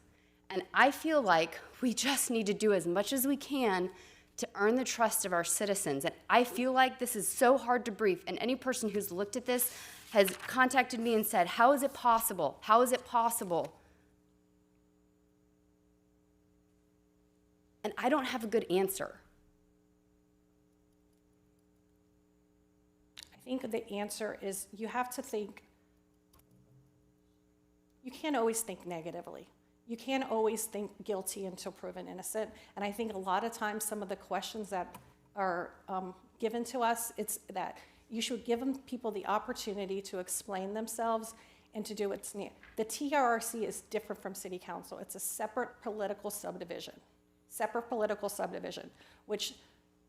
And I feel like we just need to do as much as we can to earn the trust of our citizens. And I feel like this is so hard to brief, and any person who's looked at this has contacted me and said, how is it possible? How is it possible? And I don't have a good answer. I think the answer is you have to think, you can't always think negatively. You can't always think guilty until proven innocent. And I think a lot of times some of the questions that are given to us, it's that you should give people the opportunity to explain themselves and to do what's needed. The TRRC is different from City Council. It's a separate political subdivision, which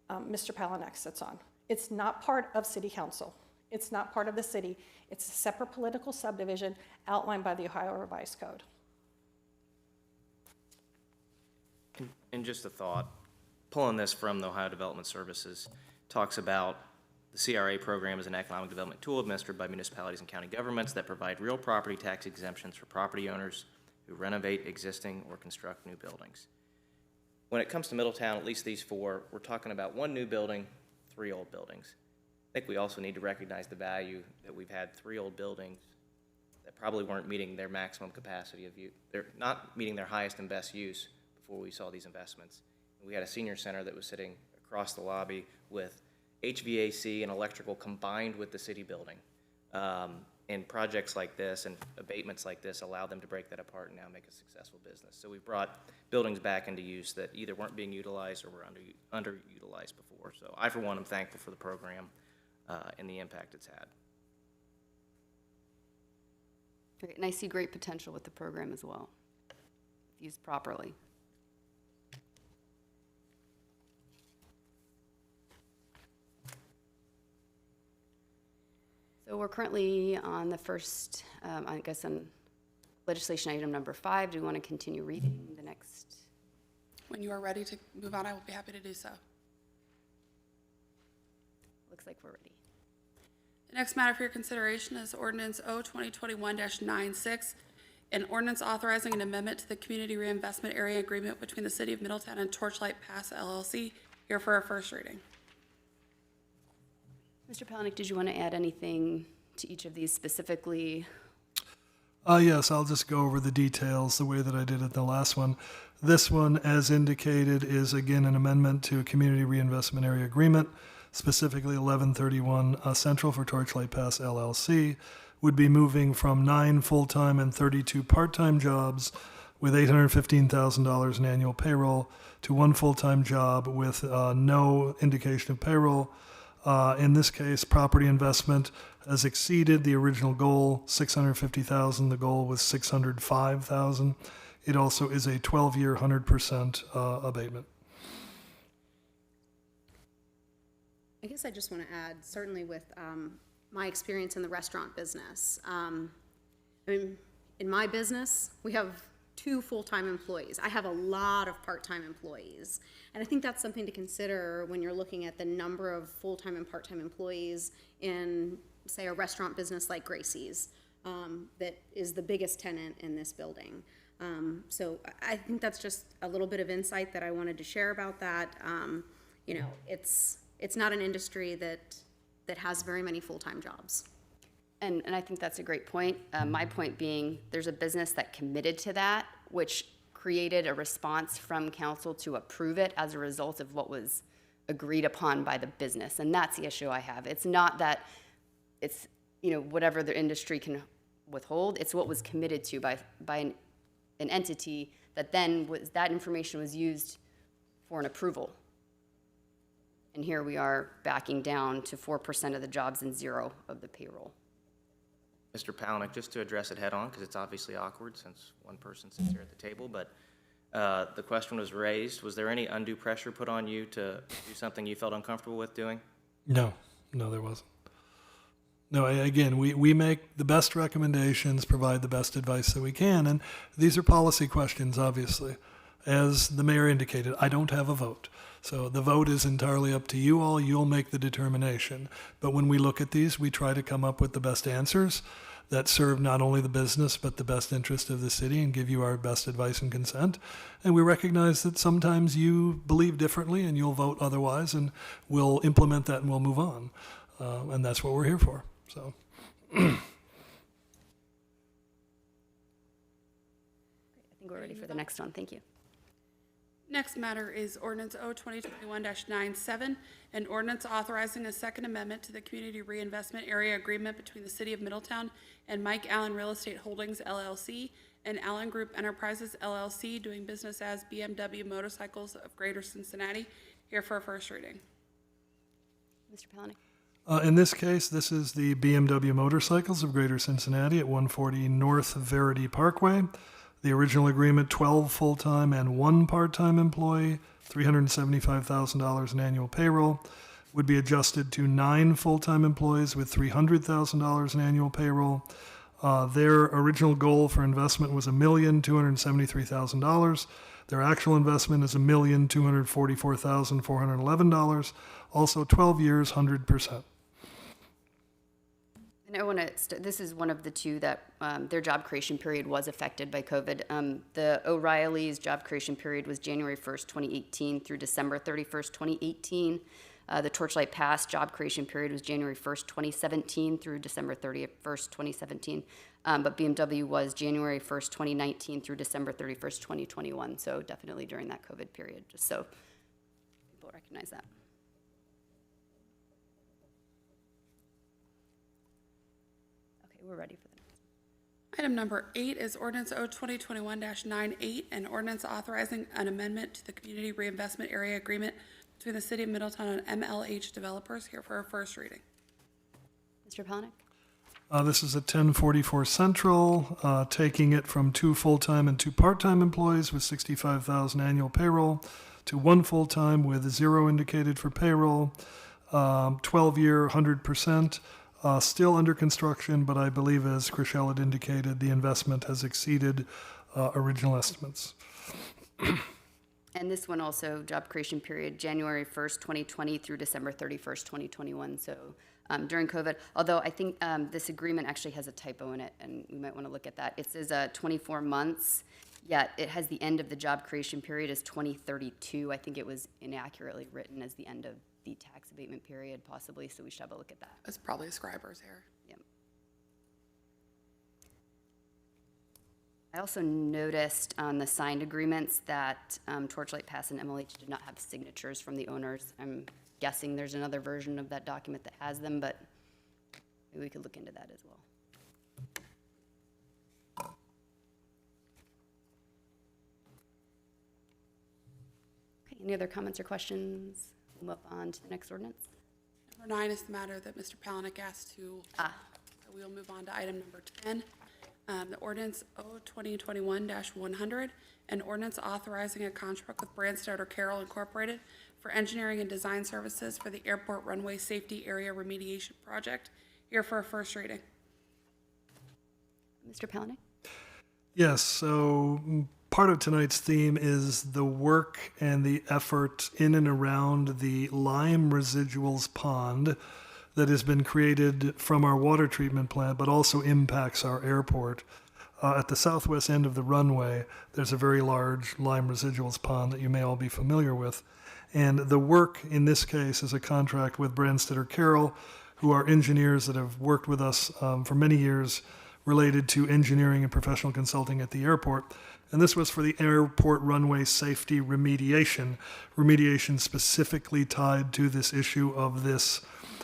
Mr. Palahniuk sits on. It's not part of City Council. It's not part of the city. It's a separate political subdivision outlined by the Ohio Revised Code. And just a thought, pulling this from the Ohio Development Services, talks about the CRA program as an economic development tool administered by municipalities and county governments that provide real property tax exemptions for property owners who renovate existing or construct new buildings. When it comes to Middletown, at least these four, we're talking about 1 new building, 3 old buildings. I think we also need to recognize the value that we've had 3 old buildings that probably weren't meeting their maximum capacity of use. They're not meeting their highest and best use before we saw these investments. We had a senior center that was sitting across the lobby with HVAC and electrical combined with the city building. And projects like this and abatements like this allow them to break that apart and now make a successful business. So we brought buildings back into use that either weren't being utilized or were underutilized before. So I, for one, am thankful for the program and the impact it's had. Great, and I see great potential with the program as well, if used properly. So we're currently on the first, I guess on legislation item number 5. Do we want to continue reading the next? When you are ready to move on, I will be happy to do so. Looks like we're ready. The next matter for your consideration is ordinance O-2021-96, an ordinance authorizing an amendment to the Community Reinvestment Area Agreement between the City of Middletown and Torchlight Pass LLC, here for our first reading. Mr. Palahniuk, did you want to add anything to each of these specifically? Yes, I'll just go over the details the way that I did at the last one. This one, as indicated, is again an amendment to a Community Reinvestment Area Agreement, specifically 1131 Central for Torchlight Pass LLC, would be moving from 9 full-time and 32 part-time jobs with $815,000 in annual payroll to 1 full-time job with no indication of payroll. In this case, property investment has exceeded the original goal, $650,000. The goal was $605,000. It also is a 12-year, 100% abatement. I guess I just want to add, certainly with my experience in the restaurant business. I mean, in my business, we have 2 full-time employees. I have a lot of part-time employees. And I think that's something to consider when you're looking at the number of full-time and part-time employees in, say, a restaurant business like Gracie's, that is the biggest tenant in this building. So I think that's just a little bit of insight that I wanted to share about that. You know, it's not an industry that has very many full-time jobs. And I think that's a great point. My point being, there's a business that committed to that, which created a response from council to approve it as a result of what was agreed upon by the business. And that's the issue I have. It's not that it's, you know, whatever the industry can withhold. It's what was committed to by an entity that then that information was used for an approval. And here we are backing down to 4% of the jobs and 0 of the payroll. Mr. Palanick, just to address it head-on, because it's obviously awkward since one person sits here at the table, but the question was raised. Was there any undue pressure put on you to do something you felt uncomfortable with doing? No, there wasn't. No, again, we make the best recommendations, provide the best advice that we can, and these are policy questions, obviously. As the mayor indicated, I don't have a vote. So the vote is entirely up to you all. You'll make the determination. But when we look at these, we try to come up with the best answers that serve not only the business, but the best interest of the city and give you our best advice and consent. And we recognize that sometimes you believe differently and you'll vote otherwise, and we'll implement that and we'll move on. And that's what we're here for. So. I think we're ready for the next one. Thank you. Next matter is ordinance O 2021-97, an ordinance authorizing a second amendment to the Community Reinvestment Area Agreement between the City of Middletown and Mike Allen Real Estate Holdings LLC and Allen Group Enterprises LLC, doing business as BMW Motorcycles of Greater Cincinnati, here for a first reading. Mr. Palanick. In this case, this is the BMW Motorcycles of Greater Cincinnati at 140 North Verity Parkway. The original agreement, 12 full-time and 1 part-time employee, $375,000 in annual payroll, would be adjusted to 9 full-time employees with $300,000 in annual payroll. Their original goal for investment was $1,273,000. Their actual investment is $1,244,411, also 12 years, 100%. And I want to, this is one of the two that their job creation period was affected by COVID. The O'Reilly's job creation period was January 1st, 2018 through December 31st, 2018. The Torchlight Pass job creation period was January 1st, 2017 through December 31st, 2017. But BMW was January 1st, 2019 through December 31st, 2021. So definitely during that COVID period, just so people recognize that. We're ready for the next. Item number 8 is ordinance O 2021-98, an ordinance authorizing an amendment to the Community Reinvestment Area Agreement between the City of Middletown and MLH Developers, here for a first reading. Mr. Palanick. This is at 1044 Central, taking it from 2 full-time and 2 part-time employees with $65,000 annual payroll to 1 full-time with 0 indicated for payroll, 12-year, 100%. Still under construction, but I believe, as Chriselle had indicated, the investment has exceeded original estimates. And this one also, job creation period, January 1st, 2020 through December 31st, 2021. So during COVID, although I think this agreement actually has a typo in it, and we might want to look at that. It says 24 months, yet it has the end of the job creation period as 2032. I think it was inaccurately written as the end of the tax abatement period, possibly, so we should have a look at that. It's probably a scriber's error. Yep. I also noticed on the signed agreements that Torchlight Pass and MLH did not have signatures from the owners. I'm guessing there's another version of that document that has them, but maybe we could look into that as well. Okay, any other comments or questions? We'll move on to the next ordinance. Number 9 is the matter that Mr. Palanick asked to. So we'll move on to item number 10. The ordinance O 2021-100, an ordinance authorizing a contract with Branstad Carroll Incorporated for engineering and design services for the airport runway safety area remediation project, here for a first reading. Mr. Palanick? Yes, so part of tonight's theme is the work and the effort in and around the lime residuals pond that has been created from our water treatment plant, but also impacts our airport. At the southwest end of the runway, there's a very large lime residuals pond that you may all be familiar with. And the work in this case is a contract with Branstad Carroll, who are engineers that have worked with us for many years related to engineering and professional consulting at the airport. And this was for the airport runway safety remediation specifically tied to this issue of this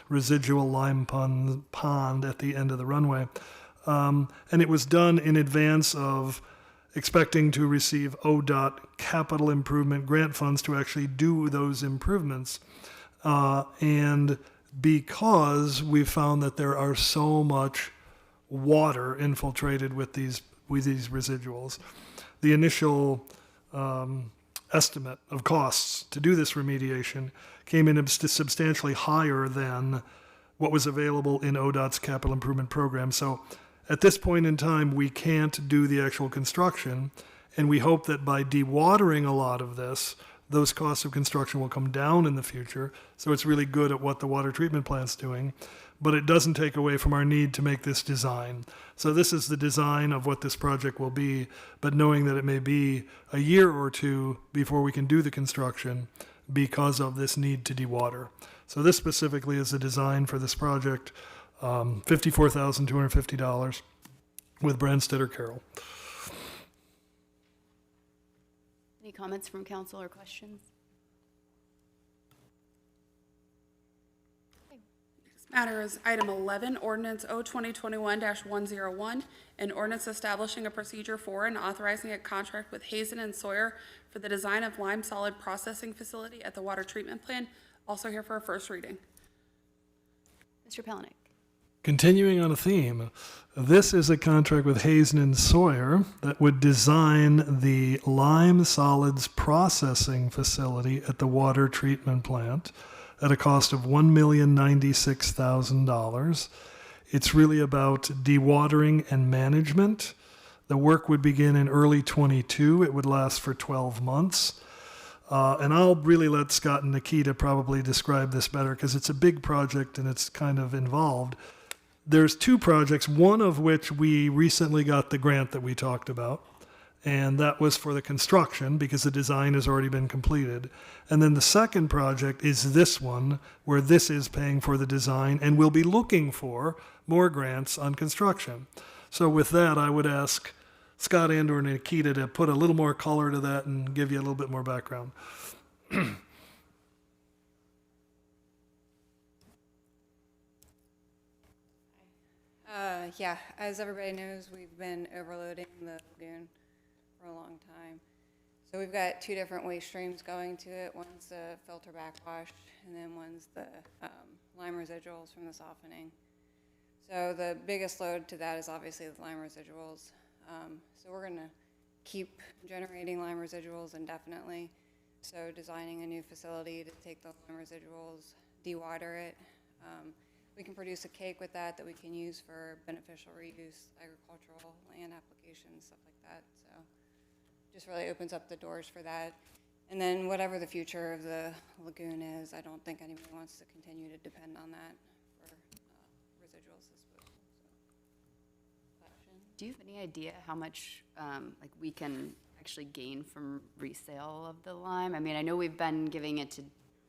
residual lime pond at the end of the runway. And it was done in advance of expecting to receive ODOT capital improvement grant funds to actually do those improvements. And because we found that there are so much water infiltrated with these residuals. The initial estimate of costs to do this remediation came in substantially higher than what was available in ODOT's capital improvement program. So at this point in time, we can't do the actual construction, and we hope that by dewatering a lot of this, those costs of construction will come down in the future. So it's really good at what the water treatment plant's doing, but it doesn't take away from our need to make this design. So this is the design of what this project will be, but knowing that it may be a year or two before we can do the construction because of this need to dewater. So this specifically is the design for this project, $54,250 with Branstead or Carroll. Any comments from council or questions? Matter is item 11, ordinance O-2021-101, an ordinance establishing a procedure for and authorizing a contract with Hazen and Sawyer for the design of lime solid processing facility at the water treatment plant. Also here for a first reading. Mr. Pelenick. Continuing on a theme, this is a contract with Hazen and Sawyer that would design the lime solids processing facility at the water treatment plant at a cost of $1,096,000. It's really about dewatering and management. The work would begin in early 22. It would last for 12 months. And I'll really let Scott and Nikita probably describe this better because it's a big project and it's kind of involved. There's two projects, one of which we recently got the grant that we talked about, and that was for the construction because the design has already been completed. And then the second project is this one, where this is paying for the design, and we'll be looking for more grants on construction. So with that, I would ask Scott and/or Nikita to put a little more color to that and give you a little bit more background. Yeah, as everybody knows, we've been overloading the lagoon for a long time. So we've got two different waste streams going to it. One's the filter backwash, and then one's the lime residuals from the softening. So the biggest load to that is obviously the lime residuals. So we're going to keep generating lime residuals indefinitely. So designing a new facility to take the lime residuals, dewater it. We can produce a cake with that we can use for beneficial reuse, agricultural land applications, stuff like that. So just really opens up the doors for that. And then whatever the future of the lagoon is, I don't think anybody wants to continue to depend on that for residual disposal. Do you have any idea how much like we can actually gain from resale of the lime? I mean, I know we've been giving it to,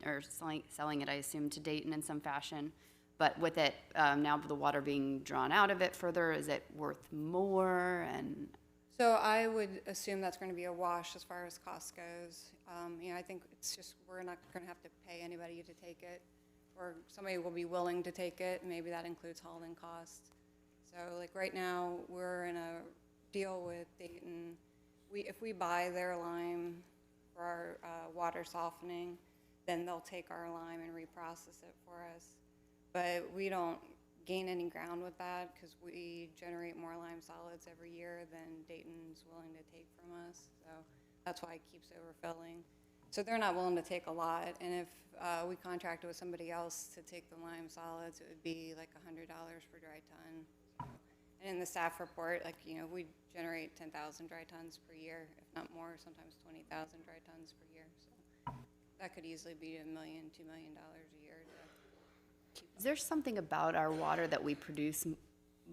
or selling it, I assume, to Dayton in some fashion. But with it, now the water being drawn out of it further, is it worth more? And so I would assume that's going to be a wash as far as cost goes. I think it's just, we're not going to have to pay anybody to take it, or somebody will be willing to take it. Maybe that includes hauling costs. So like right now, we're in a deal with Dayton. If we buy their lime for our water softening, then they'll take our lime and reprocess it for us. But we don't gain any ground with that because we generate more lime solids every year than Dayton's willing to take from us. So that's why it keeps overfilling. So they're not willing to take a lot. And if we contracted with somebody else to take the lime solids, it would be like $100 per dry ton. And in the staff report, we generate 10,000 dry tons per year, if not more, sometimes 20,000 dry tons per year. So that could easily be $1 million, $2 million a year. is there something about our water that we produce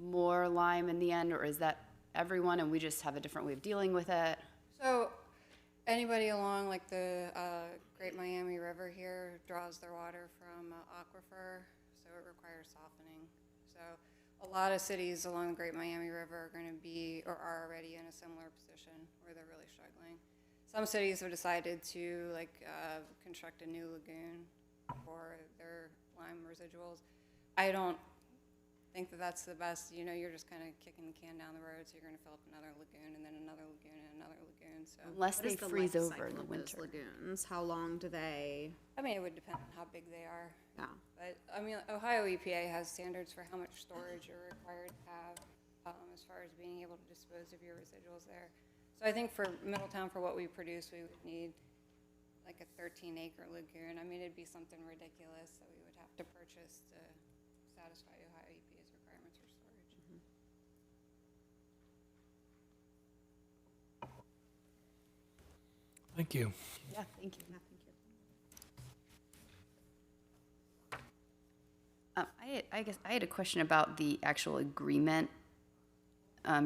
more lime in the end, or is that everyone and we just have a different way of dealing with it? So anybody along like the Great Miami River here draws their water from aquifer, so it requires softening. So a lot of cities along the Great Miami River are going to be, or are already in a similar position where they're really struggling. Some cities have decided to construct a new lagoon for their lime residuals. I don't think that that's the best. You're just kind of kicking the can down the road, so you're going to fill up another lagoon and then another lagoon and another lagoon. So unless they freeze over in the winter. Lagoons, how long do they? I mean, it would depend on how big they are. Yeah. But I mean, Ohio EPA has standards for how much storage you're required to have. as far as being able to dispose of your residuals there. So I think for Middletown, for what we produce, we would need like a 13-acre lagoon. I mean, it'd be something ridiculous that we would have to purchase to satisfy Ohio EPA's requirements for storage. Thank you. Yeah, thank you. I guess I had a question about the actual agreement.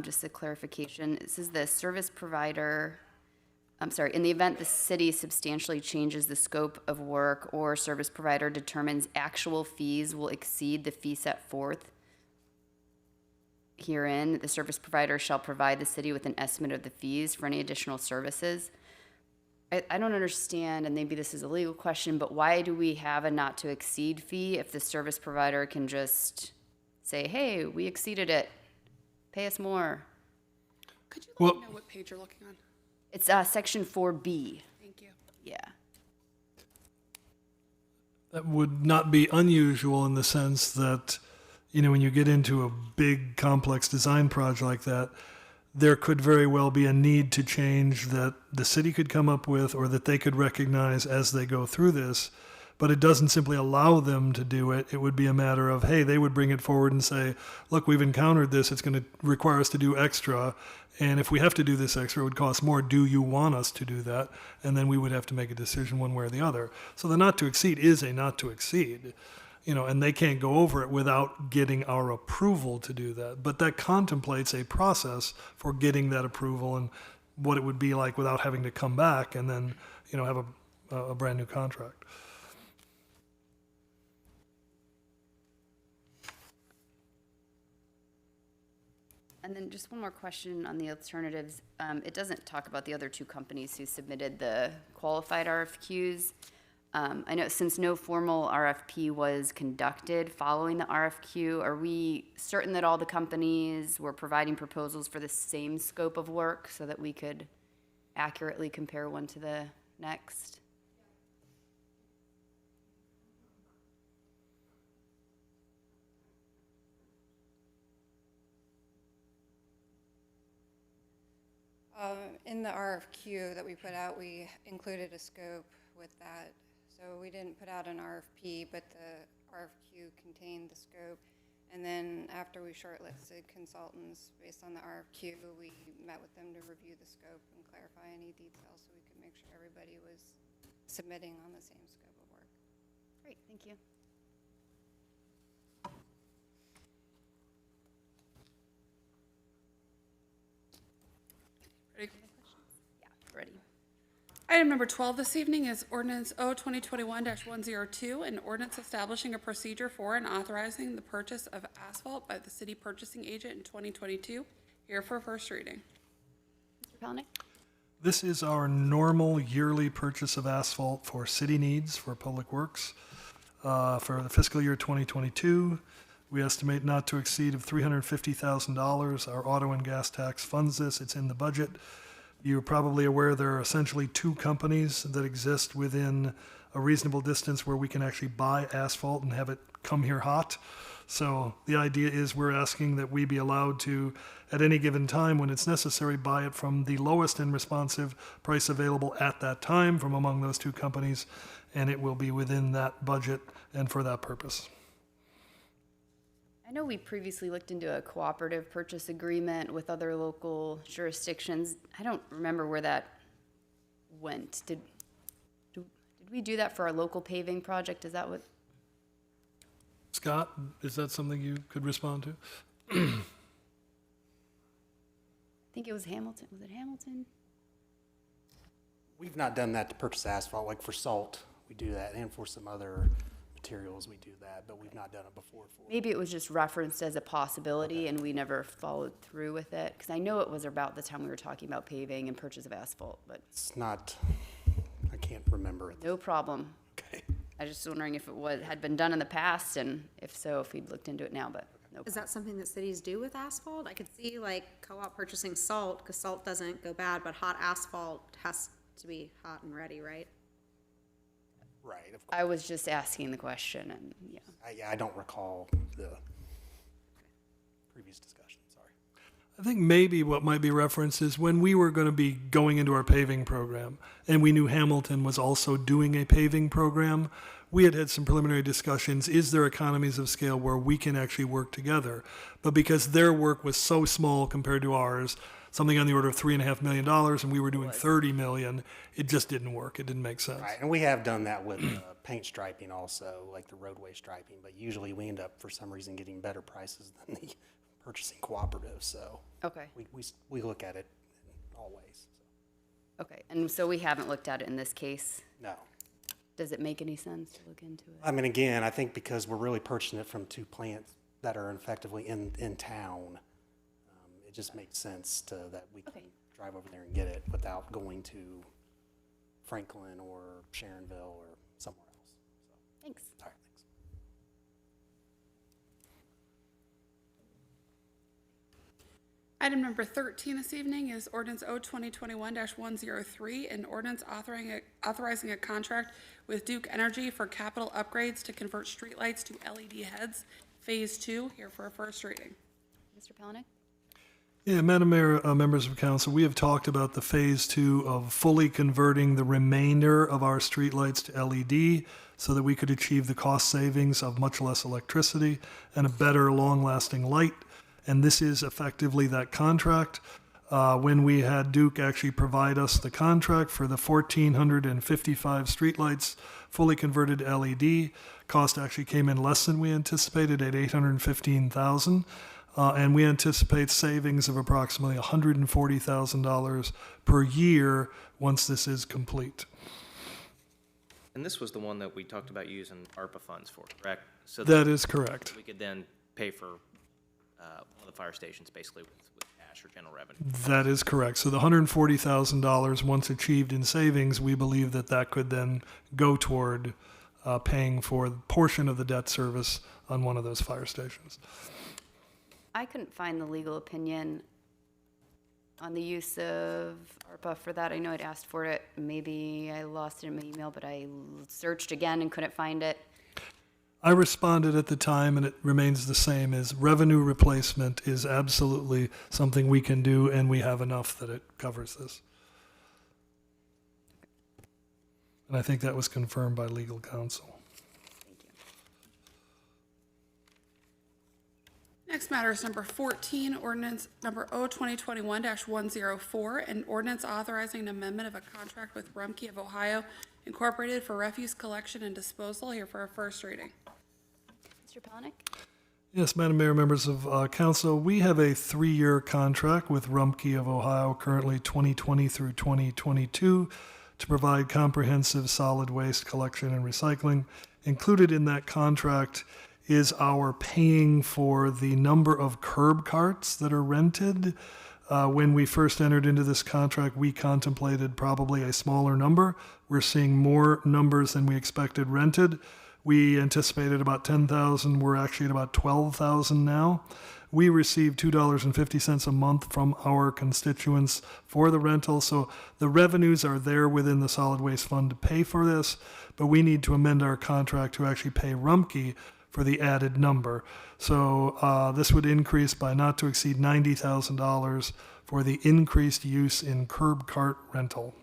Just a clarification. It says the service provider, I'm sorry, in the event the city substantially changes the scope of work or service provider determines actual fees will exceed the fee set forth herein, the service provider shall provide the city with an estimate of the fees for any additional services. I don't understand, and maybe this is a legal question, but why do we have a not to exceed fee if the service provider can just say, hey, we exceeded it, pay us more? Could you let me know what page you're looking on? It's section 4B. Thank you. Yeah. That would not be unusual in the sense that, when you get into a big complex design project like that, there could very well be a need to change that the city could come up with or that they could recognize as they go through this, but it doesn't simply allow them to do it. It would be a matter of, hey, they would bring it forward and say, look, we've encountered this. It's going to require us to do extra. And if we have to do this extra, it would cost more. Do you want us to do that? And then we would have to make a decision one way or the other. So the not to exceed is a not to exceed. And they can't go over it without getting our approval to do that. But that contemplates a process for getting that approval and what it would be like without having to come back and then, have a brand new contract. And then just one more question on the alternatives. It doesn't talk about the other two companies who submitted the qualified RFQs. I know since no formal RFP was conducted following the RFQ, are we certain that all the companies were providing proposals for the same scope of work so that we could accurately compare one to the next? In the RFQ that we put out, we included a scope with that. So we didn't put out an RFP, but the RFQ contained the scope. And then after we shortlisted consultants based on the RFQ, we met with them to review the scope and clarify any details so we could make sure everybody was submitting on the same scope of work. Great, thank you. Ready? Yeah, ready. Item number 12 this evening is ordinance O 2021-102, an ordinance establishing a procedure for and authorizing the purchase of asphalt by the city purchasing agent in 2022. Here for first reading. Mr. Palanick? This is our normal yearly purchase of asphalt for city needs for public works. For the fiscal year 2022, we estimate not to exceed of $350,000. Our auto and gas tax funds this. It's in the budget. You're probably aware there are essentially two companies that exist within a reasonable distance where we can actually buy asphalt and have it come here hot. So the idea is we're asking that we be allowed to, at any given time when it's necessary, buy it from the lowest and responsive price available at that time from among those two companies, and it will be within that budget and for that purpose. I know we previously looked into a cooperative purchase agreement with other local jurisdictions. I don't remember where that went. Did we do that for our local paving project? Is that what? Scott, is that something you could respond to? I think it was Hamilton. Was it Hamilton? We've not done that to purchase asphalt, like for salt, we do that, and for some other materials, we do that, but we've not done it before. Maybe it was just referenced as a possibility and we never followed through with it. Because I know it was about the time we were talking about paving and purchase of asphalt, but. It's not, I can't remember it. No problem. Okay. I was just wondering if it had been done in the past, and if so, if we'd looked into it now, but no problem. Is that something that cities do with asphalt? I could see like co-op purchasing salt, because salt doesn't go bad, but hot asphalt has to be hot and ready, right? Right, of course. I was just asking the question, and yeah. I don't recall the previous discussion, sorry. I think maybe what might be referenced is when we were going to be going into our paving program, and we knew Hamilton was also doing a paving program, we had some preliminary discussions. Is there economies of scale where we can actually work together? But because their work was so small compared to ours, something on the order of $3.5 million, and we were doing $30 million, it just didn't work. It didn't make sense. Right, and we have done that with paint striping also, like the roadway striping, but usually we end up, for some reason, getting better prices than the purchasing cooperative, so. Okay. We look at it all ways. Okay, and so we haven't looked at it in this case? No. Does it make any sense to look into it? I mean, again, I think because we're really purchasing it from two plants that are effectively in town, it just makes sense that we can drive over there and get it without going to Franklin or Sharonville or somewhere else. So. Thanks. All right, thanks. Item number 13 this evening is ordinance O 2021-103, an ordinance authorizing a contract with Duke Energy for capital upgrades to convert streetlights to LED heads, Phase 2, here for a first reading. Mr. Palanick? Yeah, Madam Mayor, members of council, we have talked about the phase 2 of fully converting the remainder of our streetlights to LED so that we could achieve the cost savings of much less electricity and a better long-lasting light. And this is effectively that contract. When we had Duke actually provide us the contract for the 1,455 streetlights fully converted to LED, cost actually came in less than we anticipated at $815,000. And we anticipate savings of approximately $140,000 per year once this is complete. And this was the one that we talked about using ARPA funds for, correct? So That is correct. We could then pay for one of the fire stations basically with cash or general revenue. That is correct. So the $140,000, once achieved in savings, we believe that could then go toward paying for a portion of the debt service on one of those fire stations. I couldn't find the legal opinion on the use of ARPA for that. I know I'd asked for it. Maybe I lost it in my email, but I searched again and couldn't find it. I responded at the time, and it remains the same, is revenue replacement is absolutely something we can do, and we have enough that it covers this. And I think that was confirmed by legal counsel. Next matter is number 14, ordinance number O 2021-104, an ordinance authorizing an amendment of a contract with Rumpke of Ohio Incorporated for refuse collection and disposal, here for a first reading. Mr. Palanick? Yes, Madam Mayor, members of council, we have a 3-year contract with Rumpke of Ohio, currently 2020 through 2022, to provide comprehensive solid waste collection and recycling. Included in that contract is our paying for the number of curb carts that are rented. When we first entered into this contract, we contemplated probably a smaller number. We're seeing more numbers than we expected rented. We anticipated about 10,000. We're actually at about 12,000 now. We receive $2.50 a month from our constituents for the rental. So the revenues are there within the solid waste fund to pay for this, but we need to amend our contract to actually pay Rumpke for the added number. So this would increase by not to exceed $90,000 for the increased use in curb cart rental.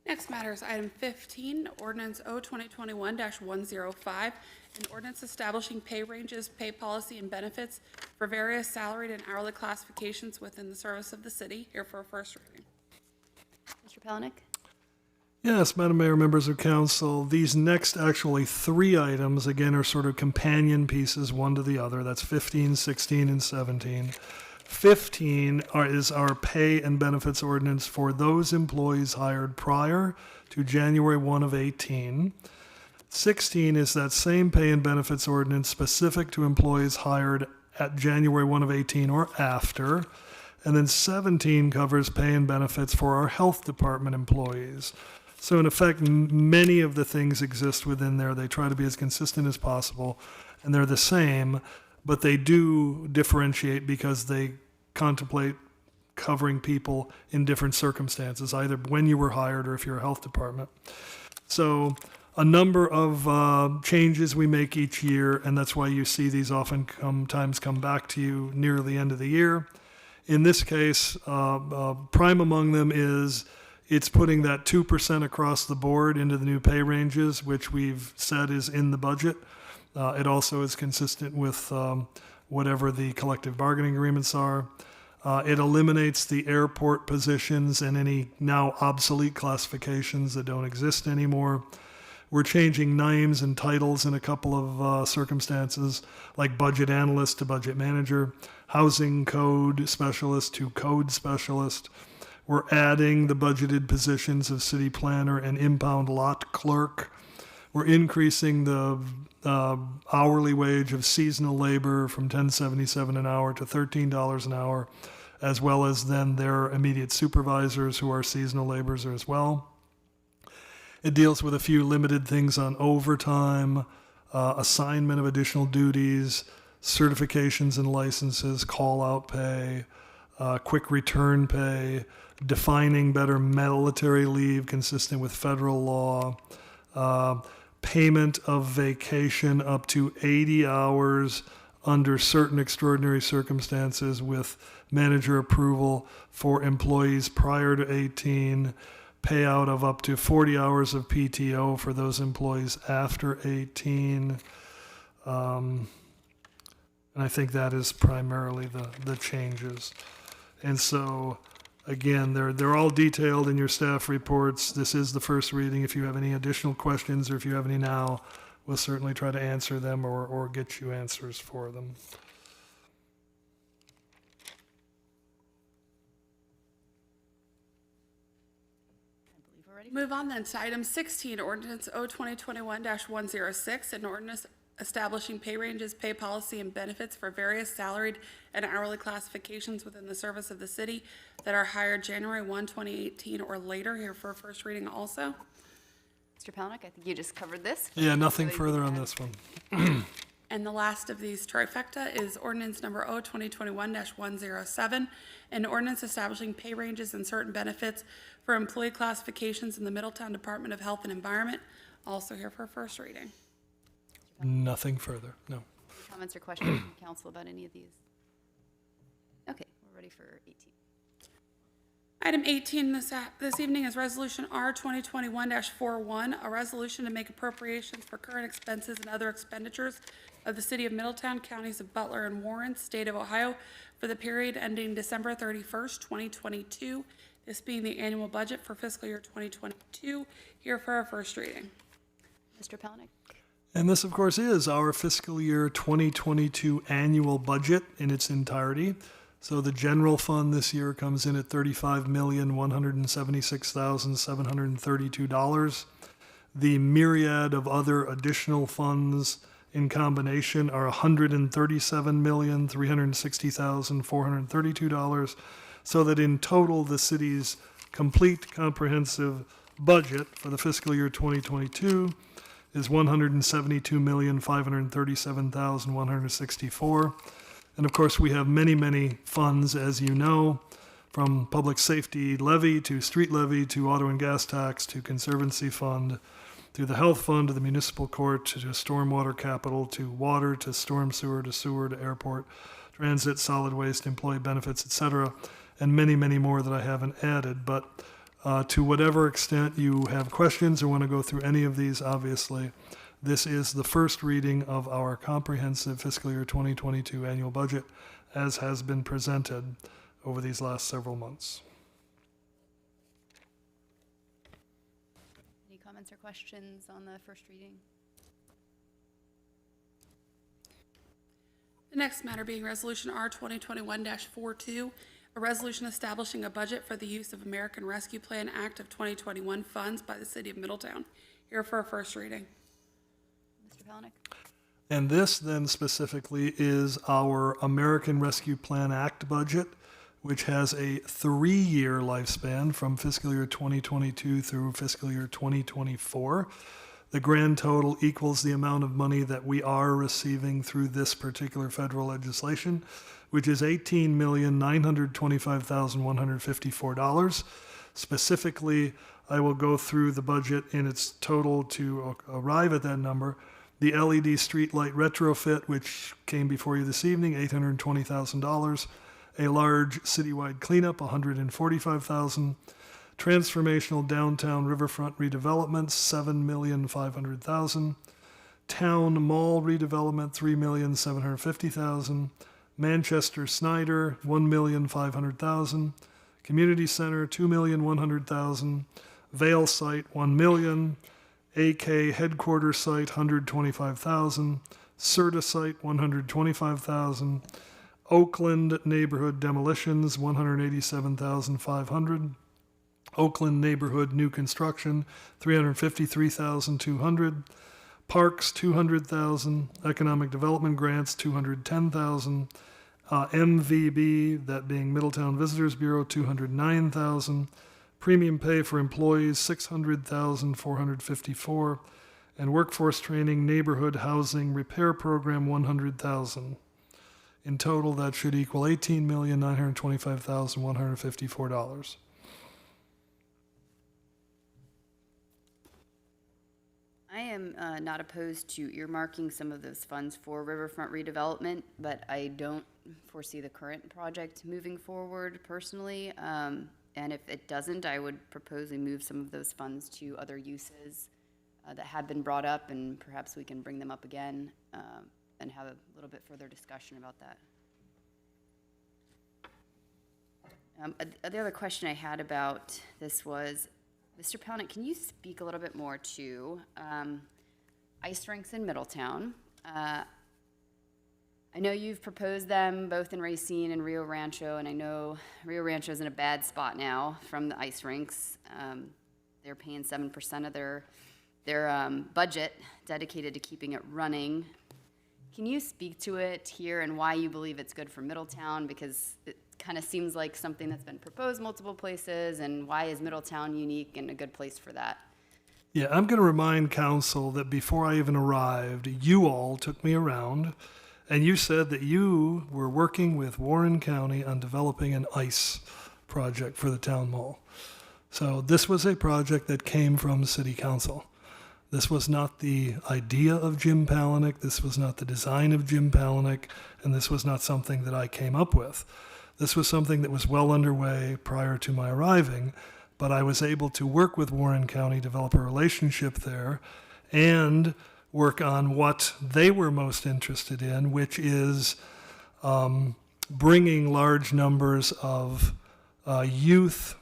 Next matter is item 15, ordinance O 2021-105, an ordinance establishing pay ranges, pay policy, and benefits for various salaried and hourly classifications within the service of the city, here for a first reading. Mr. Palanick? Yes, Madam Mayor, members of council, these next actually 3 items, again, are sort of companion pieces one to the other. That's 15, 16, and 17. 15 is our pay and benefits ordinance for those employees hired prior to January 1 of 18. 16 is that same pay and benefits ordinance specific to employees hired at January 1 of 18 or after. And then 17 covers pay and benefits for our health department employees. So in effect, many of the things exist within there. They try to be as consistent as possible, and they're the same, but they do differentiate because they contemplate covering people in different circumstances, either when you were hired or if you're a health department. So a number of changes we make each year, and that's why you see these oftentimes come back to you near the end of the year. In this case, prime among them is it's putting that 2% across the board into the new pay ranges, which we've said is in the budget. It also is consistent with whatever the collective bargaining agreements are. It eliminates the airport positions and any now obsolete classifications that don't exist anymore. We're changing names and titles in a couple of circumstances, like budget analyst to budget manager, housing code specialist to code specialist. We're adding the budgeted positions of city planner and impound lot clerk. We're increasing the hourly wage of seasonal labor from $10.77 an hour to $13 an hour, as well as then their immediate supervisors who are seasonal laborers as well. It deals with a few limited things on overtime, assignment of additional duties, certifications and licenses, call-out pay, quick return pay, defining better military leave consistent with federal law, payment of vacation up to 80 hours under certain extraordinary circumstances with manager approval for employees prior to 18, payout of up to 40 hours of PTO for those employees after 18. And I think that is primarily the changes. And so, again, they're all detailed in your staff reports. This is the first reading. If you have any additional questions or if you have any now, we'll certainly try to answer them or get you answers for them. Move on then to item 16, ordinance O 2021-106, an ordinance establishing pay ranges, pay policy, and benefits for various salaried and hourly classifications within the service of the city that are hired January 1, 2018 or later. Here for a first reading also. Mr. Palaniuk, I think you just covered this. Yeah, nothing further on this one. And the last of these trifecta is ordinance number O 2021-107, an ordinance establishing pay ranges and certain benefits for employee classifications in the Middletown Department of Health and Environment. Also here for a first reading. Nothing further, no. Any comments or questions from council about any of these? Okay, we're ready for 18. Item 18 this evening is Resolution R 2021-41, a resolution to make appropriations for current expenses and other expenditures of the City of Middletown, Counties of Butler and Warren, State of Ohio, for the period ending December 31st, 2022, this being the annual budget for fiscal year 2022. Here for our first reading. Mr. Palaniuk. And this, of course, is our fiscal year 2022 annual budget in its entirety. So the general fund this year comes in at $35,176,732. The myriad of other additional funds in combination are $137,360,432. So that in total, the city's complete comprehensive budget for the fiscal year 2022 is $172,537,164. And of course, we have many, many funds, as you know, from public safety levy to street levy to auto and gas tax to conservancy fund, through the health fund to the municipal court to stormwater capital to water to storm sewer to airport, transit, solid waste, employee benefits, etc., and many, many more that I haven't added. But to whatever extent you have questions or want to go through any of these, obviously, this is the first reading of our comprehensive fiscal year 2022 annual budget as has been presented over these last several months. Any comments or questions on the first reading? The next matter being Resolution R 2021-42, a resolution establishing a budget for the use of American Rescue Plan Act of 2021 funds by the City of Middletown. Here for a first reading. Mr. Palaniuk. And this then specifically is our American Rescue Plan Act budget, which has a 3-year lifespan from fiscal year 2022 through fiscal year 2024. The grand total equals the amount of money that we are receiving through this particular federal legislation, which is $18,925,154. Specifically, I will go through the budget in its total to arrive at that number. The LED street light retrofit, which came before you this evening, $820,000. A large citywide cleanup, $145,000. Transformational downtown riverfront redevelopment, $7,500,000. Town mall redevelopment, $3,750,000. Manchester Snyder, $1,500,000. Community Center, $2,100,000. Vale site, $1 million. AK headquarters site, $125,000. Serta site, $125,000. Oakland neighborhood demolitions, $187,500. Oakland neighborhood new construction, $353,200. Parks, $200,000. Economic development grants, $210,000. MVB, that being Middletown Visitors Bureau, $209,000. Premium pay for employees, $600,454. And workforce training, neighborhood housing repair program, $100,000. In total, that should equal $18,925,154. I am not opposed to earmarking some of those funds for riverfront redevelopment, but I don't foresee the current project moving forward personally. And if it doesn't, I would propose we move some of those funds to other uses that have been brought up, and perhaps we can bring them up again and have a little bit further discussion about that. The other question I had about this was, Mr. Palnick, can you speak a little bit more to ice rinks in Middletown? I know you've proposed them both in Racine and Rio Rancho, and I know Rio Rancho is in a bad spot now from the ice rinks. They're paying 7% of their budget dedicated to keeping it running. Can you speak to it here and why you believe it's good for Middletown? Because it kind of seems like something that's been proposed multiple places, and why is Middletown unique and a good place for that? Yeah, I'm going to remind council that before I even arrived, you all took me around and you said that you were working with Warren County on developing an ice project for the town mall. So this was a project that came from City Council. This was not the idea of Jim Palahniuk. This was not the design of Jim Palahniuk. And this was not something that I came up with. This was something that was well underway prior to my arriving, but I was able to work with Warren County, develop a relationship there, and work on what they were most interested in, which is bringing large numbers of youth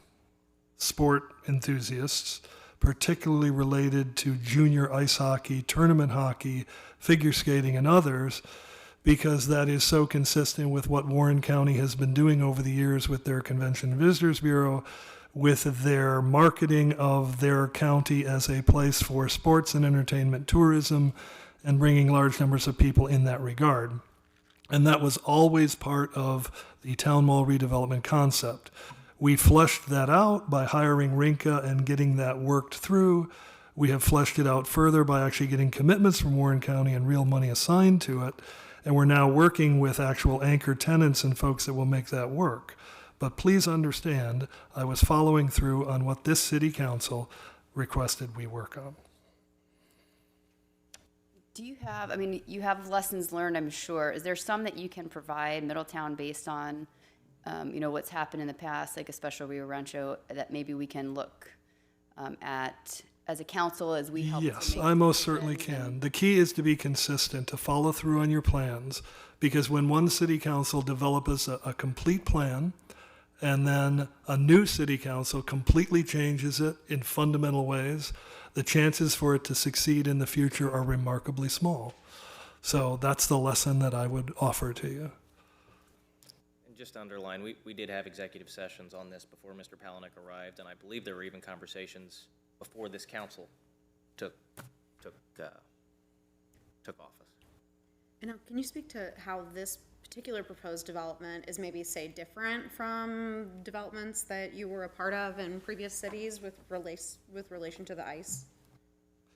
sport enthusiasts, particularly related to junior ice hockey, tournament hockey, figure skating, and others, because that is so consistent with what Warren County has been doing over the years with their Convention and Visitors Bureau, with their marketing of their county as a place for sports and entertainment tourism, and bringing large numbers of people in that regard. And that was always part of the town mall redevelopment concept. We fleshed that out by hiring Rinka and getting that worked through. We have fleshed it out further by actually getting commitments from Warren County and real money assigned to it. And we're now working with actual anchor tenants and folks that will make that work. But please understand, I was following through on what this city council requested we work on. Do you have, I mean, you have lessons learned, I'm sure. Is there some that you can provide Middletown based on, what's happened in the past, like a special Rio Rancho, that maybe we can look at as a council as we help? Yes, I most certainly can. The key is to be consistent, to follow through on your plans, because when one city council develops a complete plan, and then a new city council completely changes it in fundamental ways, the chances for it to succeed in the future are remarkably small. So that's the lesson that I would offer to you. And just to underline, we did have executive sessions on this before Mr. Palahniuk arrived, and I believe there were even conversations before this council took office. And now, can you speak to how this particular proposed development is maybe, say, different from developments that you were a part of in previous cities with relation to the ice?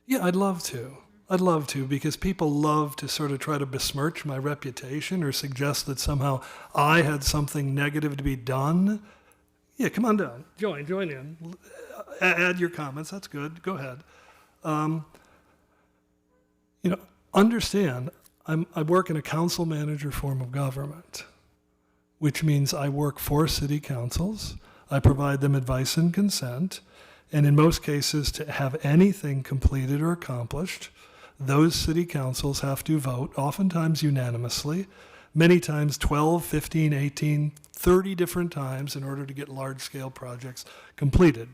Yeah, I'd love to. I'd love to, because people love to sort of try to besmirch my reputation or suggest that somehow I had something negative to be done. Yeah, come on down. Join in. add your comments. That's good. Go ahead. Understand, I work in a council manager form of government, which means I work for city councils. I provide them advice and consent. And in most cases, to have anything completed or accomplished, those city councils have to vote, oftentimes unanimously, many times 12, 15, 18, 30 different times in order to get large-scale projects completed.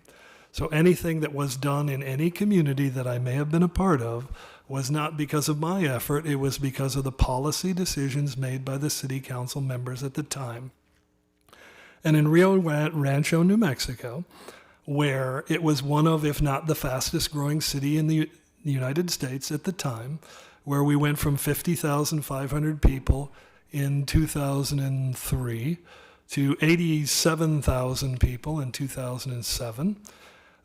So anything that was done in any community that I may have been a part of was not because of my effort, it was because of the policy decisions made by the city council members at the time. And in Rio Rancho, New Mexico, where it was one of, if not the fastest growing city in the United States at the time, where we went from 50,500 people in 2003 to 87,000 people in 2007.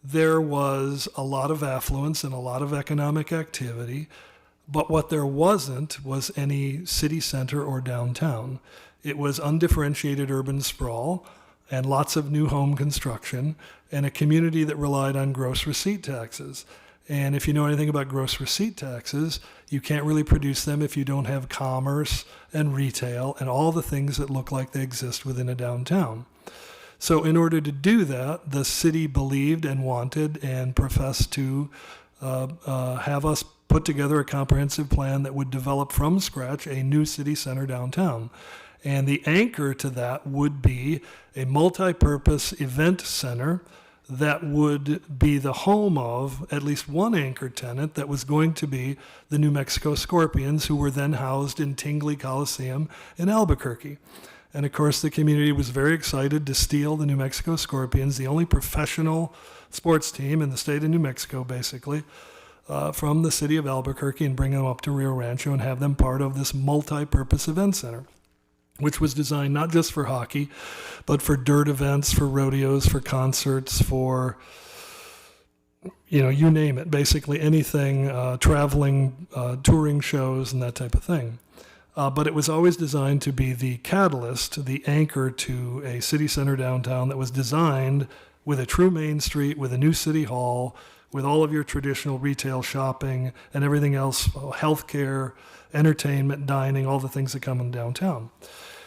There was a lot of affluence and a lot of economic activity, but what there wasn't was any city center or downtown. It was undifferentiated urban sprawl and lots of new home construction and a community that relied on gross receipt taxes. And if you know anything about gross receipt taxes, you can't really produce them if you don't have commerce and retail and all the things that look like they exist within a downtown. So in order to do that, the city believed and wanted and professed to have us put together a comprehensive plan that would develop from scratch a new city center downtown. And the anchor to that would be a multi-purpose event center that would be the home of at least one anchor tenant that was going to be the New Mexico Scorpions, who were then housed in Tingley Coliseum in Albuquerque. And of course, the community was very excited to steal the New Mexico Scorpions, the only professional sports team in the state of New Mexico, basically, from the city of Albuquerque and bring them up to Rio Rancho and have them part of this multi-purpose event center, which was designed not just for hockey, but for dirt events, for rodeos, for concerts, for, you name it, basically anything, traveling, touring shows and that type of thing. But it was always designed to be the catalyst, the anchor to a city center downtown that was designed with a true main street, with a new city hall, with all of your traditional retail shopping and everything else, healthcare, entertainment, dining, all the things that come in downtown.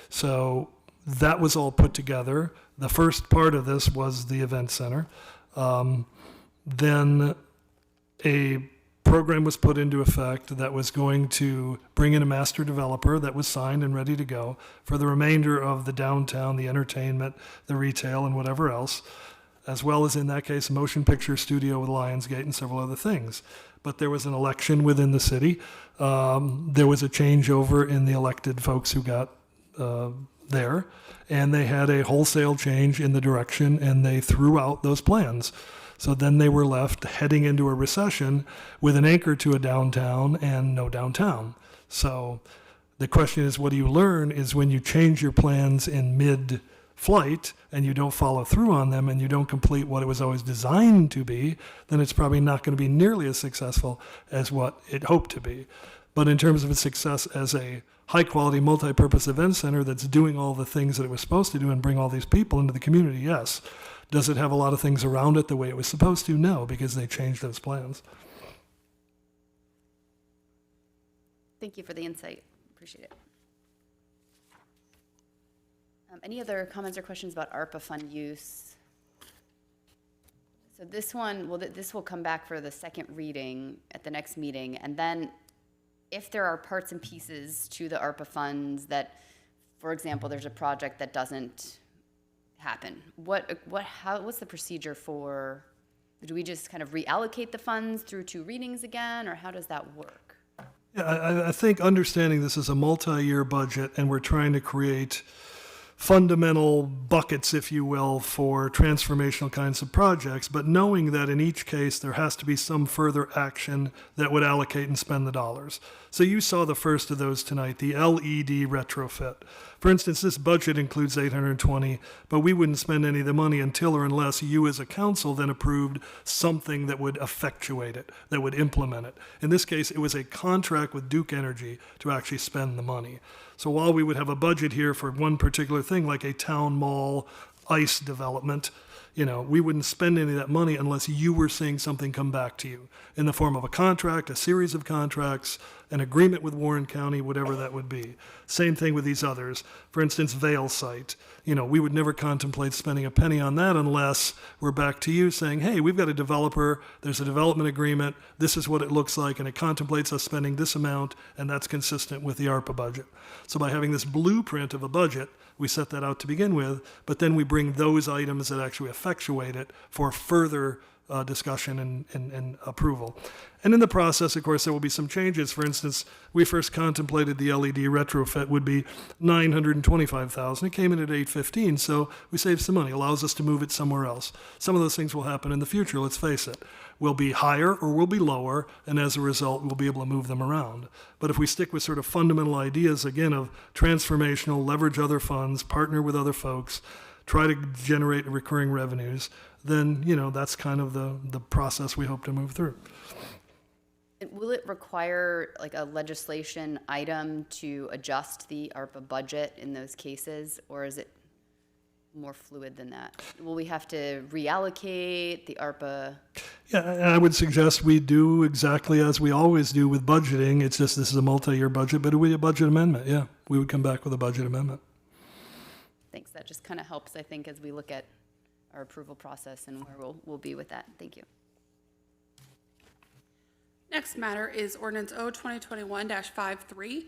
So that was all put together. The first part of this was the event center. Then a program was put into effect that was going to bring in a master developer that was signed and ready to go for the remainder of the downtown, the entertainment, the retail, and whatever else, as well as, in that case, a motion picture studio with Lionsgate and several other things. But there was an election within the city. There was a changeover in the elected folks who got there, and they had a wholesale change in the direction, and they threw out those plans. So then they were left heading into a recession with an anchor to a downtown and no downtown. So the question is, what do you learn is when you change your plans in mid-flight and you don't follow through on them and you don't complete what it was always designed to be, then it's probably not going to be nearly as successful as what it hoped to be. But in terms of its success as a high-quality multi-purpose event center that's doing all the things that it was supposed to do and bring all these people into the community, yes. Does it have a lot of things around it the way it was supposed to? No, because they changed those plans. Thank you for the insight. Appreciate it. Any other comments or questions about ARPA fund use? So this one, this will come back for the second reading at the next meeting, and then if there are parts and pieces to the ARPA funds that, for example, there's a project that doesn't happen, what's the procedure for, do we just kind of reallocate the funds through two readings again, or how does that work? Yeah, I think understanding this is a multi-year budget and we're trying to create fundamental buckets, if you will, for transformational kinds of projects, but knowing that in each case there has to be some further action that would allocate and spend the dollars. So you saw the first of those tonight, the LED retrofit. For instance, this budget includes $820, but we wouldn't spend any of the money until or unless you as a council then approved something that would effectuate it, that would implement it. In this case, it was a contract with Duke Energy to actually spend the money. So while we would have a budget here for one particular thing, like a town mall ice development, We wouldn't spend any of that money unless you were seeing something come back to you in the form of a contract, a series of contracts, an agreement with Warren County, whatever that would be. Same thing with these others. For instance, Vale site. We would never contemplate spending a penny on that unless we're back to you saying, hey, we've got a developer, there's a development agreement, this is what it looks like, and it contemplates us spending this amount, and that's consistent with the ARPA budget. So by having this blueprint of a budget, we set that out to begin with, but then we bring those items that actually effectuate it for further discussion and approval. And in the process, of course, there will be some changes. For instance, we first contemplated the LED retrofit would be $925,000. It came in at $815, so we saved some money. Allows us to move it somewhere else. Some of those things will happen in the future, let's face it. We'll be higher or we'll be lower, and as a result, we'll be able to move them around. But if we stick with sort of fundamental ideas, again, of transformational, leverage other funds, partner with other folks, try to generate recurring revenues, then, that's kind of the process we hope to move through. Will it require like a legislation item to adjust the ARPA budget in those cases, or is it more fluid than that? Will we have to reallocate the ARPA? Yeah, I would suggest we do exactly as we always do with budgeting. It's just this is a multi-year budget, but it would be a budget amendment. Yeah, we would come back with a budget amendment. Thanks. That just kind of helps, I think, as we look at our approval process and where we'll be with that. Thank you. Next matter is ordinance O 2021-53,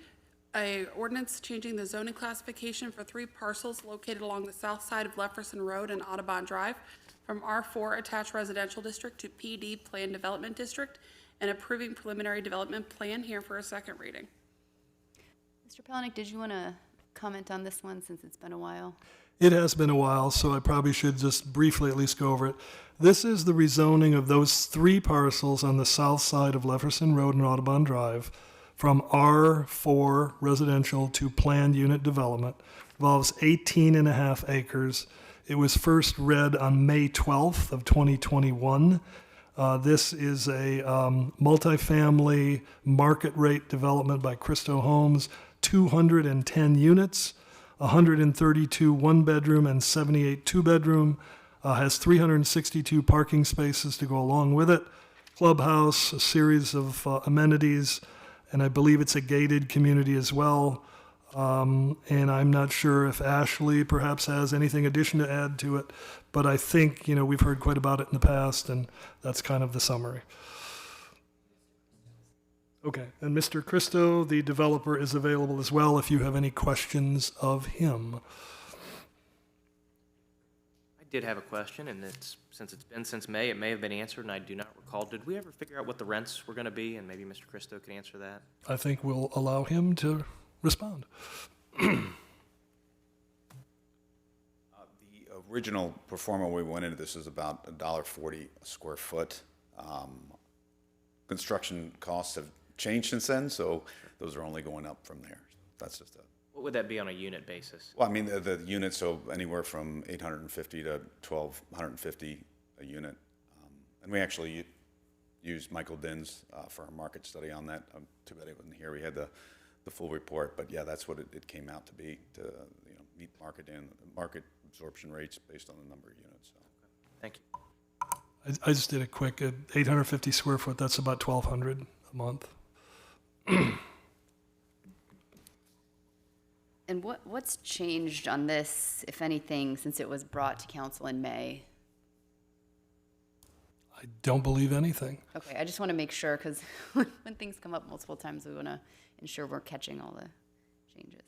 a ordinance changing the zoning classification for 3 parcels located along the south side of Lefferson Road and Audubon Drive from R4 Attached Residential District to PD Planned Development District, and approving preliminary development plan here for a second reading. Mr. Palahniuk, did you want to comment on this one since it's been a while? It has been a while, so I probably should just briefly at least go over it. This is the rezoning of those 3 parcels on the south side of Lefferson Road and Audubon Drive from R4 residential to planned unit development. Involves 18.5 acres. It was first read on May 12th of 2021. This is a multifamily market rate development by Christo Homes, 210 units. 132 one-bedroom and 78 two-bedroom, has 362 parking spaces to go along with it, clubhouse, a series of amenities, and I believe it's a gated community as well. And I'm not sure if Ashley perhaps has anything addition to add to it, but I think, we've heard quite about it in the past, and that's kind of the summary. Okay, and Mr. Christo, the developer, is available as well if you have any questions of him. I did have a question, and since it's been since May, it may have been answered, and I do not recall. Did we ever figure out what the rents were going to be? And maybe Mr. Christo can answer that. I think we'll allow him to respond. The original pro forma we went into this is about $1.40 a square foot. Construction costs have changed since then, so those are only going up from there. That's just What would that be on a unit basis? well, I mean, the units, so anywhere from 850 to 1,250 a unit. And we actually used Michael Dins for our market study on that. Too bad he wasn't here. We had the full report, but yeah, that's what it came out to be, to meet market absorption rates based on the number of units. So. Thank you. I just did a quick, 850 square foot, that's about $1,200 a month. And what's changed on this, if anything, since it was brought to council in May? I don't believe anything. Okay, I just want to make sure, because when things come up multiple times, we want to ensure we're catching all the changes.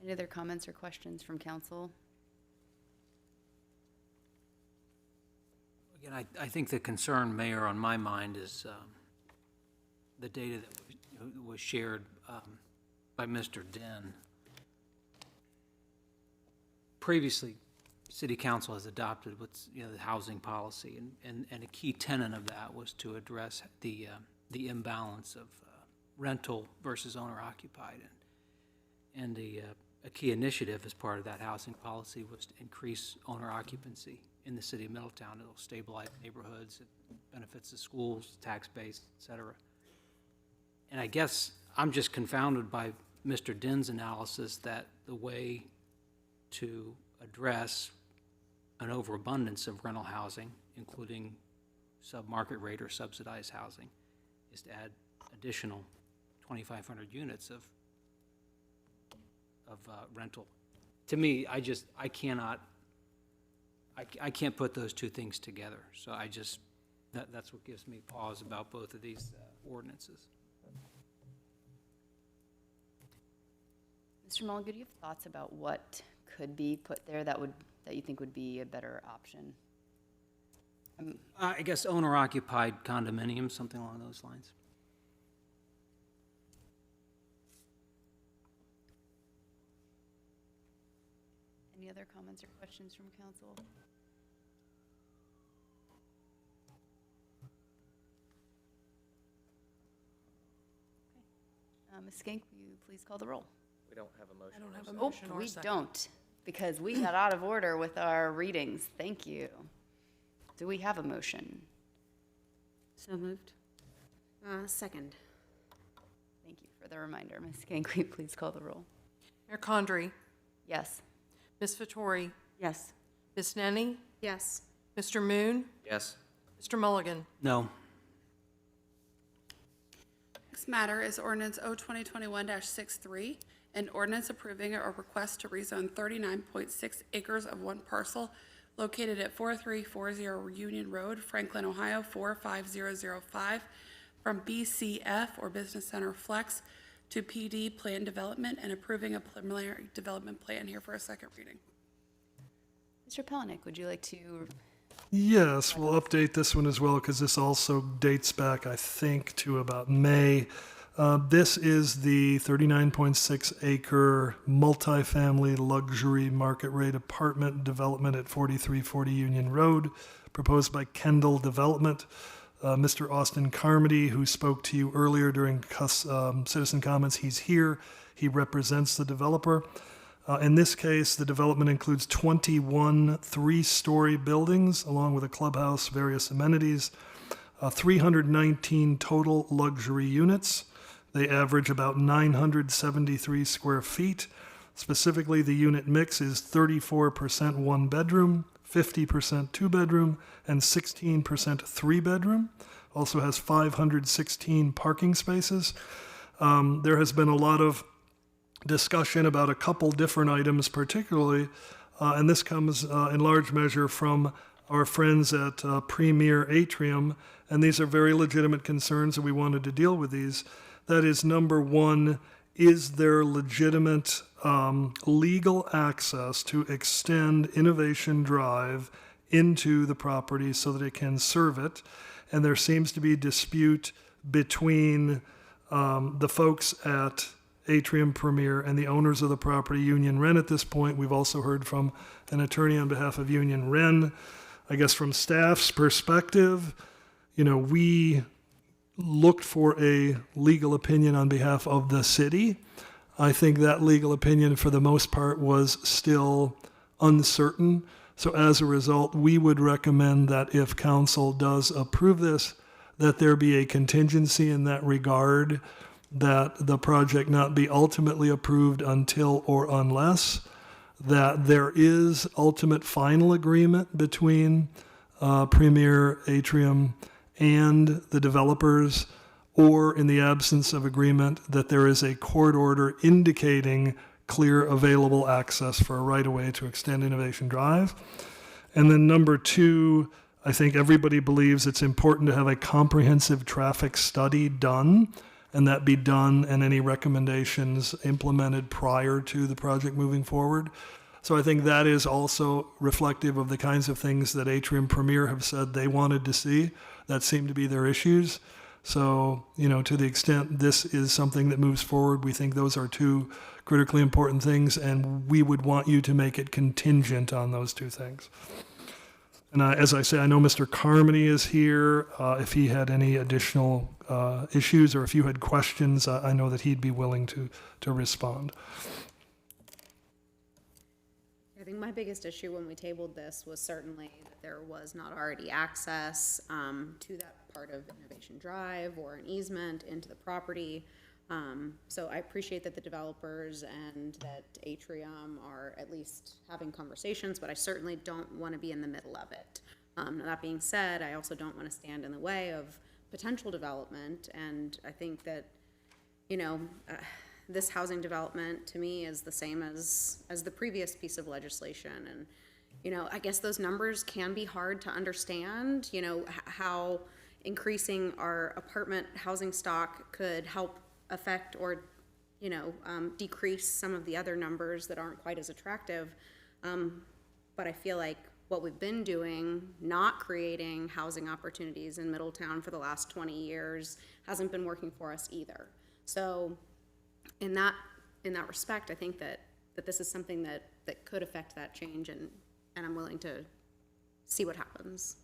Any other comments or questions from council? Again, I think the concern, Mayor, on my mind is the data that was shared by Mr. Den. Previously, City Council has adopted what's the housing policy, and a key tenet of that was to address the imbalance of rental versus owner-occupied, and a key initiative as part of that housing policy was to increase owner occupancy in the city of Middletown. It'll stabilize neighborhoods, it benefits the schools, tax base, et cetera. And I guess I'm just confounded by Mr. Din's analysis that the way to address an overabundance of rental housing, including sub-market rate or subsidized housing, is to add additional 2,500 units of rental. To me, I can't put those two things together. So that's what gives me pause about both of these ordinances. Mr. Mulligan, do you have thoughts about what could be put there that you think would be a better option? I guess owner-occupied condominiums, something along those lines. Any other comments or questions from council? Okay. Ms. Skank, will you please call the roll? We don't have a motion. I don't have a Oh, motion or a we second. don't, because we got out of order with our readings. Thank you. Do we have a motion? So moved. Second. Thank you for the reminder. Ms. Skank, will you please call the roll? Mayor Condrey, Yes. Ms. Vettori, Yes. Ms. Nenny, Yes. Mr. Moon, Yes. Mr. Mulligan. No. Next matter is ordinance O 2021-63, an ordinance approving a request to rezone 39.6 acres of one parcel located at 4340 Union Road, Franklin, Ohio 45005, from BCF or Business Center Flex to PD Plan Development and approving a preliminary development plan here for a second reading. Mr. Pelenick, would you like to? Yes, we'll update this one as well because this also dates back, I think, to about May. This is the 39.6 acre multifamily luxury market rate apartment development at 4340 Union Road, proposed by Kendall Development. Mr. Austin Carmody, who spoke to you earlier during citizen comments, he's here. He represents the developer. In this case, the development includes 21 three-story buildings, along with a clubhouse, various amenities, 319 total luxury units. They average about 973 square feet. Specifically, the unit mix is 34% one-bedroom, 50% two-bedroom, and 16% three-bedroom. Also has 516 parking spaces. There has been a lot of discussion about a couple different items particularly, and this comes in large measure from our friends at Premier Atrium, and these are very legitimate concerns, and we wanted to deal with these. That is, number one, is there legitimate legal access to extend Innovation Drive into the property so that it can serve it? And there seems to be dispute between the folks at Atrium Premier and the owners of the property, Union Ren, at this point. We've also heard from an attorney on behalf of Union Ren. I guess from staff's perspective, we looked for a legal opinion on behalf of the city. I think that legal opinion, for the most part, was still uncertain. So as a result, we would recommend that if council does approve this, that there be a contingency in that regard, that the project not be ultimately approved until or unless that there is ultimate final agreement between Premier Atrium and the developers, or in the absence of agreement, that there is a court order indicating clear available access for a right-of-way to extend Innovation Drive. And then number two, I think everybody believes it's important to have a comprehensive traffic study done, and that be done and any recommendations implemented prior to the project moving forward. So I think that is also reflective of the kinds of things that Atrium Premier have said they wanted to see. That seem to be their issues. So, to the extent this is something that moves forward, we think those are two critically important things, and we would want you to make it contingent on those two things. And as I say, I know Mr. Carmody is here. If he had any additional issues or if you had questions, I know that he'd be willing to respond. I think my biggest issue when we tabled this was certainly that there was not already access to that part of Innovation Drive or an easement into the property. So I appreciate that the developers and that Atrium are at least having conversations, but I certainly don't want to be in the middle of it. Now, that being said, I also don't want to stand in the way of potential development, and I think that, this housing development to me is the same as the previous piece of legislation, and, I guess those numbers can be hard to understand, how increasing our apartment housing stock could help affect or, decrease some of the other numbers that aren't quite as attractive. But I feel like what we've been doing, not creating housing opportunities in Middletown for the last 20 years, hasn't been working for us either. So in that respect, I think that this is something that could affect that change, and I'm willing to see what happens.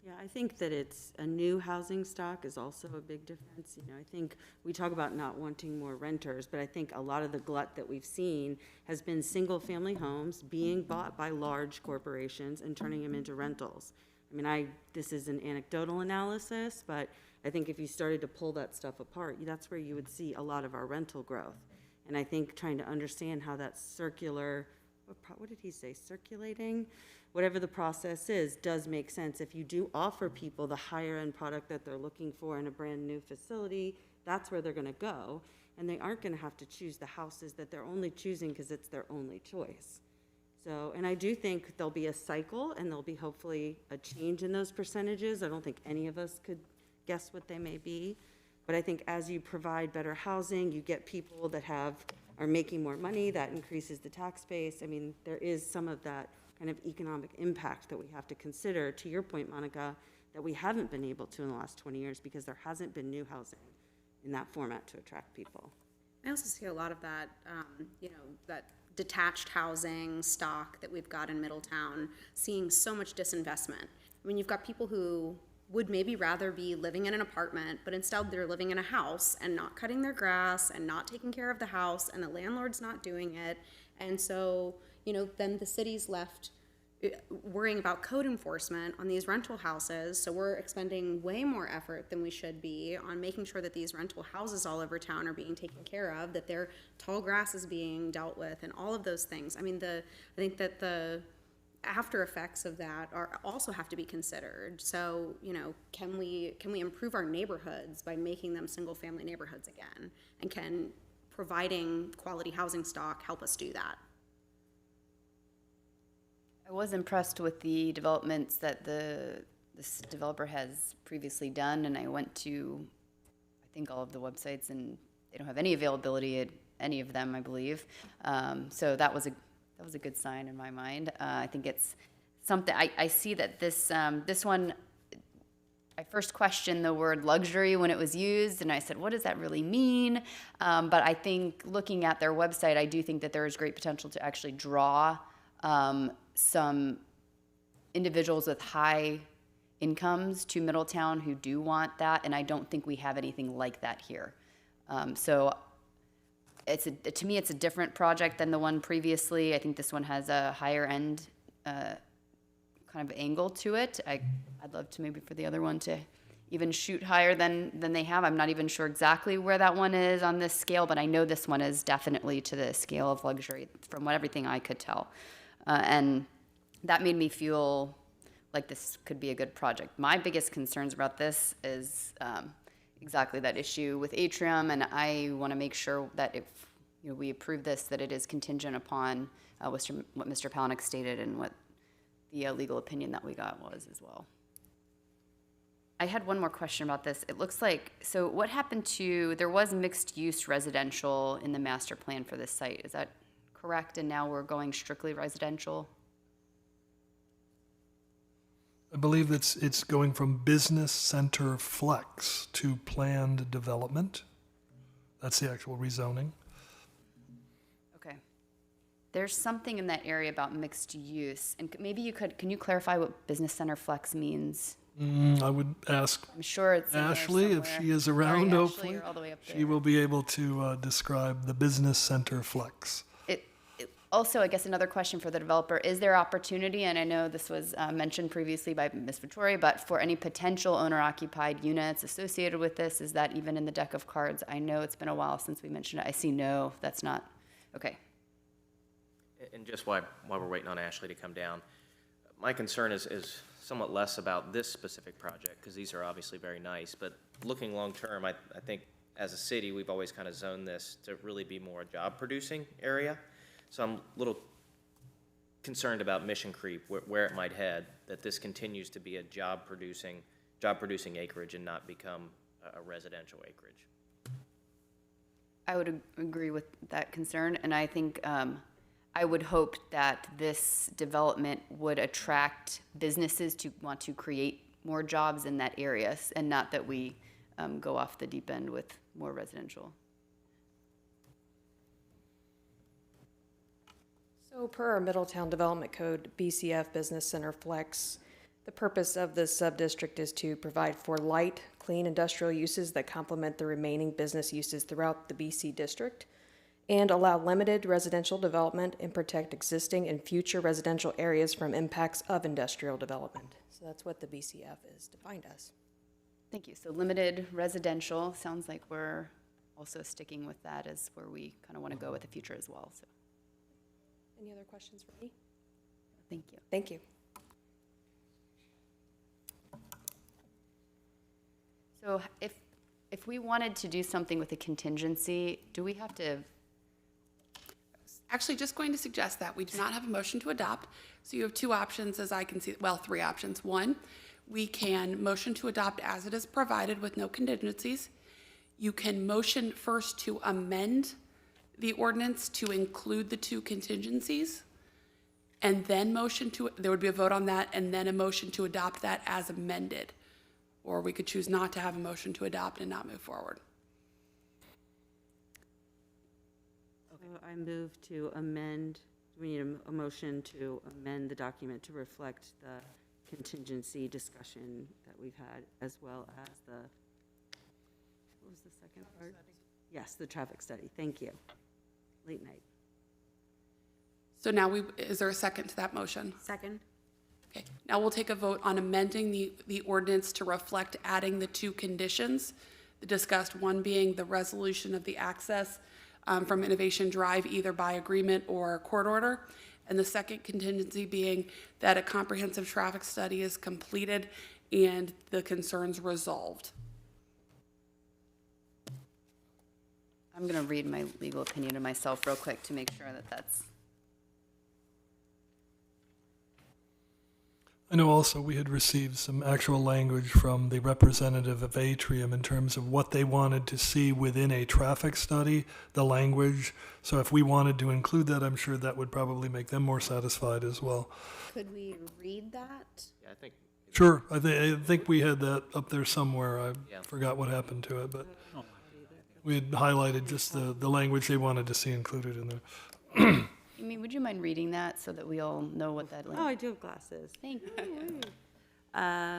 Yeah, I think that it's a new housing stock is also a big difference. I think we talk about not wanting more renters, but I think a lot of the glut that we've seen has been single-family homes being bought by large corporations and turning them into rentals. This is an anecdotal analysis, but I think if you started to pull that stuff apart, that's where you would see a lot of our rental growth. And I think trying to understand how that circular, what did he say, circulating? Whatever the process is, does make sense. If you do offer people the higher end product that they're looking for in a brand new facility, that's where they're gonna go. And they aren't gonna have to choose the houses that they're only choosing because it's their only choice. So, and I do think there'll be a cycle and there'll be hopefully a change in those percentages. I don't think any of us could guess what they may be. But I think as you provide better housing, you get people that are making more money, that increases the tax base. There is some of that kind of economic impact that we have to consider, to your point, Monica, that we haven't been able to in the last 20 years because there hasn't been new housing in that format to attract people. I also see a lot of that, that detached housing stock that we've got in Middletown, seeing so much disinvestment. You've got people who would maybe rather be living in an apartment, but instead they're living in a house and not cutting their grass and not taking care of the house, and the landlord's not doing it. And so, then the city's left worrying about code enforcement on these rental houses. So we're expending way more effort than we should be on making sure that these rental houses all over town are being taken care of, that their tall grass is being dealt with, and all of those things. I think that the after effects of that also have to be considered. So, can we improve our neighborhoods by making them single family neighborhoods again? And can providing quality housing stock help us do that? I was impressed with the developments that this developer has previously done, and I went to, I think, all of the websites, and they don't have any availability at any of them, I believe. So that was a good sign in my mind. I think it's something, I see that this one, I first questioned the word luxury when it was used, and I said, what does that really mean? But I think looking at their website, I do think that there is great potential to actually draw some individuals with high incomes to Middletown who do want that, and I don't think we have anything like that here. So to me, it's a different project than the one previously. I think this one has a higher end kind of angle to it. I'd love to maybe for the other one to even shoot higher than they have. I'm not even sure exactly where that one is on this scale, but I know this one is definitely to the scale of luxury from everything I could tell. And that made me feel like this could be a good project. My biggest concerns about this is exactly that issue with Atrium, and I want to make sure that if we approve this, that it is contingent upon what Mr. Palaniuk stated and what the legal opinion that we got was as well. I had one more question about this. It looks like, so what happened to, there was mixed use residential in the master plan for this site, is that correct? And now we're going strictly residential? I believe it's going from business center flex to planned development. That's the actual rezoning. Okay. There's something in that area about mixed use, and maybe can you clarify what business center flex means? I would ask I'm sure it's Ashley, if she is around, Sorry, hopefully. Ashley, all the way up there. She will be able to describe the business center flex. also, I guess another question for the developer, is there opportunity, and I know this was mentioned previously by Ms. Vittori, but for any potential owner-occupied units associated with this, is that even in the deck of cards? I know it's been a while since we mentioned it. I see no, that's not, okay. And just while we're waiting on Ashley to come down, my concern is somewhat less about this specific project, because these are obviously very nice, but looking long-term, I think as a city, we've always kind of zoned this to really be more a job-producing area. So I'm a little concerned about mission creep, where it might head, that this continues to be a job-producing acreage and not become a residential acreage. I would agree with that concern, and I think I would hope that this development would attract businesses to want to create more jobs in that area, and not that we go off the deep end with more residential. So per our Middletown Development Code, BCF Business Center Flex, the purpose of this subdistrict is to provide for light, clean industrial uses that complement the remaining business uses throughout the BC district, and allow limited residential development and protect existing and future residential areas from impacts of industrial development. So that's what the BCF is defined as. Thank you. So limited residential, sounds like we're also sticking with that as where we kind of want to go with the future as well, so. Any other questions for me? Thank you. Thank you. So if we wanted to do something with a contingency, do we have to? Actually, just going to suggest that we do not have a motion to adopt. So you have two options, as I can see, well, three options. One, we can motion to adopt as it is provided with no contingencies. You can motion first to amend the ordinance to include the two contingencies, and then there would be a vote on that, and then a motion to adopt that as amended. Or we could choose not to have a motion to adopt and not move forward. So I move to amend, we need a motion to amend the document to reflect the contingency discussion that we've had, as well as what was the second part? Yes, the traffic study. Thank you. Late night. So now is there a second to that motion? Second. Okay, now we'll take a vote on amending the ordinance to reflect adding the two conditions, the discussed, one being the resolution of the access from Innovation Drive either by agreement or court order, and the second contingency being that a comprehensive traffic study is completed and the concerns resolved. I'm going to read my legal opinion to myself real quick to make sure that that's. I know also we had received some actual language from the representative of Atrium in terms of what they wanted to see within a traffic study, the language. So if we wanted to include that, I'm sure that would probably make them more satisfied as well. Could we read that? Yeah, I think. Sure, I think we had that up there somewhere. I Yeah. forgot what happened to it, but we had highlighted just the language they wanted to see included in there. Amy, would you mind reading that so that we all know what that? Oh, I do have glasses. Thank you.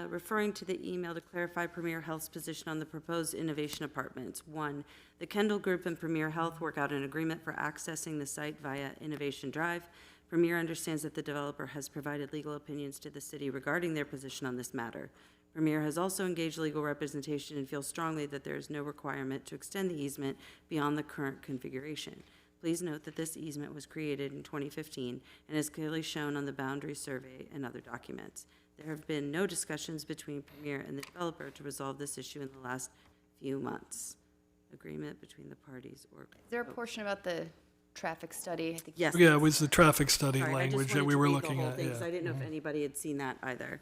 Referring to the email to clarify Premier Health's position on the proposed innovation apartments. 1, the Kendall Group and Premier Health work out an agreement for accessing the site via Innovation Drive. Premier understands that the developer has provided legal opinions to the city regarding their position on this matter. Premier has also engaged legal representation and feels strongly that there is no requirement to extend the easement beyond the current configuration. Please note that this easement was created in 2015 and is clearly shown on the boundary survey and other documents. There have been no discussions between Premier and the developer to resolve this issue in the last few months. Agreement between the parties or. Is there a portion about the traffic study? I think. Yes. Yeah, it was the traffic study Sorry, language that we were looking I just wanted to read the whole at. thing, Yeah. 'cause I didn't know if anybody had seen that either.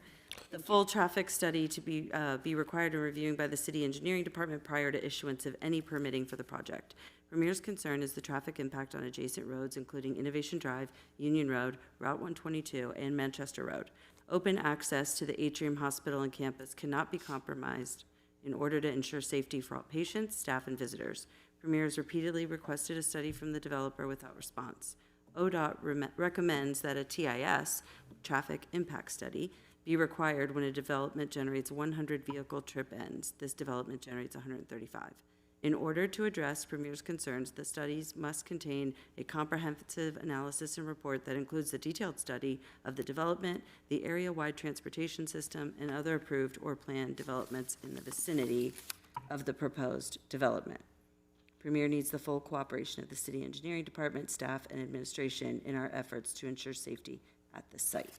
The full traffic study to be required in reviewing by the city engineering department prior to issuance of any permitting for the project. Premier's concern is the traffic impact on adjacent roads, including Innovation Drive, Union Road, Route 122, and Manchester Road. Open access to the Atrium Hospital and campus cannot be compromised in order to ensure safety for all patients, staff, and visitors. Premier has repeatedly requested a study from the developer without response. ODOT recommends that a TIS, traffic impact study, be required when a development generates 100 vehicle trip ends. This development generates 135. In order to address Premier's concerns, the studies must contain a comprehensive analysis and report that includes the detailed study of the development, the area-wide transportation system, and other approved or planned developments in the vicinity of the proposed development. Premier needs the full cooperation of the city engineering department, staff, and administration in our efforts to ensure safety at the site.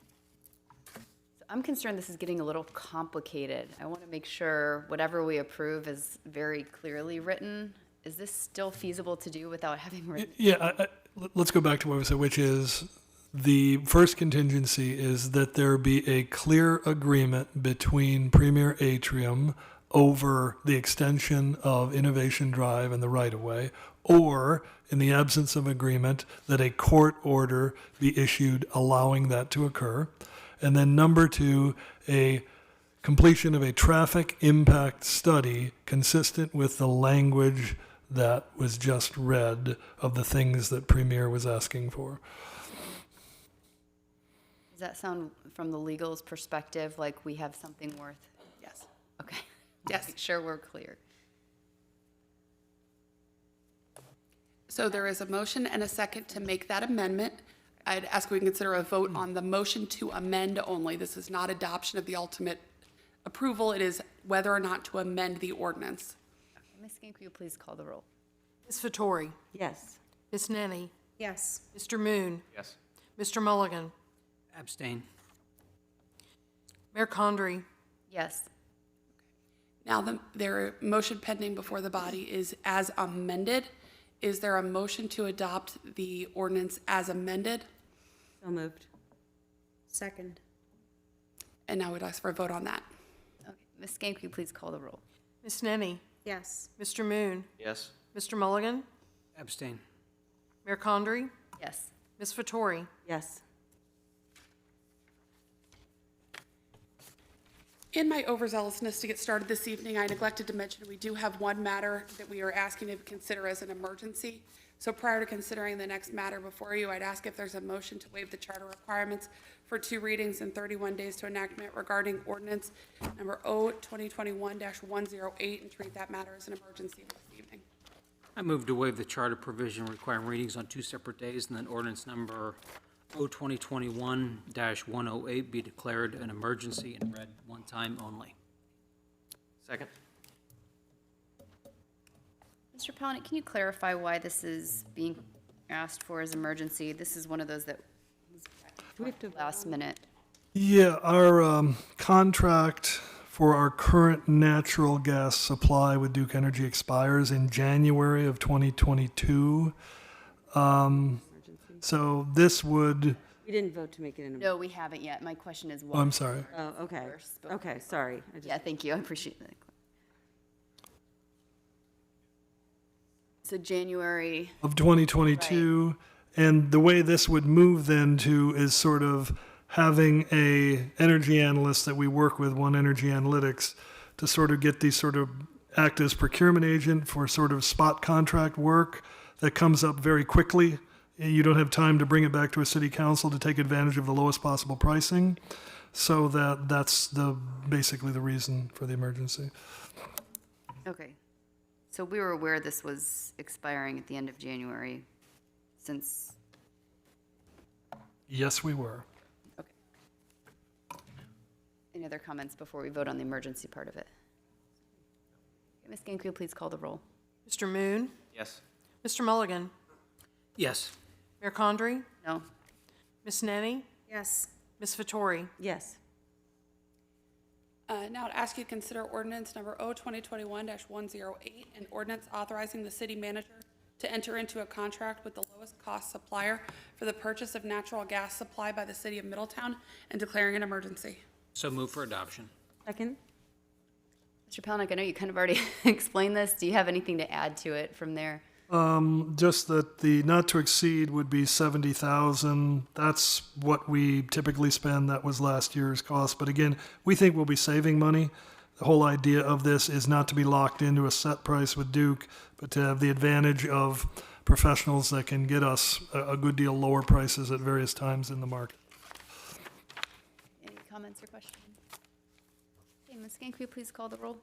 So I'm concerned this is getting a little complicated. I want to make sure whatever we approve is very clearly written. Is this still feasible to do without having written? Yeah, let's go back to what we said, which is the first contingency is that there be a clear agreement between Premier Atrium over the extension of Innovation Drive and the right-of-way, or, in the absence of agreement, that a court order be issued allowing that to occur. And then number two, a completion of a traffic impact study consistent with the language that was just read of the things that Premier was asking for. Does that sound, from the legal's perspective, like we have something worth? Yes. Okay. Yes. Make sure we're clear. So there is a motion and a second to make that amendment. I'd ask we can consider a vote on the motion to amend only. This is not adoption of the ultimate approval. It is whether or not to amend the ordinance. Okay, Ms. Gank, will you please call the roll? Ms. Vettori? Yes. Ms. Nenny? Yes. Mr. Moon? Yes. Mr. Mulligan? Abstain. Mayor Condrey? Yes. Now, their motion pending before the body is as amended. Is there a motion to adopt the ordinance as amended? So moved. Second. And now we'd ask for a vote on that. Okay, Ms. Gank, will you please call the roll? Ms. Nenny? Yes. Mr. Moon? Yes. Mr. Mulligan? Abstain. Mayor Condrey? Yes. Ms. Vettori? Yes. In my overzealousness to get started this evening, I neglected to mention we do have one matter that we are asking to consider as an emergency. So prior to considering the next matter before you, I'd ask if there's a motion to waive the charter requirements for 2 readings and 31 days to enactment regarding ordinance number O-2021-108 and treat that matter as an emergency this evening. I move to waive the charter provision requiring readings on 2 separate days, and then ordinance number O-2021-108 be declared an emergency and read one time only. Second. Mr. Palaniuk, can you clarify why this is being asked for as emergency? This is one of those that was last minute. Yeah, our contract for our current natural gas supply with Duke Energy expires in January of 2022. So this would... We didn't vote to make it an. No, we haven't yet. My question is why. Oh, I'm sorry. Oh, okay. First, but- Okay, sorry. Yeah, thank you. I appreciate that. So January. Of 2022. And the way this would move then to is sort of having a energy analyst that we work with, One Energy Analytics, to sort of get these sort of act as procurement agent for sort of spot contract work that comes up very quickly. You don't have time to bring it back to a city council to take advantage of the lowest possible pricing. So that's basically the reason for the emergency. Okay. So we were aware this was expiring at the end of January since. Yes, we were. Okay. Any other comments before we vote on the emergency part of it? Okay, Ms. Gank, will you please call the roll? Mr. Moon? Yes. Mr. Mulligan? Yes. Mayor Condrey? No. Ms. Nenny? Yes. Ms. Vettori? Yes. Now I'd ask you to consider ordinance number O-2021-108, an ordinance authorizing the city manager to enter into a contract with the lowest cost supplier for the purchase of natural gas supply by the city of Middletown and declaring an emergency. So move for adoption. Second? Mr. Palaniuk, I know you kind of already explained this. Do you have anything to add to it from there? Just that the not to exceed would be 70,000. That's what we typically spend. That was last year's cost. But again, we think we'll be saving money. The whole idea of this is not to be locked into a set price with Duke, but to have the advantage of professionals that can get us a good deal lower prices at various times in the market. Any comments or questions? Okay, Ms. Gank, will you please call the roll?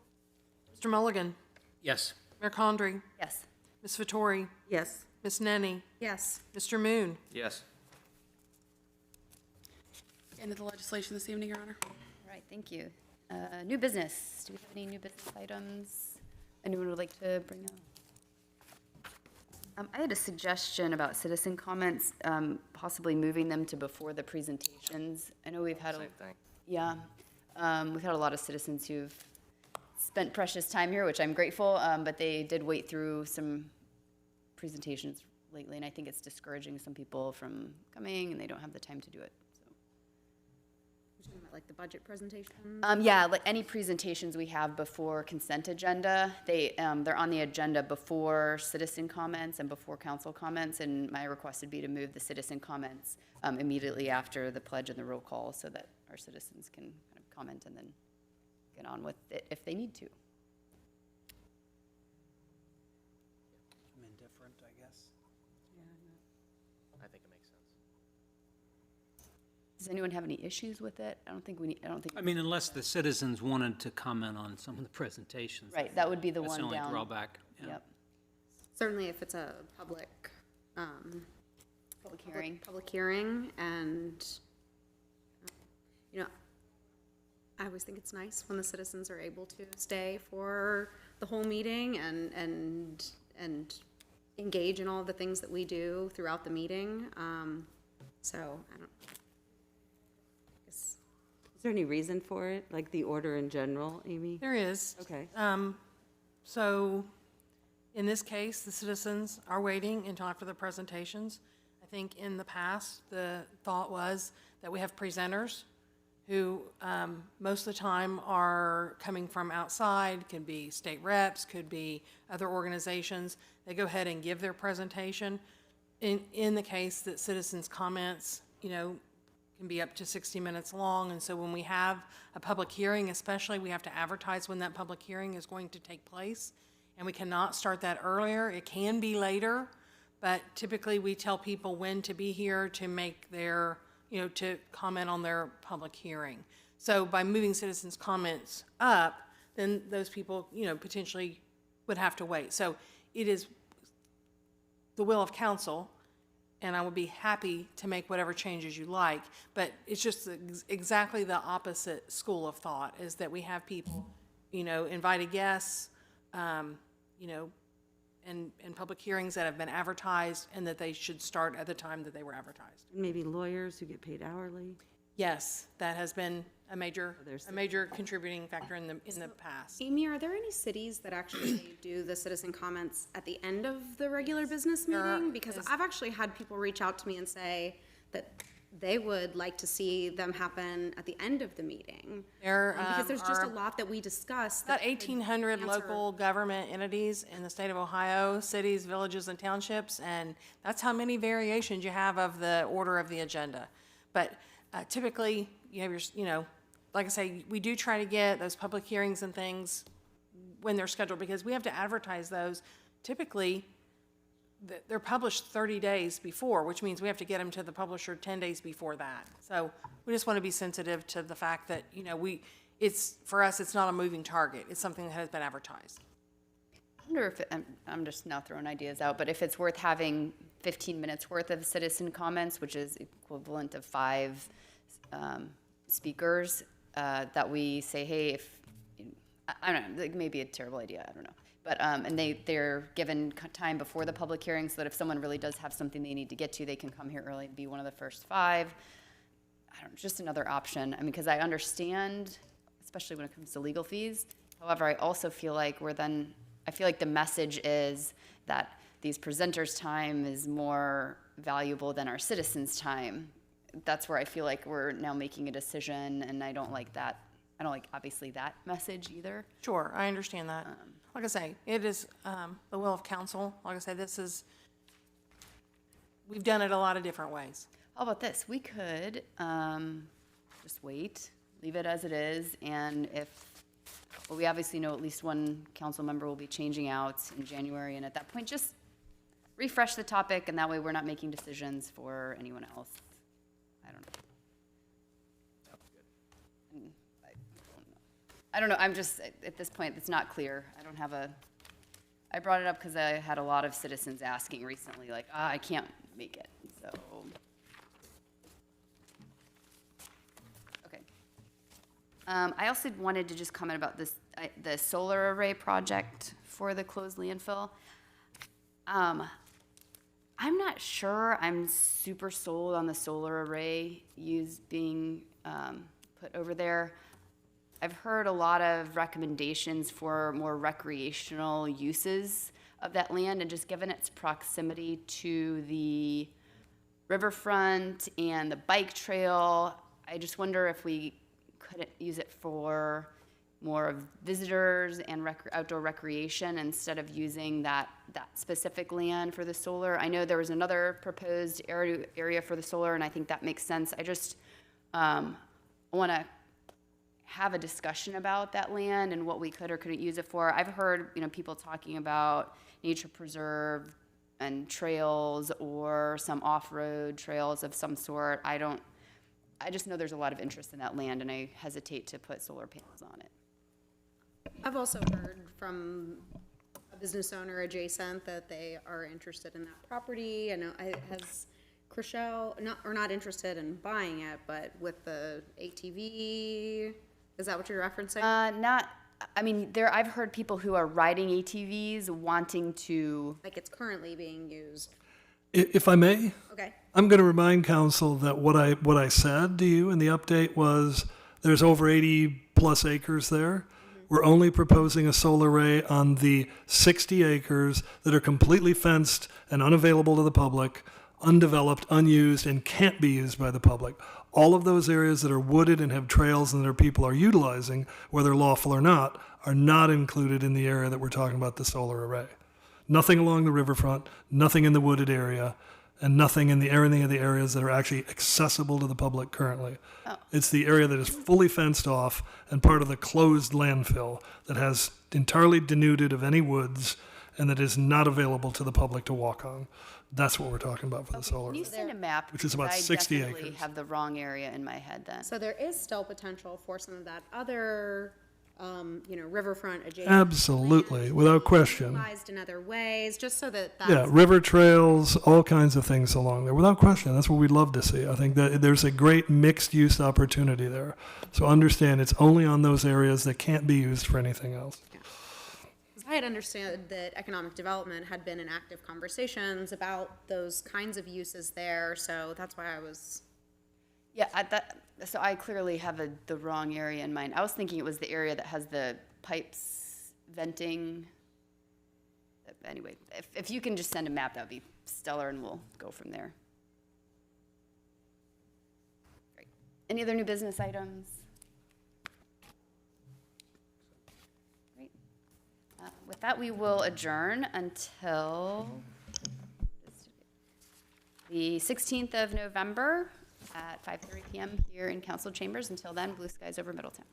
Mr. Mulligan? Yes. Mayor Condrey, Yes. Ms. Vettori, Yes. Ms. Nenny, Yes. Mr. Moon. Yes. End of the legislation this evening, Your Honor. All right, thank you. New business. Do we have any new business items anyone would like to bring up? I had a suggestion about citizen comments, possibly moving them to before the presentations. I know we've had Same thing. yeah, we've had a lot of citizens who've spent precious time here, which I'm grateful, but they did wait through some presentations lately, and I think it's discouraging some people from coming, and they don't have the time to do it. Like the budget presentation? Yeah, like any presentations we have before consent agenda, they're on the agenda before citizen comments and before council comments, and my request would be to move the citizen comments immediately after the pledge and the roll call so that our citizens can kind of comment and then get on with it if they need to. I'm indifferent, I guess. I think it makes sense. Does anyone have any issues with it? I don't think we need, I mean, unless the citizens wanted to comment on some of the presentations. Right, that would be the That's one the only down. drawback. Yeah. Yep, Certainly if it's a public, public hearing. public hearing, and, you know, I always think it's nice when the citizens are able to stay for the whole meeting and engage in all the things that we do throughout the meeting. So, I don't, Is there any reason for it, like the order in general, Amy? There is. Okay. So, in this case, the citizens are waiting until after the presentations. I think in the past, the thought was that we have presenters who most of the time are coming from outside, could be state reps, could be other organizations. They go ahead and give their presentation. In the case that citizens' comments, you know, can be up to 60 minutes long, and so when we have a public hearing, especially, we have to advertise when that public hearing is going to take place, and we cannot start that earlier. It can be later, but typically we tell people when to be here to make their, you know, to comment on their public hearing. So by moving citizens' comments up, then those people, you know, potentially would have to wait. So it is the will of council, and I would be happy to make whatever changes you like, but it's just exactly the opposite school of thought, is that we have people, you know, invited guests, you know, and public hearings that have been advertised, and that they should start at the time that they were advertised. Maybe lawyers who get paid hourly? Yes, that has been a major contributing factor in the past. Amy, are there any cities that actually do the citizen comments at the end of the regular business meeting? Because I've actually had people reach out to me and say that they would like to see them happen at the end of the meeting. Because there's just a lot that we discussed. About 1,800 local government entities in the state of Ohio, cities, villages, and townships, and that's how many variations you have of the order of the agenda. But typically, you have your, you know, like I say, we do try to get those public hearings and things when they're scheduled, because we have to advertise those. Typically, they're published 30 days before, which means we have to get them to the publisher 10 days before that. So we just want to be sensitive to the fact that, you know, it's, for us, it's not a moving target. It's something that has been advertised. I wonder if, I'm just now throwing ideas out, but if it's worth having 15 minutes worth of citizen comments, which is equivalent of 5 speakers, that we say, hey, if, I don't know, it may be a terrible idea, I don't know. But, and they're given time before the public hearing so that if someone really does have something they need to get to, they can come here early and be one of the first 5. I don't know, just another option. I mean, because I understand, especially when it comes to legal fees. However, I also feel like I feel like the message is that these presenters' time is more valuable than our citizens' time. That's where I feel like we're now making a decision, and I don't like that. I don't like, obviously, that message either. Sure, I understand that. Like I say, it is the will of council. Like I say, we've done it a lot of different ways. How about this? We could just wait, leave it as it is, and well, we obviously know at least one council member will be changing out in January, and at that point, just refresh the topic, and that way we're not making decisions for anyone else. I don't know. I don't know, I'm just, at this point, it's not clear. I don't have I brought it up because I had a lot of citizens asking recently, like, I can't make it, so. Okay. I also wanted to just comment about this, the solar array project for the closed landfill. I'm not sure I'm super sold on the solar array being put over there. I've heard a lot of recommendations for more recreational uses of that land, and just given its proximity to the riverfront and the bike trail, I just wonder if we couldn't use it for more of visitors and outdoor recreation instead of using that specific land for the solar. I know there was another proposed area for the solar, and I think that makes sense. I just want to have a discussion about that land and what we could or couldn't use it for. I've heard, people talking about nature preserve and trails or some off-road trails of some sort. I just know there's a lot of interest in that land, and I hesitate to put solar panels on it. I've also heard from a business owner adjacent that they are interested in that property. I know, has Chriselle, not interested in buying it, but with the ATV, is that what you're referencing? I've heard people who are riding ATVs wanting to. Like it's currently being used. If I may, Okay. I'm going to remind council that what I said to you in the update was there's over 80 plus acres there. We're only proposing a solar array on the 60 acres that are completely fenced and unavailable to the public, undeveloped, unused, and can't be used by the public. All of those areas that are wooded and have trails and that people are utilizing, whether lawful or not, are not included in the area that we're talking about the solar array. Nothing along the riverfront, nothing in the wooded area, and nothing in any of the areas that are actually accessible to the public currently. Oh. It's the area that is fully fenced off and part of the closed landfill that has entirely denuded of any woods and that is not available to the public to walk on. That's what we're talking about for the solar. Can you send a map? Which is about Because 60 I definitely acres. have the wrong area in my head then. So there is still potential for some of that other, riverfront adjacent. Absolutely, without question. Utilized in other ways, just so that that's. Yeah, river trails, all kinds of things along there, without question. That's what we'd love to see. I think that there's a great mixed-use opportunity there. So understand, it's only on those areas that can't be used for anything else. I had understood that economic development had been in active conversations about those kinds of uses there, so that's why I was. Yeah, so I clearly have the wrong area in mind. I was thinking it was the area that has the pipes venting. Anyway, if you can just send a map, that would be stellar, and we'll go from there. Great. Any other new business items? Great. With that, we will adjourn until the 16th of November at 5:30 p.m. here in council chambers. Until then, blue skies over Middletown.